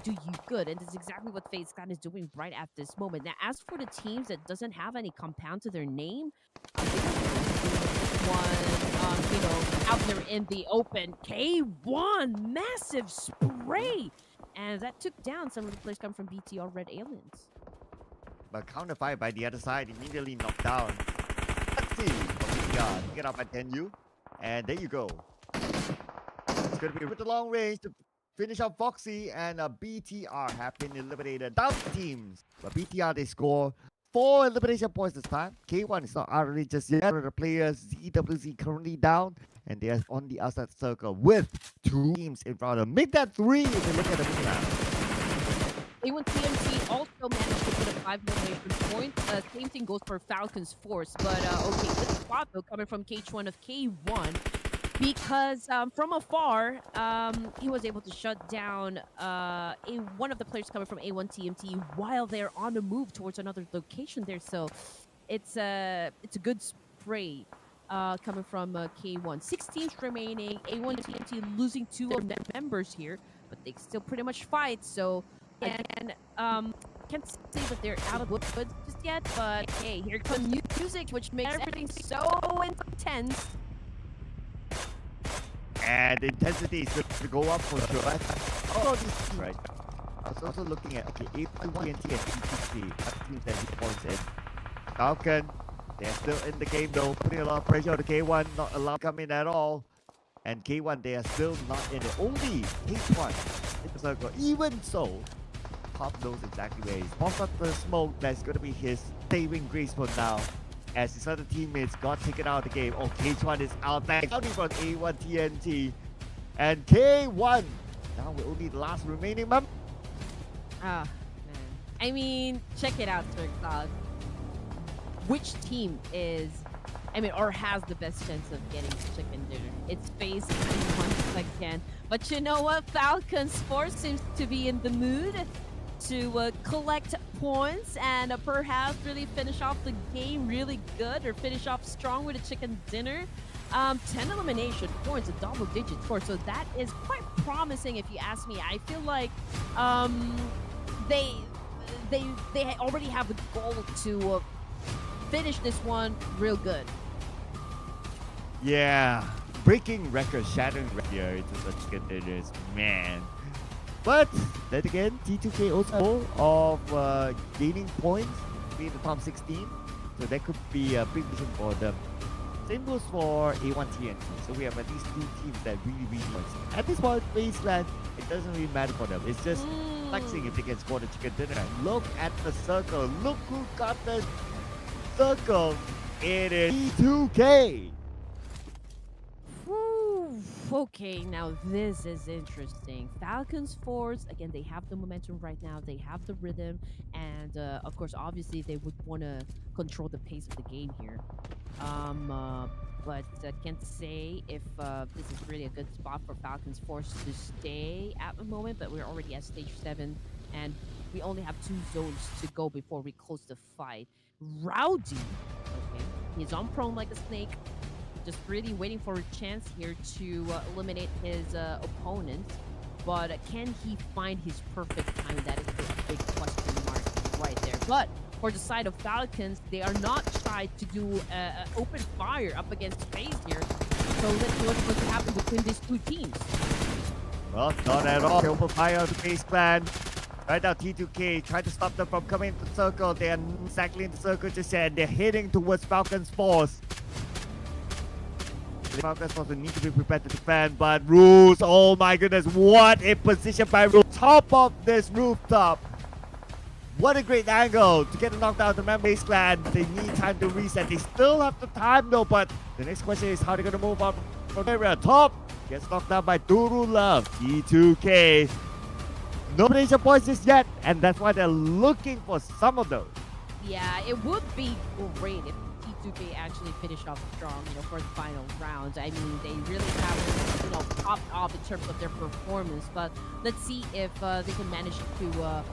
do you good, and it's exactly what FaZe Clan is doing right at this moment. Now, as for the teams that doesn't have any compound to their name, out there in the open, K1, massive spray, and that took down some of the players coming from BTR Red Aliens. But counterfire by the other side, immediately knocked down. Let's see. BTR, get up at 10U, and there you go. It's going to be with the long range to finish up Foxy, and BTR have been eliminated. Down teams, but BTR, they score 4 elimination points this time. K1 is not out of it just yet. The players, ZWZ currently down, and they are on the outside circle with 2 teams in front of them. Make that 3 if you look at the map. A1 TMT also managed to put a 5 elimination point. Same thing goes for Falcon's Force, but okay, good spot though coming from KH1 of K1. Because from afar, he was able to shut down one of the players coming from A1 TMT while they're on the move towards another location there. So it's a good spray coming from K1. 6 teams remaining. A1 TMT losing 2 of their members here, but they still pretty much fight. So again, can't say that they're out of the woods just yet, but hey, here comes music, which makes everything so intense. And the intensity is going to go up for sure. Oh, this team, right. I was also looking at, okay, A1 TNT and TTC. Teams that hit points in. Falcon, they're still in the game though, putting a lot of pressure on the K1, not allowed to come in at all. And K1, they are still not in it. Only H1 in the circle. Even so, Pop knows exactly where he's. Pops up the smoke, that's going to be his saving grace for now. As his other teammates got taken out of the game. Oh, K1 is out there, coming from A1 TNT. And K1, now we're only the last remaining member. Ah, man. I mean, check it out, Sir Cloud. Which team is, or has the best chance of getting chicken dinner? It's FaZe once again. But you know what? Falcon Sports seems to be in the mood to collect points and perhaps really finish off the game really good or finish off strong with a chicken dinner. 10 elimination points, a double-digit score, so that is quite promising if you ask me. I feel like they already have a goal to finish this one real good. Yeah, breaking records, shattering records into such chicken dinners, man. But then again, T2K also of gaining points, being the top 16, so that could be a big mission for them. Same goes for A1 TNT, so we have at least two teams that really points. At this point, Wasteland, it doesn't really matter for them. It's just flexing if they can score the chicken dinner. And look at the circle. Look who got the circle. It is T2K. Okay, now this is interesting. Falcons Force, again, they have the momentum right now. They have the rhythm. And, of course, obviously, they would want to control the pace of the game here. But I can't say if this is really a good spot for Falcons Force to stay at the moment. But we're already at stage 7. And we only have 2 zones to go before we close the fight. Rowdy, okay, he's on prone like a snake. Just really waiting for a chance here to eliminate his opponents. But can he find his perfect time? That is a big question mark right there. But for the side of Falcons, they are not shy to do open fire up against FaZe here. So let's see what's going to happen between these two teams. Well, not at all. Open fire on the FaZe clan. Right now, T2K trying to stop them from coming into the circle. They are exactly in the circle just yet. They're heading towards Falcons Force. Falcons Force need to be prepared to defend, but Rules, oh my goodness, what a position by Rules. Top of this rooftop. What a great angle to get a knockdown to the FaZe clan. They need time to reset. They still have the time though, but the next question is how they're going to move on from area. Top gets knocked down by Duru Love. T2K. No elimination points just yet, and that's why they're looking for some of those. Yeah, it would be great if T2K actually finish off strong, for the final rounds. I mean, they really haven't, popped off in terms of their performance, but let's see if they can manage to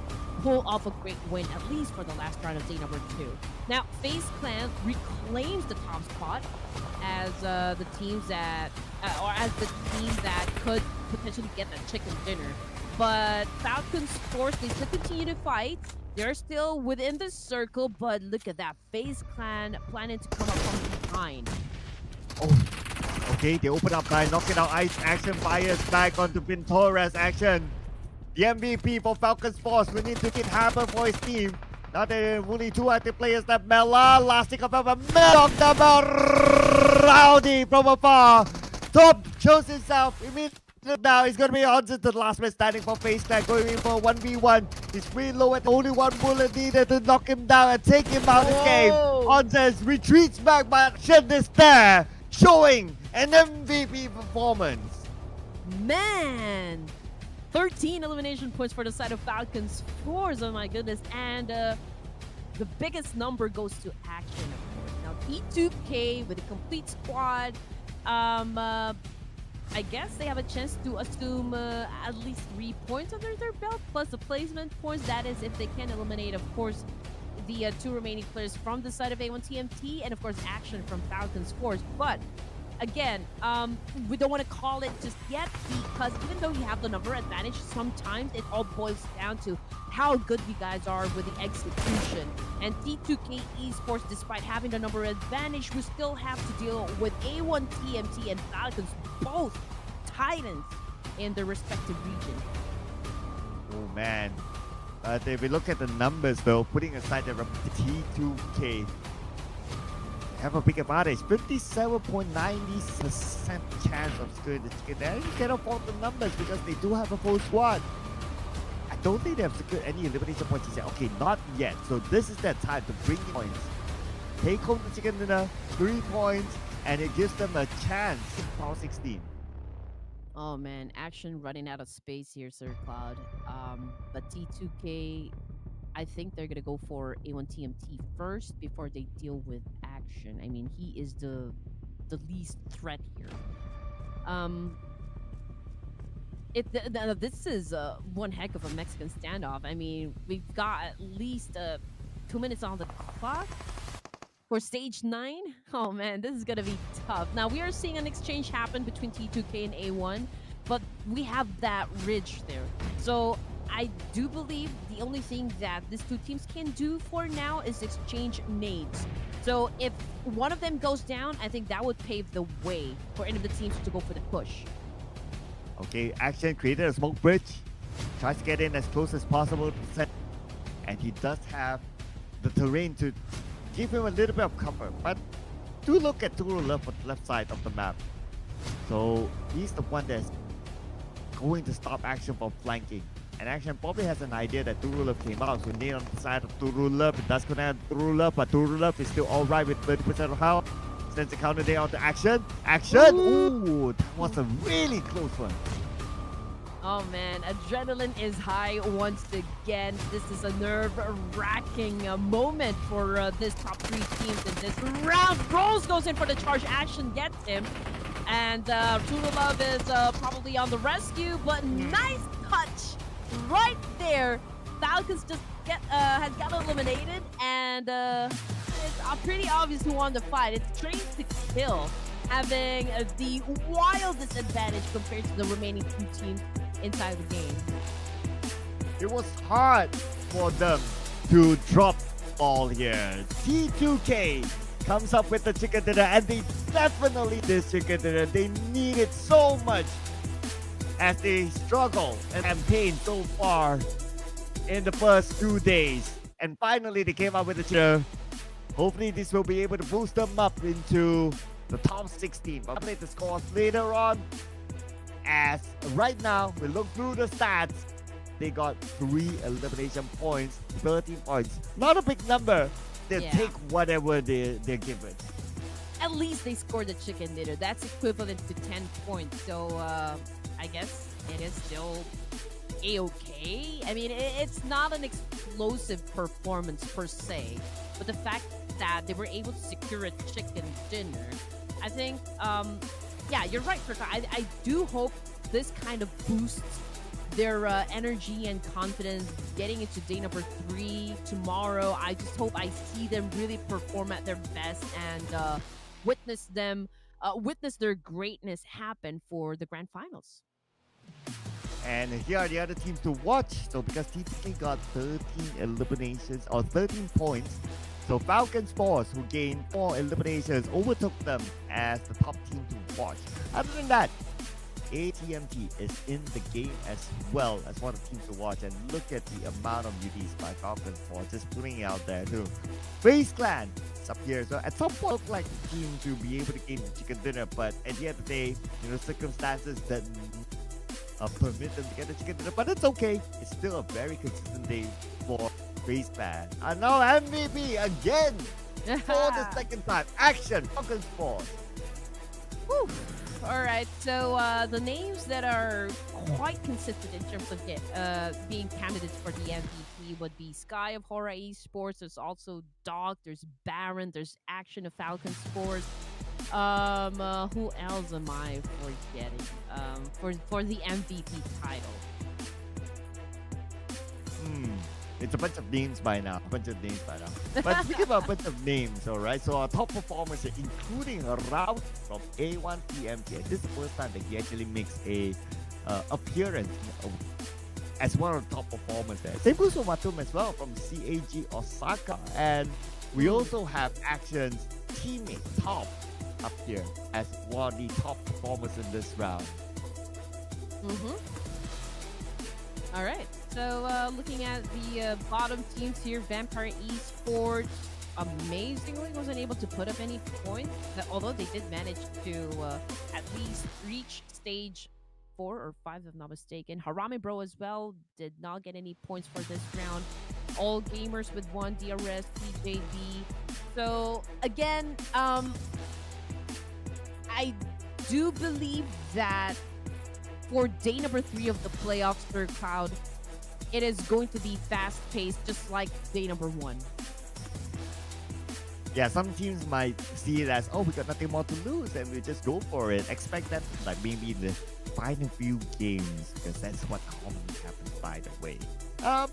pull off a great win, at least for the last round of day number 2. Now, FaZe Clan reclaims the top spot as the teams that, or as the team that could potentially get the chicken dinner. But Falcons Force, they still continue to fight. They're still within the circle, but look at that. FaZe Clan planning to come up from behind. Oh, okay, they open up by knocking out Ice action, fires back onto Pintora's action. The MVP for Falcons Force, we need to get happen for his team. Now there are only 2 active players that Mela, lasting of a knocked down Rowdy from afar. Top shows himself immediately. Now he's going to be on to the last man standing for FaZe Clan, going in for 1v1. He's pretty low at only 1 bullet needed to knock him down and take him out of the game. Onzes retreats back, but Shed is there, showing an MVP performance. Man! 13 elimination points for the side of Falcons Force, oh my goodness. And the biggest number goes to Action, of course. Now T2K with a complete squad. I guess they have a chance to assume at least 3 points under their belt, plus the placement points. That is if they can eliminate, of course, the 2 remaining players from the side of A1 TMT, and of course Action from Falcons Force. But again, we don't want to call it just yet, because even though you have the number advantage, sometimes it all boils down to how good you guys are with the execution. And T2K Esports, despite having the number advantage, we still have to deal with A1 TMT and Falcons, both titans in their respective region. Oh man. But if we look at the numbers though, putting aside the T2K, have a big advantage. 57.90% chance of scoring the chicken there. You cannot fault the numbers because they do have a full squad. I don't think they have secured any elimination points yet. Okay, not yet. So this is their time to bring in points. Take home the chicken dinner, 3 points, and it gives them a chance in round 16. Oh man, action running out of space here, Sir Cloud. But T2K, I think they're gonna go for A1 TMT first before they deal with action. I mean, he is the least threat here. This is one heck of a Mexican standoff. I mean, we've got at least 2 minutes on the clock for stage 9. Oh man, this is gonna be tough. Now we are seeing an exchange happen between T2K and A1, but we have that ridge there. So I do believe the only thing that these two teams can do for now is exchange nades. So if one of them goes down, I think that would pave the way for any of the teams to go for the push. Okay, action created a smoke bridge. Tries to get in as close as possible to set. And he does have the terrain to give him a little bit of cover. But do look at TURULOVE on the left side of the map. So he's the one that's going to stop action from flanking. And action probably has an idea that TURULOVE came out. So nade on the side of TURULOVE. It does connect TURULOVE, but TURULOVE is still alright with 30% of health. Sends the counter there onto action. Action! Ooh, that was a really close one. Oh man, adrenaline is high once again. This is a nerve-wracking moment for this top 3 teams in this round. Rose goes in for the charge. Action gets him. And TURULOVE is probably on the rescue, but nice touch right there. Falcons just has got eliminated, and it's pretty obvious who won the fight. It's Train to Kill having the wildest advantage compared to the remaining 2 teams inside the game. It was hard for them to drop all here. T2K comes up with the chicken dinner, and they definitely did chicken dinner. They need it so much as they struggle and campaign so far in the first 2 days. And finally, they came up with the chicken. Hopefully, this will be able to boost them up into the top 16. I'll update the scores later on. As right now, we look through the stats. They got 3 elimination points, 13 points. Not a big number. They'll take whatever they're given. At least they scored the chicken dinner. That's equivalent to 10 points. So I guess it is still a-okay. I mean, it's not an explosive performance per se, but the fact that they were able to secure a chicken dinner, I think, yeah, you're right, Kirka. I do hope this kind of boosts their energy and confidence getting into day number 3 tomorrow. I just hope I see them really perform at their best and witness their greatness happen for the grand finals. And here are the other teams to watch. So because T2K got 13 eliminations or 13 points, so Falcons Force, who gained 4 eliminations, overtook them as the top team to watch. Other than that, ATMT is in the game as well as one of the teams to watch. And look at the amount of UDs by Falcons Force, just putting it out there too. FaZe Clan is up here. So at some point, looked like the team to be able to gain the chicken dinner, but at the end of the day, you know, circumstances that permit them to get the chicken dinner, but it's okay. It's still a very consistent day for FaZe Clan. And now MVP again for the second time. Action, Falcons Force. Whew. All right, so the names that are quite consistent in terms of being candidates for the MVP would be Sky of HORAA Esports. There's also Dog. There's Baron. There's Action of Falcon Sports. Who else am I forgetting? For the MVP title. It's a bunch of names by now. But speaking about a bunch of names, all right. So our top performers, including Raut from A1 TMT. This is the first time that he actually makes a appearance as one of the top performers there. Same goes for Matum as well from CAG Osaka. And we also have Action's teammate Top up here as one of the top performers in this round. All right. So looking at the bottom teams here, Vampire Esports amazingly wasn't able to put up any points, although they did manage to at least reach stage 4 or 5, if I'm not mistaken. Harame Bro as well did not get any points for this round. All Gamers with 1, DRS, TJB. So again, I do believe that for day number 3 of the playoffs for Cloud, it is going to be fast-paced, just like day number 1. Yeah, some teams might see it as, oh, we got nothing more to lose, and we just go for it. Expect that, like maybe in the final few games, because that's what commonly happens, by the way.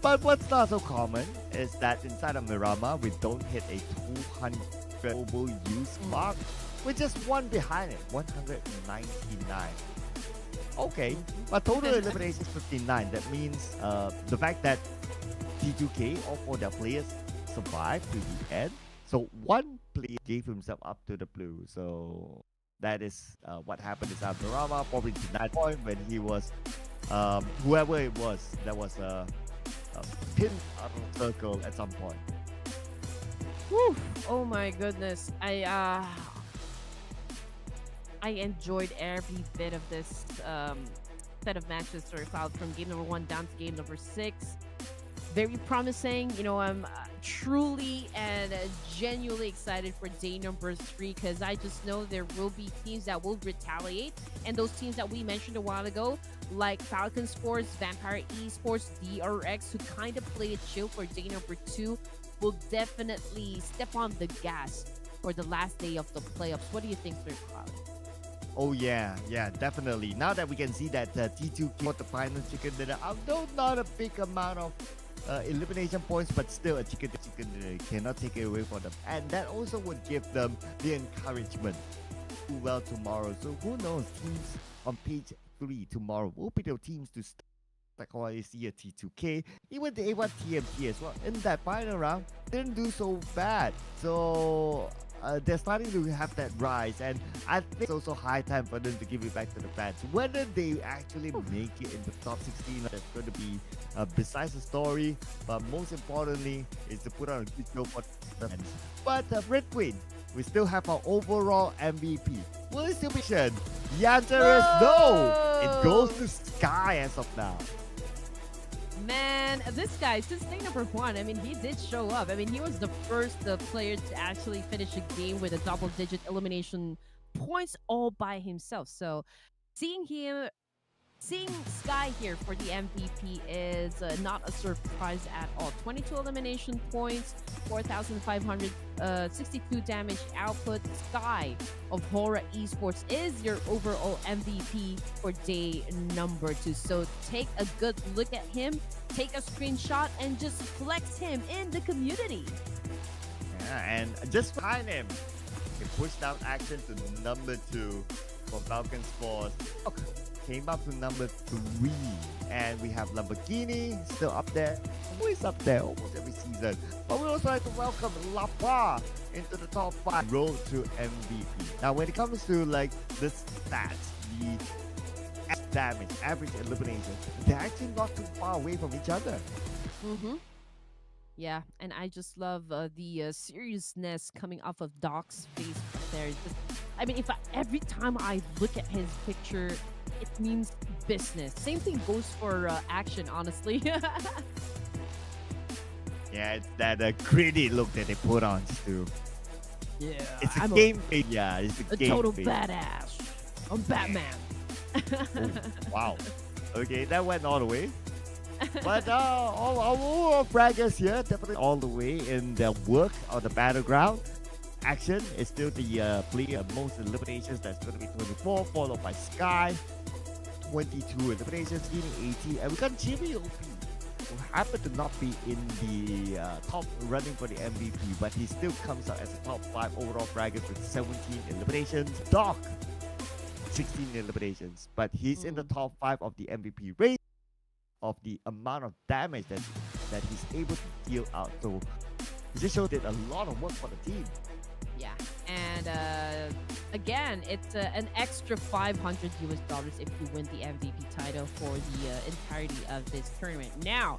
But what's not so common is that inside of Miramar, we don't hit a 200 global use mark. We're just one behind it, 199. Okay, but total elimination is 59. That means the fact that T2K, all 4 their players survived to the end. So one player gave himself up to the blue. So that is what happened inside Miramar. Probably to that point when he was, whoever it was, that was pinned out of the circle at some point. Whew. Oh my goodness. I enjoyed every bit of this set of matches for Cloud from game number 1 down to game number 6. Very promising. You know, I'm truly and genuinely excited for day number 3 because I just know there will be teams that will retaliate, and those teams that we mentioned a while ago, like Falcon Sports, Vampire Esports, DRX, who kind of play it chill for day number 2, will definitely step on the gas for the last day of the playoffs. What do you think, Sir Cloud? Oh yeah, definitely. Now that we can see that T2 got the final chicken dinner, although not a big amount of elimination points, but still a chicken dinner, cannot take it away from them. And that also would give them the encouragement to do well tomorrow. So who knows, teams on page 3 tomorrow will be the teams to start. Like how I see a T2K, even the A1 TMT as well. In that final round, didn't do so bad. So they're starting to have that rise, and I think it's also high time for them to give it back to the fans. Whether they actually make it in the top 16, that's going to be besides the story, but most importantly is to put on a good show for the fans. But Red Queen, we still have our overall MVP. Will it still be Shen? The answer is no! It goes to Sky as of now. Man, this guy, since day number 1, I mean, he did show up. I mean, he was the first player to actually finish a game with a double-digit elimination points all by himself. So seeing Sky here for the MVP is not a surprise at all. 22 elimination points, 4,562 damage output. Sky of HORAA Esports is your overall MVP for day number 2. So take a good look at him, take a screenshot, and just flex him in the community. Yeah, and just behind him, he pushed down Action to number 2 for Falcon Sports. Came up to number 3, and we have Lamborghini still up there. Always up there almost every season. But we also like to welcome Lapa into the top 5 road to MVP. Now when it comes to like the stats, the damage, average elimination, they're actually not too far away from each other. Yeah, and I just love the seriousness coming off of Doc's face right there. I mean, every time I look at his picture, it means business. Same thing goes for Action, honestly. Yeah, it's that gritty look that they put on too. Yeah, it's a game face. Yeah, it's a game total face. badass. I'm Batman. Oh, wow. Okay, that went all the way. But all our overall braggers here, definitely all the way in their work on the battleground. Action is still the player most eliminations. That's going to be 24, followed by Sky, 22 eliminations, gaining 80. And we got Jimmy OP, who happened to not be in the top running for the MVP, but he still comes out as a top 5 overall braggers with 17 eliminations. Doc, 16 eliminations, but he's in the top 5 of the MVP race. of the amount of damage that he's able to deal out. So it just showed did a lot of work for the team. Yeah, and again, it's an extra $500 if you win the MVP title for the entirety of this tournament. Now,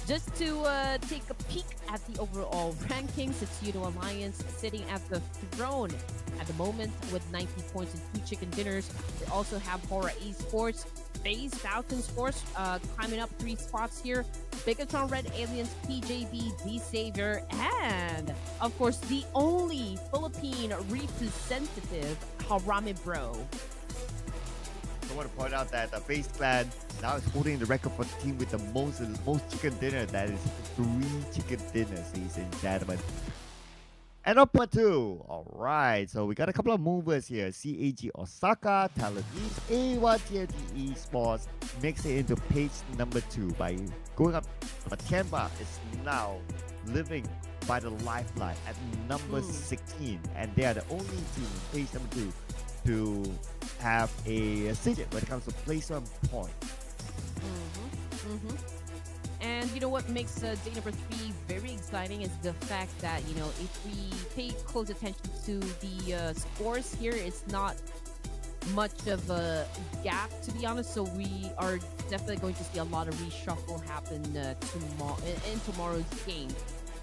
just to take a peek at the overall rankings, it's YOODO Alliance sitting at the throne at the moment with 90 points and 2 chicken dinners. We also have HORAA Esports, FaZe Falcon Sports climbing up 3 spots here. Bigatron Red Aliens, PJB, DXAVIER, and of course the only Philippine representative, HARAME Bro. I want to point out that the FaZe Clan now is holding the record for the team with the most chicken dinner. That is 3 chicken dinners, ladies and gentlemen. And up number 2. Alright, so we got a couple of movers here. CAG Osaka, Talent East, A1 TNT Esports makes it into page number 2 by going up. But TIANBA is now living by the lifeline at number 16. And they are the only team in page number 2 to have a signet when it comes to placement point. And you know what makes day number 3 very exciting is the fact that, you know, if we pay close attention to the scores here, it's not much of a gap, to be honest. So we are definitely going to see a lot of reshuffle happen in tomorrow's game.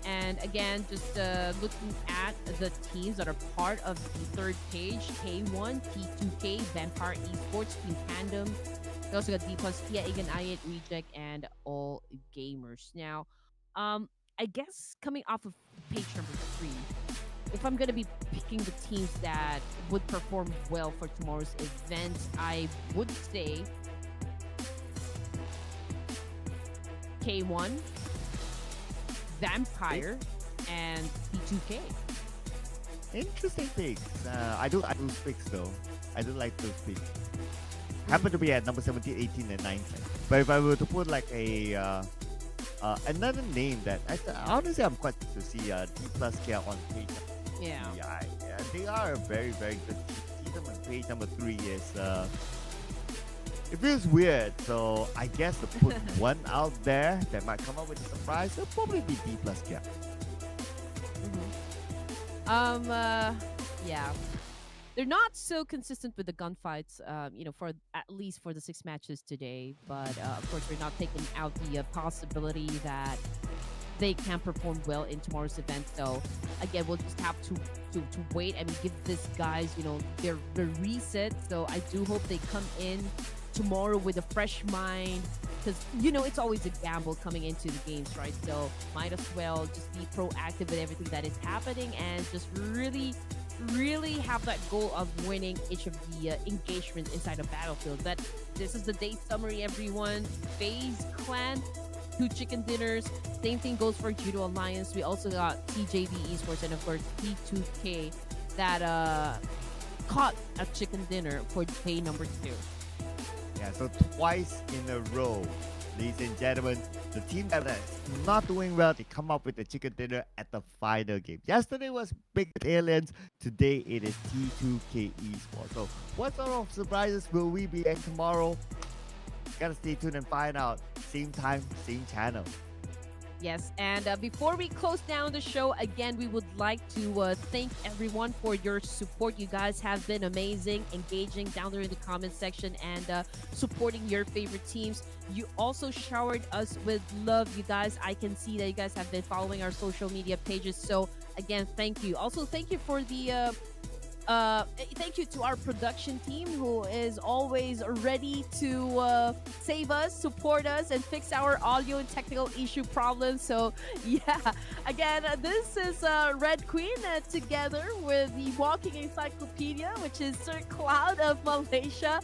And again, just looking at the teams that are part of the 3rd page: K1, T2K, Vampire Esports, Team Tandem. We also got DPLUS, TIANBA, IAT, Reject, and All Gamers. Now, I guess coming off of page number 3, if I'm gonna be picking the teams that would perform well for tomorrow's event, I would say K1, Vampire, and T2K. Interesting picks. I do those picks though. I do like those picks. Happen to be at number 17, 18, and 19. But if I were to put like a another name that honestly I'm quite to see DPLUS here on page. Yeah. Yeah, they are a very very good team. See them on page number 3 is it feels weird. So I guess to put one out there that might come up with a surprise, it'll probably be DPLUS here. Yeah. They're not so consistent with the gunfights, you know, for at least for the 6 matches today. But of course, we're not taking out the possibility that they can perform well in tomorrow's event. So again, we'll just have to wait and give these guys, you know, their reset. So I do hope they come in tomorrow with a fresh mind, because you know it's always a gamble coming into the games, right? So might as well just be proactive with everything that is happening and just really have that goal of winning each of the engagements inside the battlefield. But this is the day summary, everyone. FaZe Clan, 2 chicken dinners. Same thing goes for YOODO Alliance. We also got TJB Esports and of course T2K that caught a chicken dinner for day number 2. Yeah, so twice in a row, ladies and gentlemen, the team that is not doing well, they come up with the chicken dinner at the final game. Yesterday was Big Aliens, today it is T2K Esports. So what sort of surprises will we be getting tomorrow? Gotta stay tuned and find out. Same time, same channel. Yes, and before we close down the show, again, we would like to thank everyone for your support. You guys have been amazing, engaging down there in the comment section and supporting your favorite teams. You also showered us with love, you guys. I can see that you guys have been following our social media pages. So again, thank you. Also, thank you for the thank you to our production team who is always ready to save us, support us, and fix our audio and technical issue problems. So yeah, again, this is Red Queen together with the Walking Encyclopedia, which is Sir Cloud of Malaysia,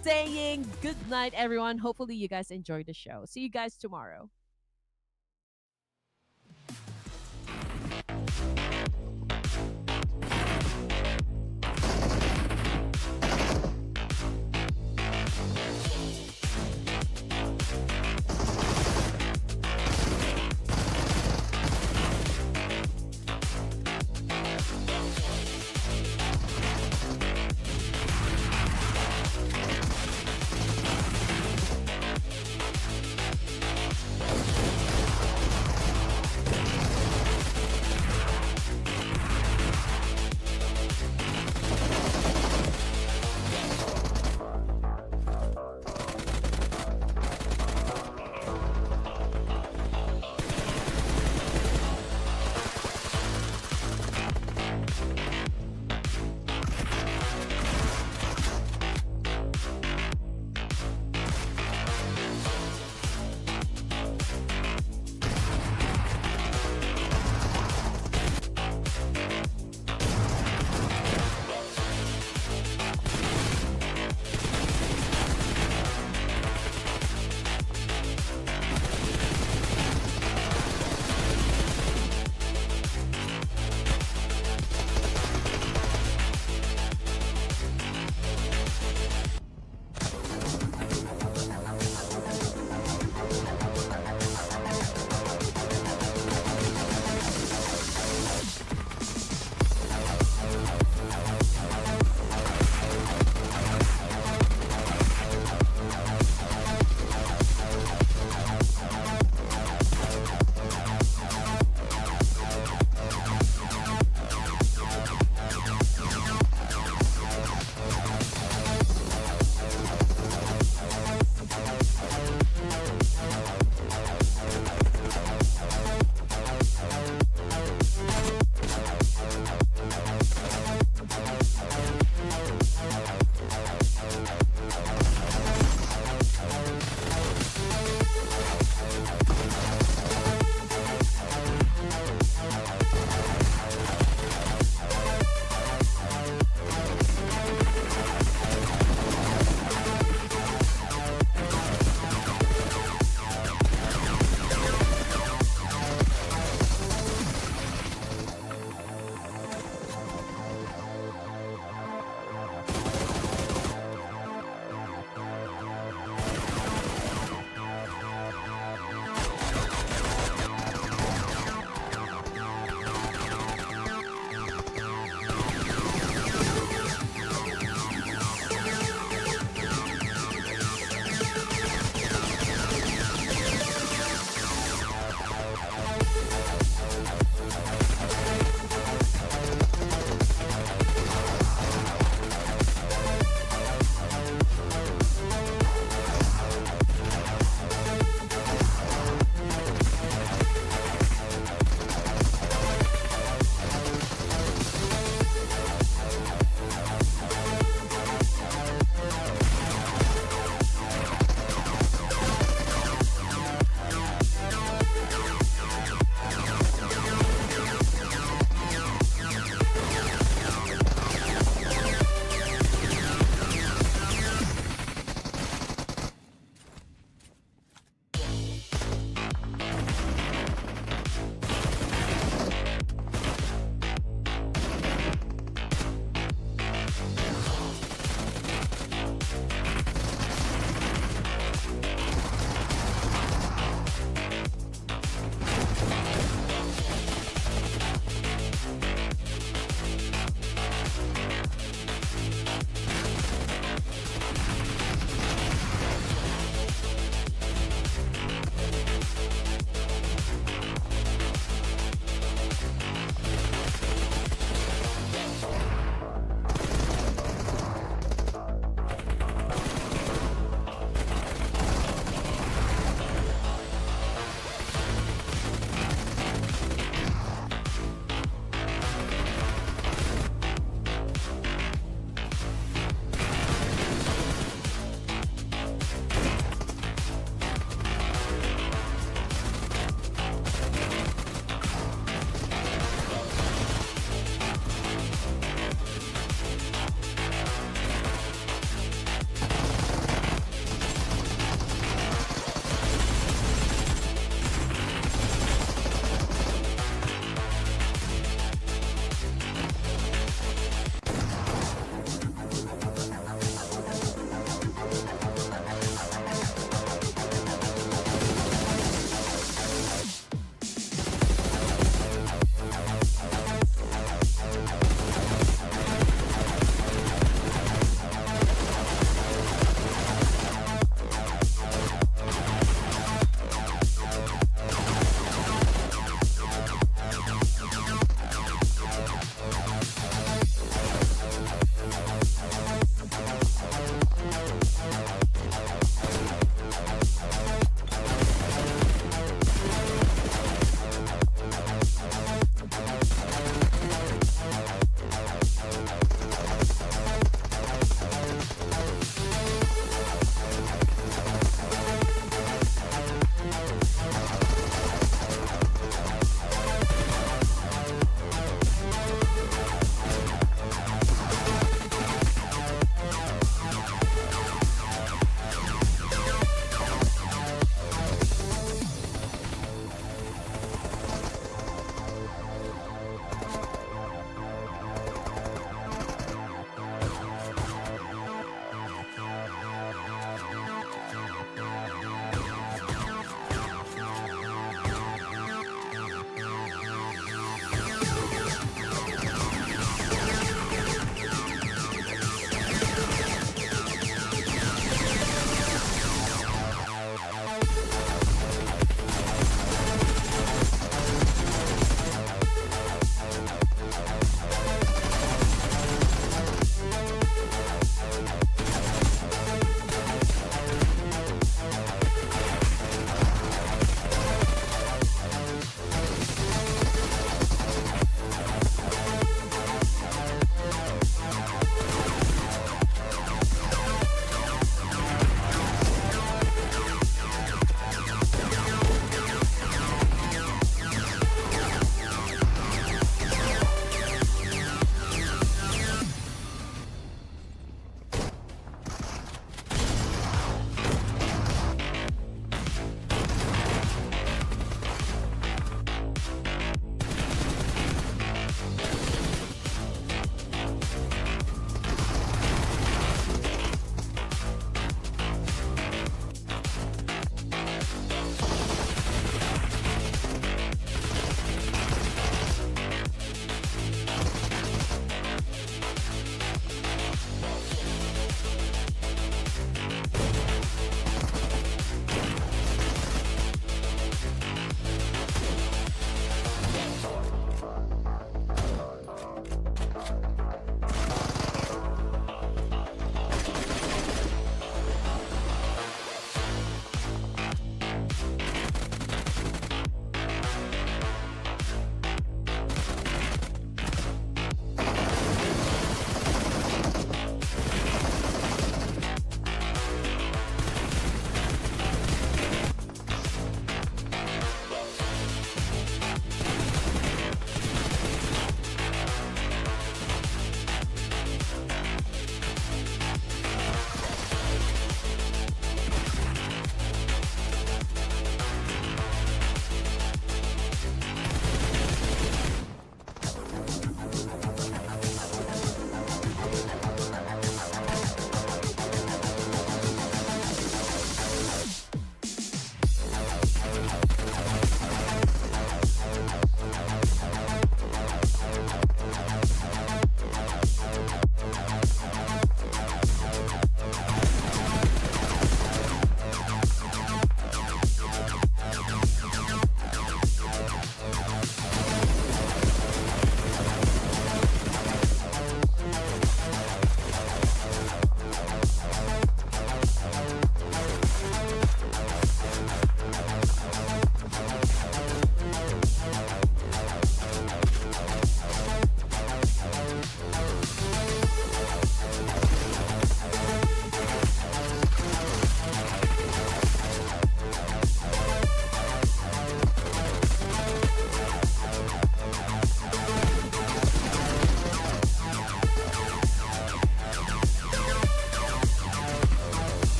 saying good night, everyone. Hopefully you guys enjoyed the show. See you guys tomorrow.